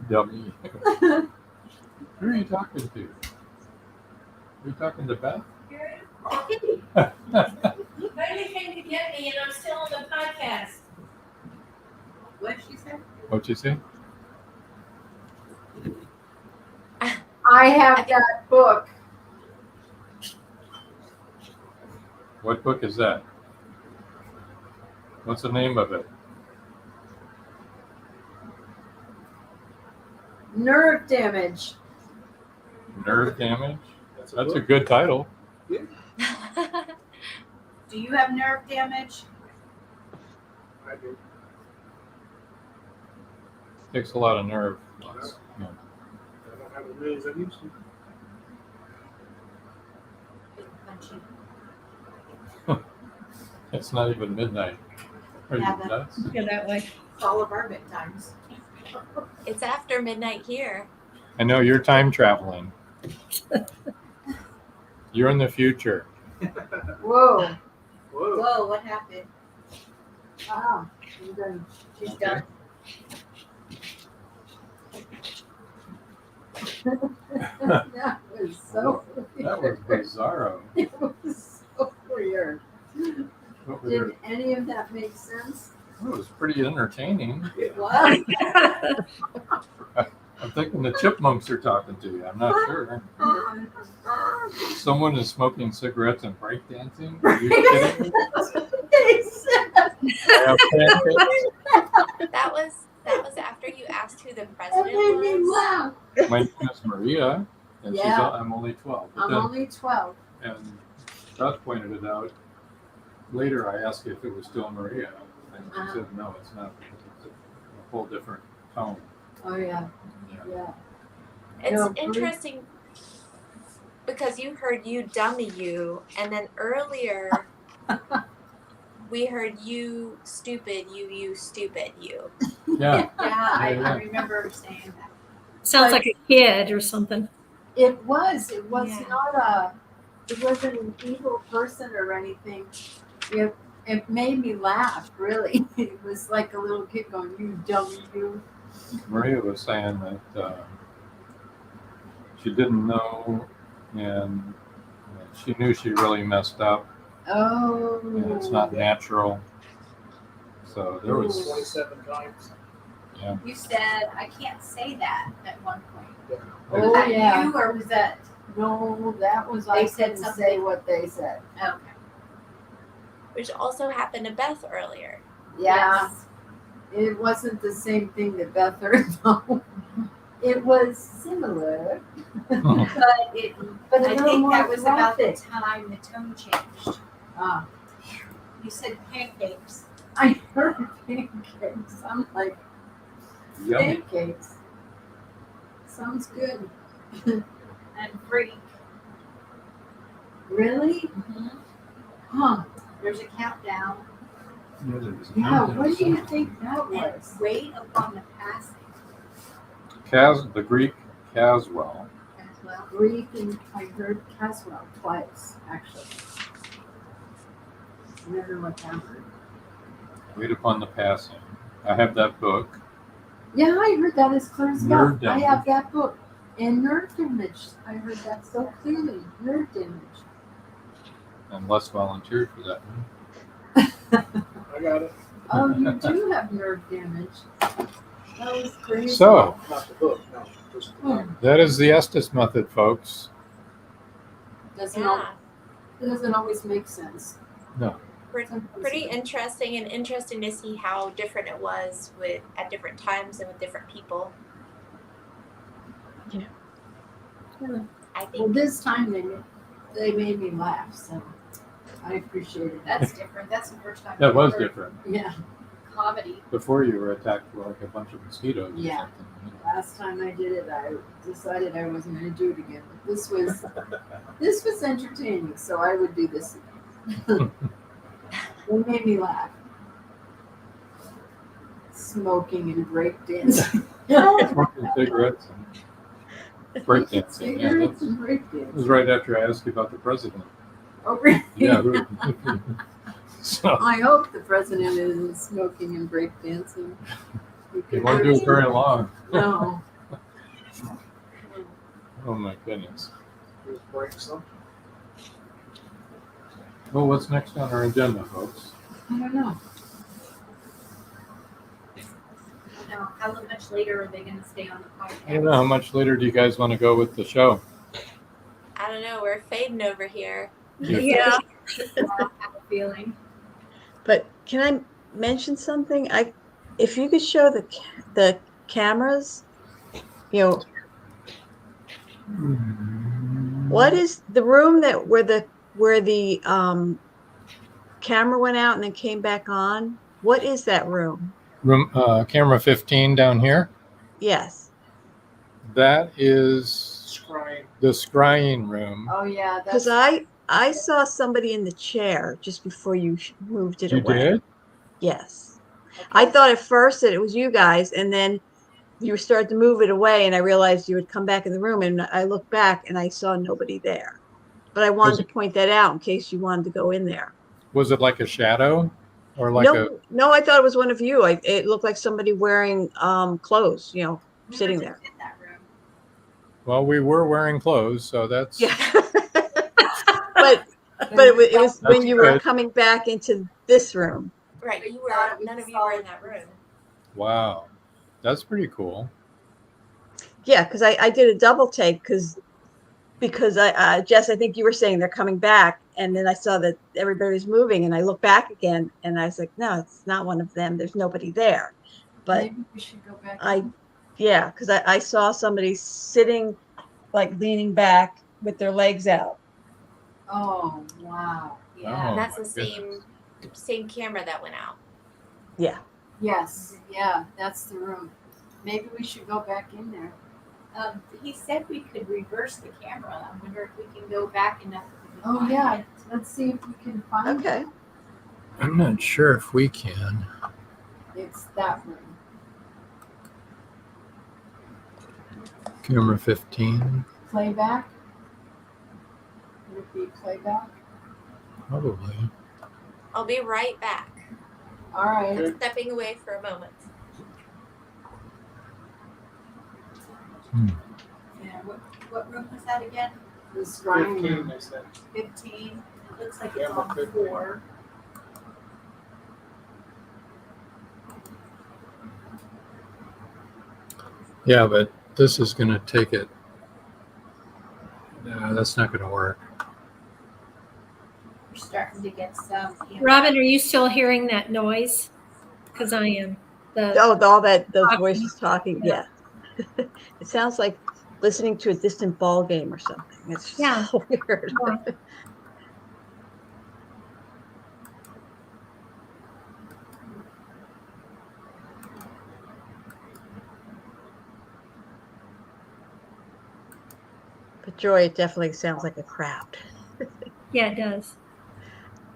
Dummy. Who are you talking to? Are you talking to Beth? Kitty. Nobody came to get me, and I'm still on the podcast. What did she say? What'd you say? I have that book. What book is that? What's the name of it? Nerve damage. Nerve Damage? That's That's a book. good title. Do you have nerve damage? I do. Takes a lot of nerve. Lots. Yeah. I don't have as many as I used to. Punchy. It's not even midnight. Are you Yeah, but- nuts? Go that way. It's all of our bedtimes. It's after midnight here. I know you're time traveling. You're in the future. Whoa. Whoa. Whoa, what happened? Wow. I'm done. She's done. That was so That was weird. bizarro. It was so weird. What was Did it? any of that make sense? It was pretty entertaining. What? I'm thinking the chipmunks are talking to you. I'm not sure. Someone is smoking cigarettes and breakdancing? Are you kidding me? They said. I have pancakes. That was after you asked who the It president made me was. laugh. My name is Maria, and Yeah. I'm only 12. But I'm then, only 12. and Beth pointed it out. Later, I asked if it was still Maria, and she said, no, it's not. It's a whole different tone. Oh, yeah. Yeah. Yeah. It's No, interesting because you heard you dummy you, and then earlier we heard you stupid you stupid you. Yeah. Yeah, I Yeah. remember saying that. Sounds like a kid or something. It was. It was Yeah. not it wasn't an evil person or anything. It made me laugh, really. It was like a little kid going, you dummy, you. Maria was saying that she didn't know, and she knew she really messed up, Oh. and it's not natural. So there was, 27 times. You said, I can't say that at one point. Oh, Was that yeah. you or was that? No, that was, I They said couldn't something. say what they said. Okay. Which also happened to Beth earlier. Yeah. It wasn't the same thing that Beth heard, though. It was similar, But it, but a I little think more that was about the graphic. time the tone changed. Ah, You said pancakes. I heard pancakes. I'm like, yummy. pancakes. Sounds good. And freak. Really? Huh. There's a countdown. Yeah, there was a Yeah, mountain what do you somewhere. think that And was? wait upon the passing The Greek Caswell. as well. Greek, and I heard Caswell twice, actually. I don't know what that heard. Wait upon the passing. I have that book. Yeah, I heard that as clear as bell. Nerve I damage. have that book. And nerve damage. I heard that so clearly. Nerve damage. And Les volunteered for that one. I got it. Oh, you do have nerve damage. That was crazy. So, Not the book, no. Just Hmm. that is the Estes method, folks. Doesn't, Yeah. it doesn't always make sense. Pretty interesting, and interesting to see how different it was with at different times and with different people. Yeah. Yeah. I Well, think this time they made me laugh, so I appreciated that. That's different. That's the first time. That I've was heard different. Yeah. Comedy. Before you were attacked by like a bunch of mosquitoes or Yeah. something. Last time I did it, I decided I wasn't going to do it again. But this was entertaining, so I would do this again. It made me laugh. Smoking and breakdancing. Smoking cigarettes and breakdancing. Yeah, Cigarettes that's, and it breakdancing. was right after I asked you about the president. Oh, really? Yeah. So I hope the president isn't smoking and breakdancing. you won't do it very long. No. Oh my goodness. Just break some. Well, what's next on our agenda, folks? I don't know. Now, how much later are they going to stay on the podcast? I don't know. How much later do you guys want to go with the show? I don't know. We're fading over here. Yeah. I have a feeling. But can I mention something? If you could show the cameras, you know, what is the room that where the camera went out and then came back on? What is that room? Room camera 15 down here. Yes. That is Scrying. the scrying room. Oh yeah, Because that's I saw somebody in the chair just before you moved it You away. did? Yes. I thought at first that it was you guys, and then you started to move it away, and I realized you had come back in the room, and I looked back and I saw nobody there. But I wanted to point that out in case you wanted to go in there. Was it like a shadow, or like a? No, I thought it was one of you. It looked like somebody wearing clothes, you know, We sitting were there. just in that room. Well, we were wearing clothes, so that's Yeah. but it was when you were good. coming back into this room. Right, We you thought were. it was None a of you were in solid that room. Wow, that's pretty cool. Yeah, because I did a double take because Jess, I think you were saying they're coming back, and then I saw that everybody was moving, and I looked back again, and I was like, no, it's not one of them. There's nobody there. But maybe we should go back. yeah, because I saw somebody sitting, like leaning back with their legs out. Oh wow. Yeah. Oh, And that's my the goodness. same camera that went out. Yeah. Yes. Yeah, that's the room. Maybe we should go back in there. He said we could reverse the camera. I wonder if we can go back enough. Oh yeah. Let's see if we can find Okay. it. I'm not sure if we can. It's that room. Camera 15, Playback. Would it be playback? probably. I'll be right back. All right. Stepping away for a moment. Yeah. What room was that again? The scrying 15, room. they said. 15. It looks like Yeah, it's on 15. 4. Yeah, but this is going to take it. No, that's not going to work. We're starting to get some. Robin, are you still hearing that noise? Because I am. The Oh, all those Talking. voices talking. Yeah. It sounds like listening to a distant ball game or something. It's Yeah. so weird. Yeah. But Joy, it definitely sounds like a crowd. Yeah, it does.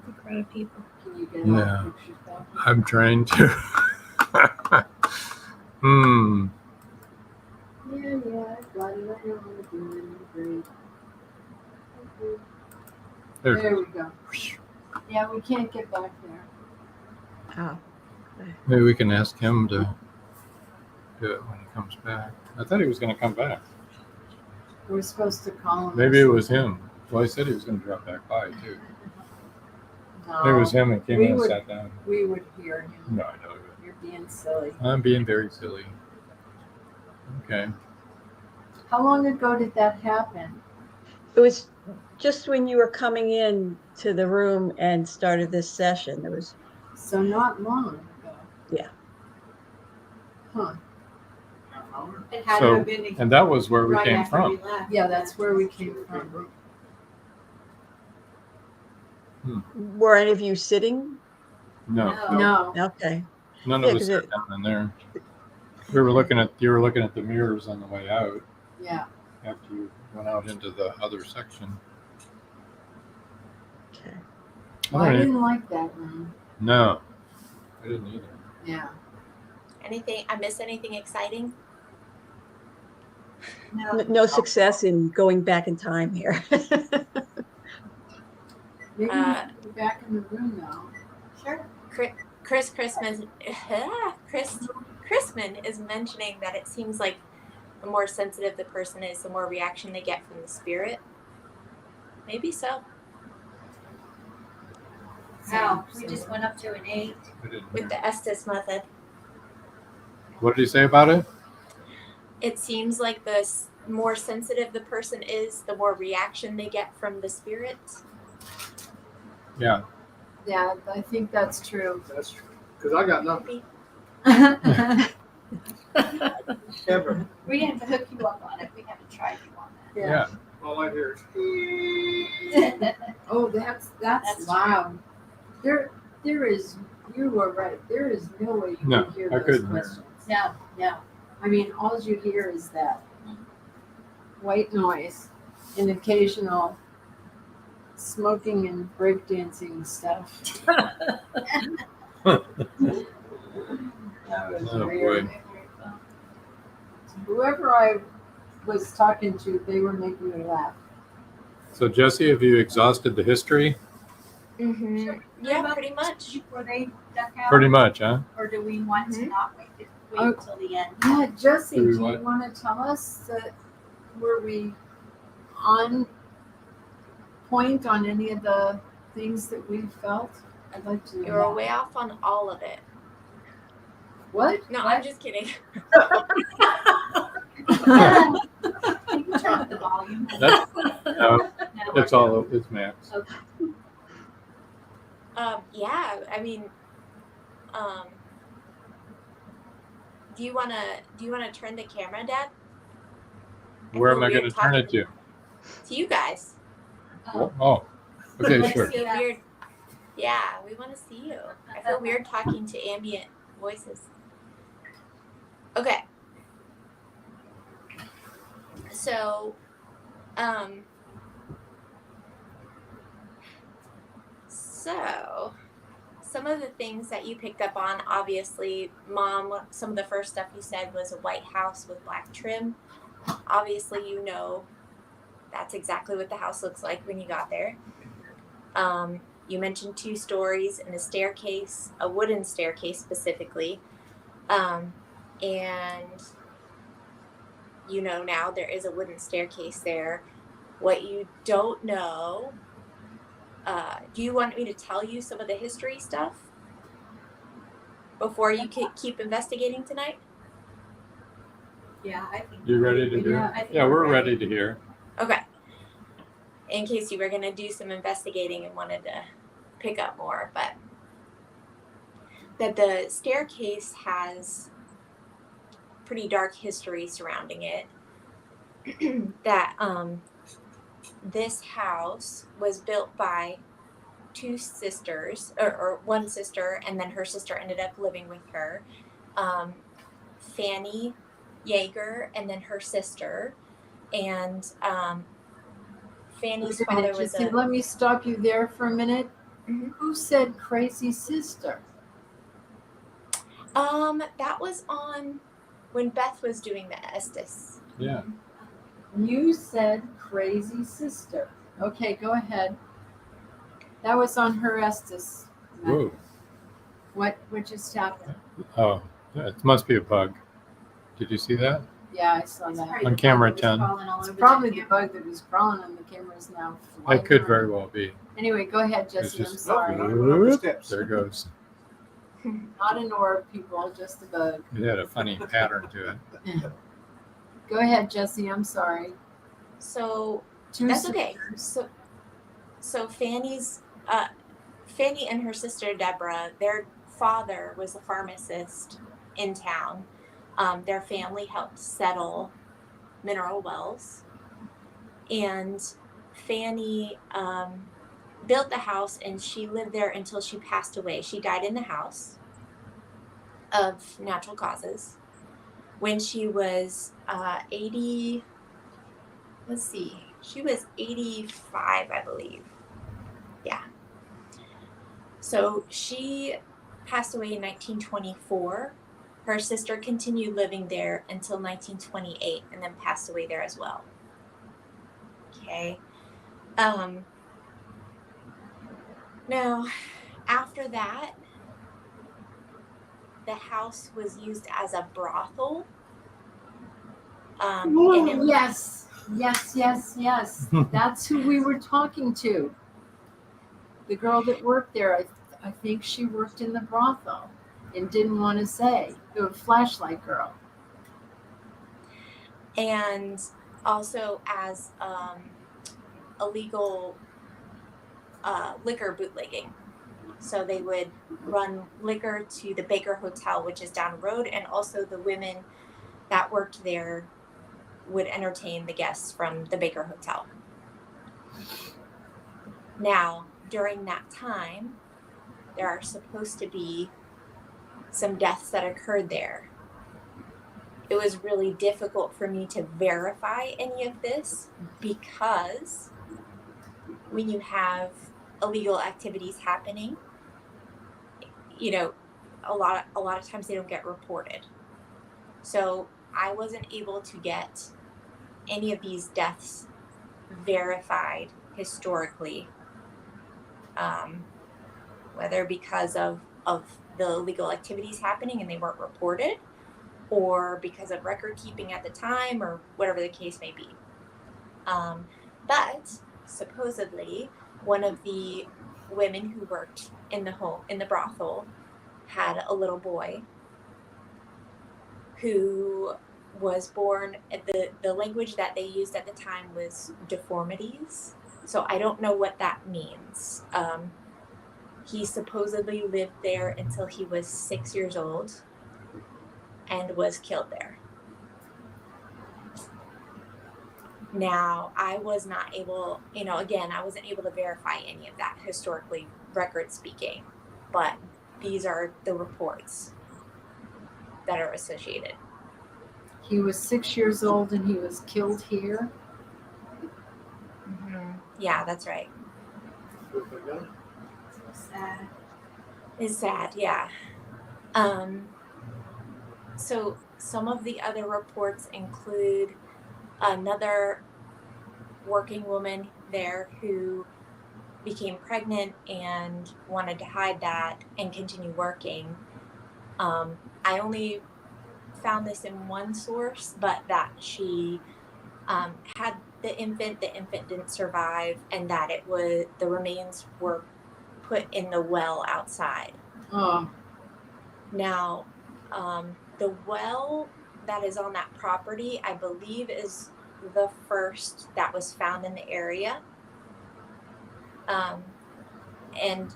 A crowd of people. Can you get Yeah. all the pictures back? I'm trying to. Hmm. Yeah, I got it. I know I'm doing great. Okay. There. There we go. Yeah, we can't get back there. Oh. Maybe we can ask him to do it when he comes back. I thought he was going to come back. We're supposed to call him. Maybe it was him. Well, he said he was going to drop back by too. No, Maybe it was him and came We in and would- sat down. we would hear him. No, I know. You're being silly. I'm being very silly. Okay. How long ago did that happen? It was just when you were coming in to the room and started this session. There was, So not long ago. Yeah. Huh. Half hour. It had to So, have been and that was where we right came after from. we left. Yeah, that's where we came from. were any of you sitting? No, No. Okay. none Yeah, of us 'cause sat down in there. You were looking at the mirrors on the way out Yeah. after you went out into the other section. Okay. Well, I All right. didn't like that room. No, I didn't either. Yeah. Anything? I miss anything exciting? No success in going back in time here. Maybe we should be back in the room now. Sure. Chris Christman is mentioning that it seems like the more sensitive the person is, the more reaction they get from the spirit. Maybe so. Wow. We just went up to an 8. I didn't With hear. the Estes method. What did he say about it? It seems like the more sensitive the person is, the more reaction they get from the spirit. Yeah. Yeah, I think that's true. That's true. Because I got nothing. Ever. We didn't have to hook you up on it. We had to try you on Yeah. All I hear is. that. Oh, that's That's loud. There is. You were right. There is no way you No, could hear I those couldn't hear. questions. No, no. I mean, all you hear is that white noise and occasional smoking and breakdancing stuff. That was Oh, weird. boy. Whoever I was talking to, they were making me laugh. So, Jesse, have you exhausted the history? Mm-hmm. Yeah, pretty much. Before they duck out? Pretty much, huh? Or do we want to not wait Oh. until the end? Yeah, Jesse, Do we do you what? want to tell us were we on point on any of the things that we felt? I'd like to know. You were way off on all of it. What? No, I'm just kidding. You can turn up the volume. That's, no, No, it's all, it's max. Okay. Yeah, I mean, do you wanna turn the camera, Dad? Where feel am I weird going to turn it to? To you guys. Oh, okay, I sure. feel weird. Yeah, we want to see you. I feel weird talking to ambient voices. Okay. So, some of the things that you picked up on, obviously, Mom, some of the first stuff you said was a white house with black trim. Obviously, you know that's exactly what the house looks like when you got there. You mentioned 2 stories and a staircase, a wooden staircase specifically. And you know now there is a wooden staircase there. What you don't know, do you want me to tell you some of the history stuff before you keep investigating tonight? Yeah, I think. You ready to do Yeah, it? I think Yeah, we're ready to hear. Okay. In case you were going to do some investigating and wanted to pick up more, but that the staircase has pretty dark history surrounding it. That this house was built by 2 sisters, or one sister, and then her sister ended up living with her. Fanny Yeager, and then her sister, and Fanny's Wait a father minute, was Jesse, a. let me stop you there for a minute. Mhm. Who said crazy sister? That was on when Beth was doing the Estes. Yeah. You said crazy sister. Okay, go ahead. That was on her Estes. Whoa. What just happened? Oh, it must be a bug. Did you see that? Yeah, I saw that. On camera 10. It's probably the bug that was crawling on the cameras now. It could very well be. Anyway, go ahead, It's Jesse. I'm just sorry. Whoop. Steps. there it goes. Not an orb, people, just a bug. It had a funny pattern to it. Go ahead, Jesse. I'm sorry. So 2 that's okay. sisters. So Fanny and her sister Deborah, their father was a pharmacist in town. Their family helped settle mineral wells, and Fanny built the house, and she lived there until she passed away. She died in the house of natural causes when she was 80. Let's see. She was 85, I believe. Yeah. So she passed away in 1924. Her sister continued living there until 1928 and then passed away there as well. Okay. Now, after that, the house was used as a brothel. And it, Yes. That's who we were talking to. The girl that worked there, I think she worked in the brothel and didn't want to say. The flashlight girl. and also as a legal liquor bootlegging. So they would run liquor to the Baker Hotel, which is down the road, and also the women that worked there would entertain the guests from the Baker Hotel. Now, during that time, there are supposed to be some deaths that occurred there. It was really difficult for me to verify any of this because when you have illegal activities happening, you know, a lot of times they don't get reported. So I wasn't able to get any of these deaths verified historically, whether because of the illegal activities happening and they weren't reported, or because of record keeping at the time, or whatever the case may be. But supposedly, one of the women who worked in the brothel had a little boy who was born. The language that they used at the time was deformities. So I don't know what that means. He supposedly lived there until he was 6 years old and was killed there. Now, I was not able, again, I wasn't able to verify any of that historically, record speaking, but these are the reports that are associated. He was 6 years old and he was killed here. Mm-hmm. Yeah, that's right. So sad. It's sad, yeah. So some of the other reports include another working woman there who became pregnant and wanted to hide that and continue working. I only found this in one source, but that she had the infant didn't survive, and that the remains were put in the well outside. Oh, Now, the well that is on that property, I believe, is the first that was found in the area. And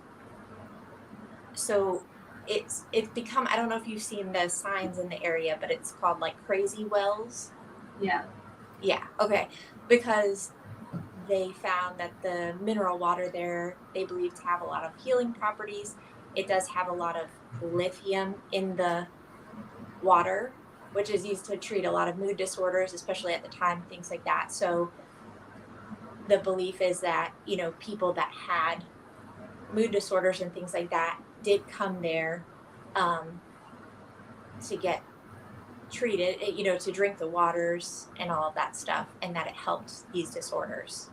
so it's become, I don't know if you've seen the signs in the area, but it's called like Crazy Wells. Yeah. Yeah, okay. Because they found that the mineral water there, they believe to have a lot of healing properties. It does have a lot of lithium in the water, which is used to treat a lot of mood disorders, especially at the time, things like that. So the belief is that, people that had mood disorders and things like that did come there to get treated, to drink the waters and all of that stuff, and that it helped these disorders.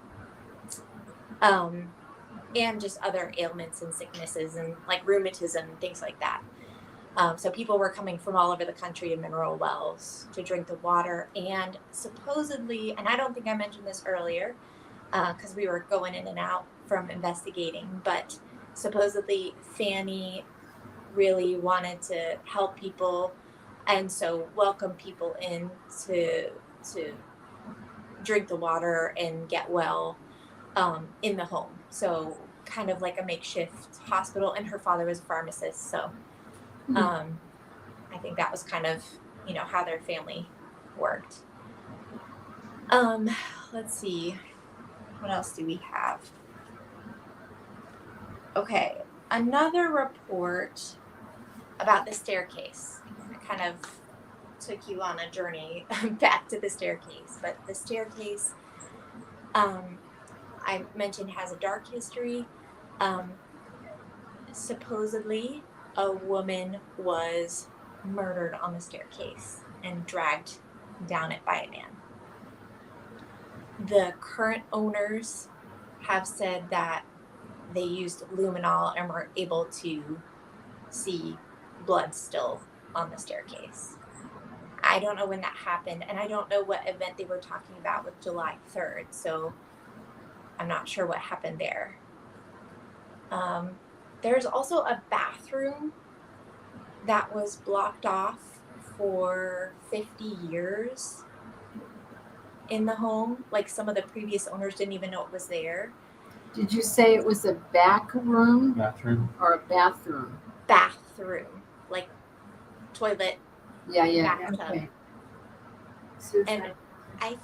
And just other ailments and sicknesses and like rheumatism and things like that. So people were coming from all over the country to mineral wells to drink the water. And supposedly, and I don't think I mentioned this earlier because we were going in and out from investigating, but supposedly Fanny really wanted to help people and so welcome people in to drink the water and get well in the home. So kind of like a makeshift hospital, and her father was a pharmacist, so I think that was kind of how their family worked. Let's see, what else do we have? Okay, another report about the staircase. I kind of took you on a journey back to the staircase, but the staircase, I mentioned, has a dark history. Supposedly, a woman was murdered on the staircase and dragged down it by a man. The current owners have said that they used luminol and were able to see blood still on the staircase. I don't know when that happened, and I don't know what event they were talking about with July 3rd, so I'm not sure what happened there. There's also a bathroom that was blocked off for 50 years in the home. Like, some of the previous owners didn't even know it was there. Did you say it was a back room Bathroom. or a bathroom? Bathroom, like toilet, Yeah. bathtub. Okay. And I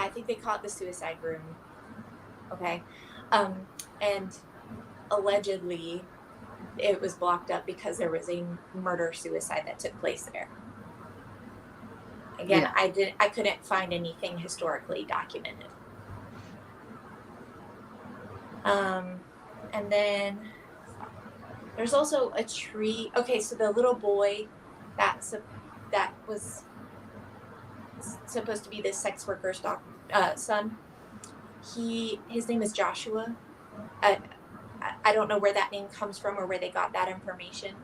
think they call it the suicide room. Okay. And allegedly it was blocked up because there was a murder suicide that took place there. Again, Yeah. I couldn't find anything historically documented. And then there's also a tree. Okay, so the little boy that was supposed to be this sex worker's son, his name is Joshua. I don't know where that name comes from or where they got that information,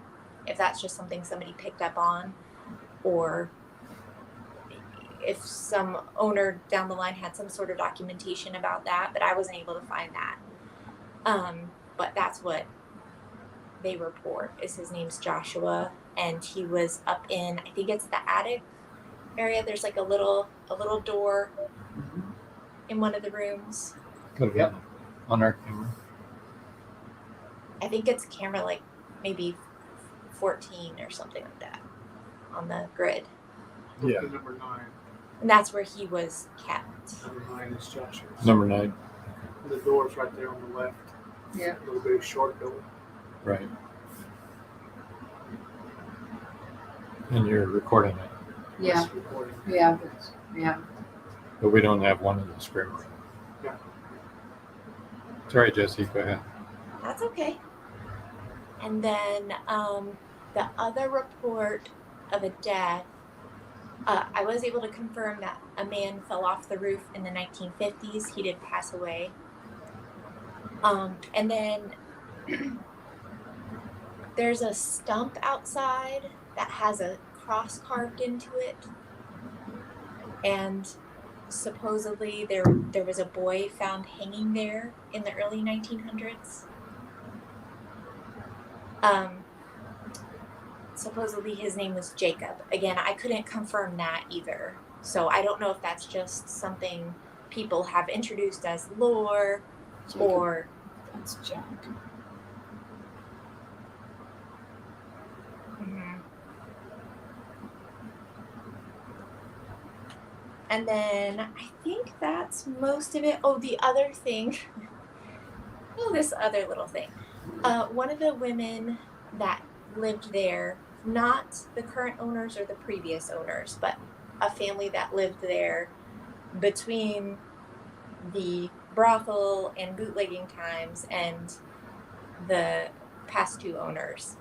if that's just something somebody picked up on, or if some owner down the line had some sort of documentation about that, but I wasn't able to find that. But that's what they report, is his name's Joshua, and he was up in, I think it's the attic area. There's like a little door in one of the rooms. Could have been on our camera. I think it's camera like maybe 14 or something like that on the grid. Yeah. Number 9. And that's where he was kept. Number 9 is Joshua's. Number 9. The door's right there on the left. Yeah. A little bit short door. Right. And you're recording it, Yeah. It's recording. Yeah. but we don't have one in the script. Yeah. Sorry, Jesse, go ahead. That's okay. And then the other report of a death, I was able to confirm that a man fell off the roof in the 1950s. He did pass away. And then there's a stump outside that has a cross carved into it. And supposedly there was a boy found hanging there in the early 1900s. Supposedly his name was Jacob. Again, I couldn't confirm that either. So I don't know if that's just something people have introduced as lore, Jacob. or That's Jack. And then I think that's most of it. Oh, the other thing. This other little thing. One of the women that lived there, not the current owners or the previous owners, but a family that lived there between the brothel and bootlegging times and the past two owners.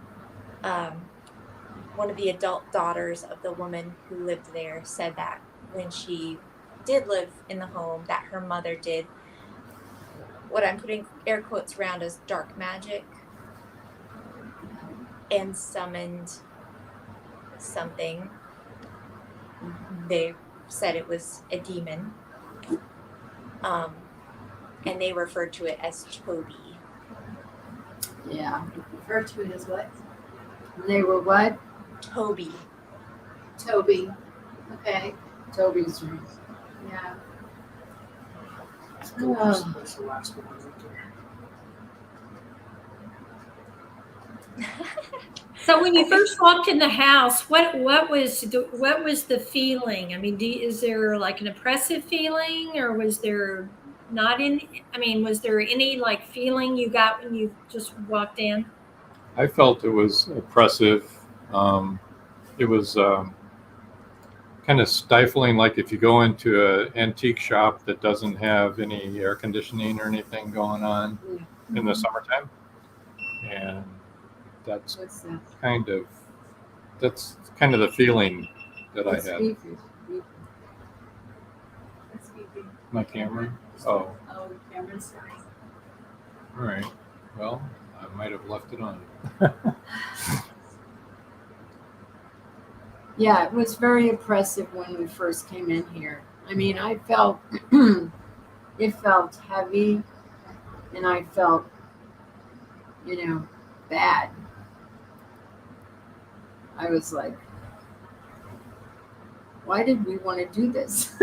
One of the adult daughters of the woman who lived there said that when she did live in the home, that her mother did what I'm putting air quotes around as dark magic and summoned something. They said it was a demon. And they referred to it as Toby. Yeah. Refer to it as what? They were what? Toby. Toby. Okay. Toby's room. Yeah. That's the last one I went to. So when you first walked in the house, what was the feeling? I mean, is there like an oppressive feeling, or was there not any? I mean, was there any like feeling you got when you just walked in? I felt it was oppressive. It was kind of stifling, like if you go into an antique shop that doesn't have any air conditioning or anything going on in the summertime. And that's What's that? kind of the feeling that I had. Beepers. That's beeping. My camera? Oh, Oh, the camera's nice. all right. Well, I might have left it on. Yeah, it was very oppressive when we first came in here. I mean, I felt it felt heavy, and I felt, bad. I was like, why did we want to do this?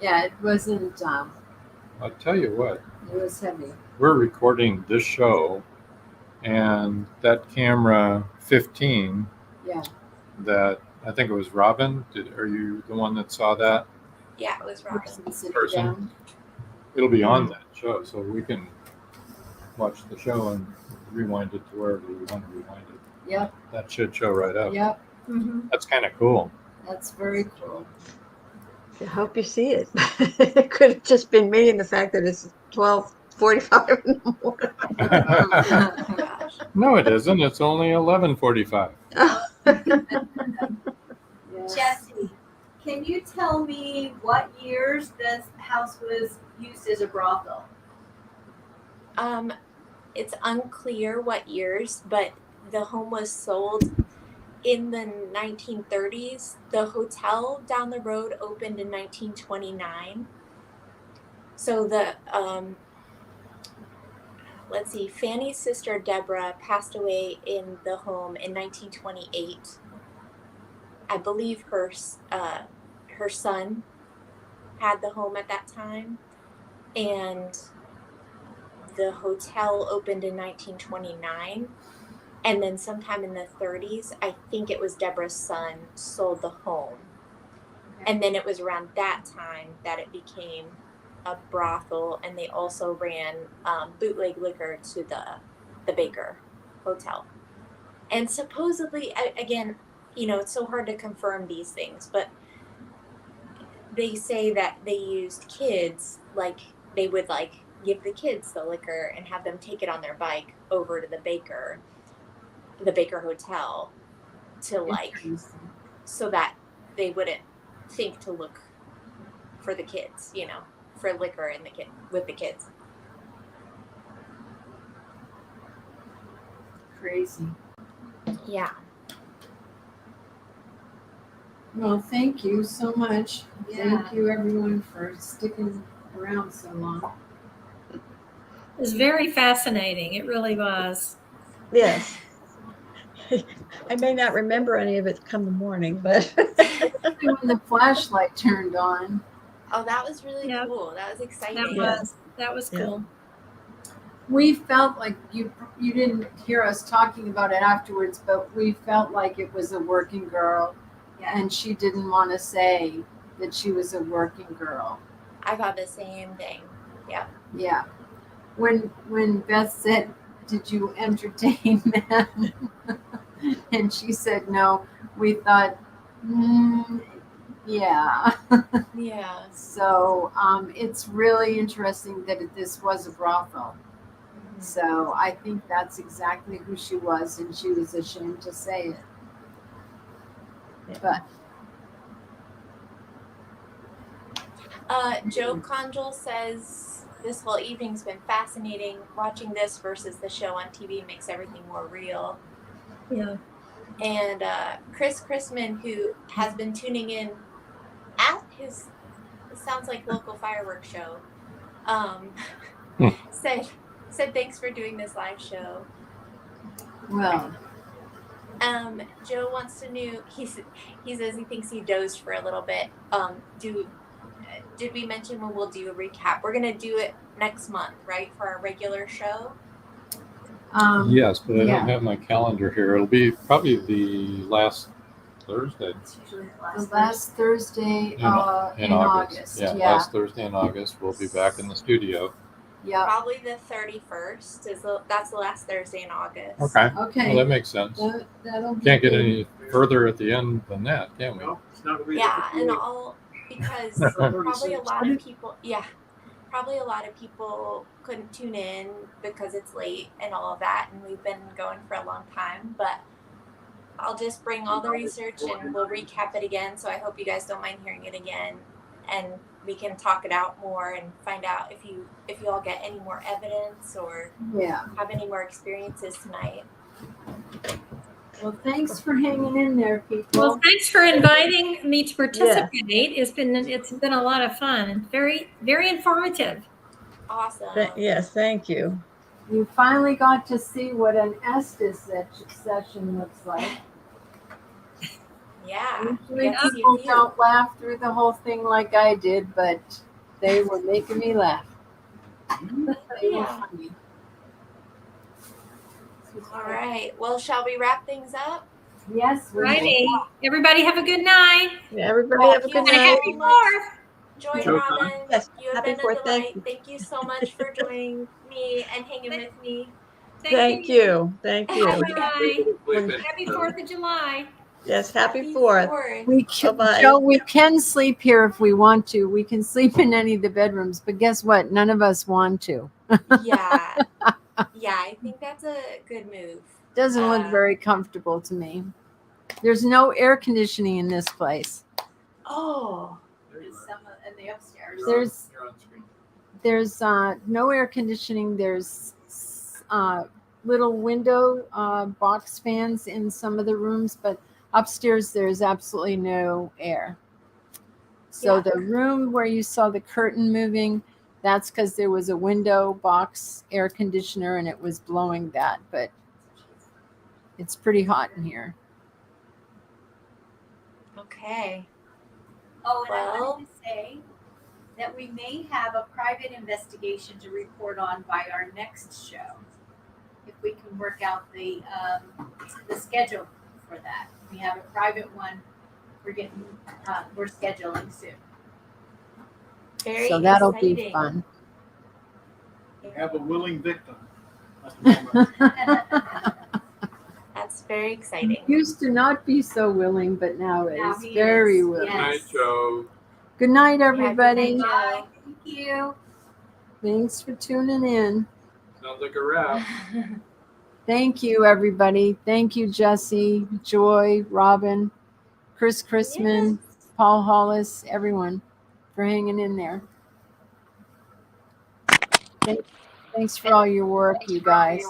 Yeah, it wasn't I'll tell you what, It was heavy. we're recording this show, and that camera 15 Yeah. that I think it was Robin. Are you the one that saw that? Yeah, it was Robin. Person sitting Person. down. It'll be on that show, so we can watch the show and rewind it to wherever we want to rewind it. Yep. That should show right up. Yep. Mhm. That's kind of cool. That's very cool. I hope you see it. It could have just been me and the fact that it's 12:45 in the morning. Oh, gosh. No, it isn't. It's only 11:45. Yes. Jesse, can you tell me what years this house was used as a brothel? It's unclear what years, but the home was sold in the 1930s. The hotel down the road opened in 1929. So let's see, Fanny's sister Deborah passed away in the home in 1928. I believe her son had the home at that time, and the hotel opened in 1929. And then sometime in the 30s, I think it was Deborah's son sold the home. Okay. And then it was around that time that it became a brothel, and they also ran bootleg liquor to the Baker Hotel. And supposedly, again, it's so hard to confirm these things, but they say that they used kids, like they would give the kids the liquor and have them take it on their bike over to the Baker Hotel to so that they wouldn't think to look for the kids, for liquor in with the kids. Crazy. Yeah. Well, thank you so much. Yeah. Thank you, everyone, for sticking around so long. It was very fascinating. It really was. Yes. I may not remember any of it come the morning, but When the flashlight turned on, Oh, that was really Yep. cool. That was exciting. That was Yeah. cool. we felt like you didn't hear us talking about it afterwards, but we felt like it was a working girl, and she didn't want to say that she was a working girl. I thought the same thing. Yep. Yeah. When Beth said, "Did you entertain them?" and she said no, we thought, yeah. Yeah. So it's really interesting that this was a brothel. So I think that's exactly who she was, and she was ashamed to say it. But Joe Conjul says this whole evening's been fascinating. Watching this versus the show on TV makes everything more real. Yeah. And Chris Chrisman, who has been tuning in at his, it sounds like local fireworks show, said thanks for doing this live show. well, Joe wants to know. He says he thinks he dozed for a little bit. Did we mention when we'll do a recap? We're gonna do it next month, right, for our regular show? Yes, but I yeah. don't have my calendar here. It'll be probably the last Thursday It's usually the last Thursday in in August. Yeah, Yeah. last Thursday in August. We'll be back in the studio. Yeah. Probably the 31st. That's the last Thursday in August. Okay. Okay. Well, that makes sense. That'll be Can't get good. any further at the end than that, can we? No, it's not gonna be Yeah, difficult. and all because probably a lot of people. Yeah, probably a lot of people couldn't tune in because it's late and all of that, and we've been going for a long time. But I'll just bring all the research and we'll recap it again. So I hope you guys don't mind hearing it again, and we can talk it out more and find out if you all get any more evidence or Yeah. have any more experiences tonight. Well, thanks for hanging in there, people. Well, thanks for inviting me to participate. It's been a lot of fun and very, very informative. Awesome. Yes, thank you. You finally got to see what an Estes session looks like. Yeah. Usually Get to see a people few. don't laugh through the whole thing like I did, but they were making me laugh. They were Yeah. funny. All right. Well, shall we wrap things up? Yes, we Righty. Everybody have a good night. Yeah, everybody have a good And a night. happy Fourth. Joy and Joy. Robin, Yes, you have happy been a Fourth. Thank delight. you. Thank you so much for joining me and hanging with me. Thank you. Thank you. Bye. When- Happy 4th of July. Yes, happy Fourth. We can, Bye-bye. Joe, we can sleep here if we want to. We can sleep in any of the bedrooms, but guess what? None of us want to. Yeah. Yeah, I think that's a good move. Doesn't look very comfortable to me. There's no air conditioning in this place. Oh. Some in the upstairs. There's no air conditioning. There's little window box fans in some of the rooms, but upstairs there's absolutely no air. So Yeah. the room where you saw the curtain moving, that's because there was a window box air conditioner and it was blowing that, but it's pretty hot in here. Okay. Oh, and I Well- wanted to say that we may have a private investigation to report on by our next show. If we can work out the schedule for that. We have a private one we're scheduling soon. Very So that'll be exciting. fun. We have a willing victim. At the moment. That's very exciting. Used to not be so willing, but now Now is he very is, willing. yes. Joe. Good night, Yeah, good everybody. night, Bye. Thank you. Thanks for tuning in. Sounds like a wrap. Thank you, everybody. Thank you, Jesse, Joy, Robin, Chris Chrisman, Paul Hollis, everyone for hanging in there. Thanks for all your work, you guys.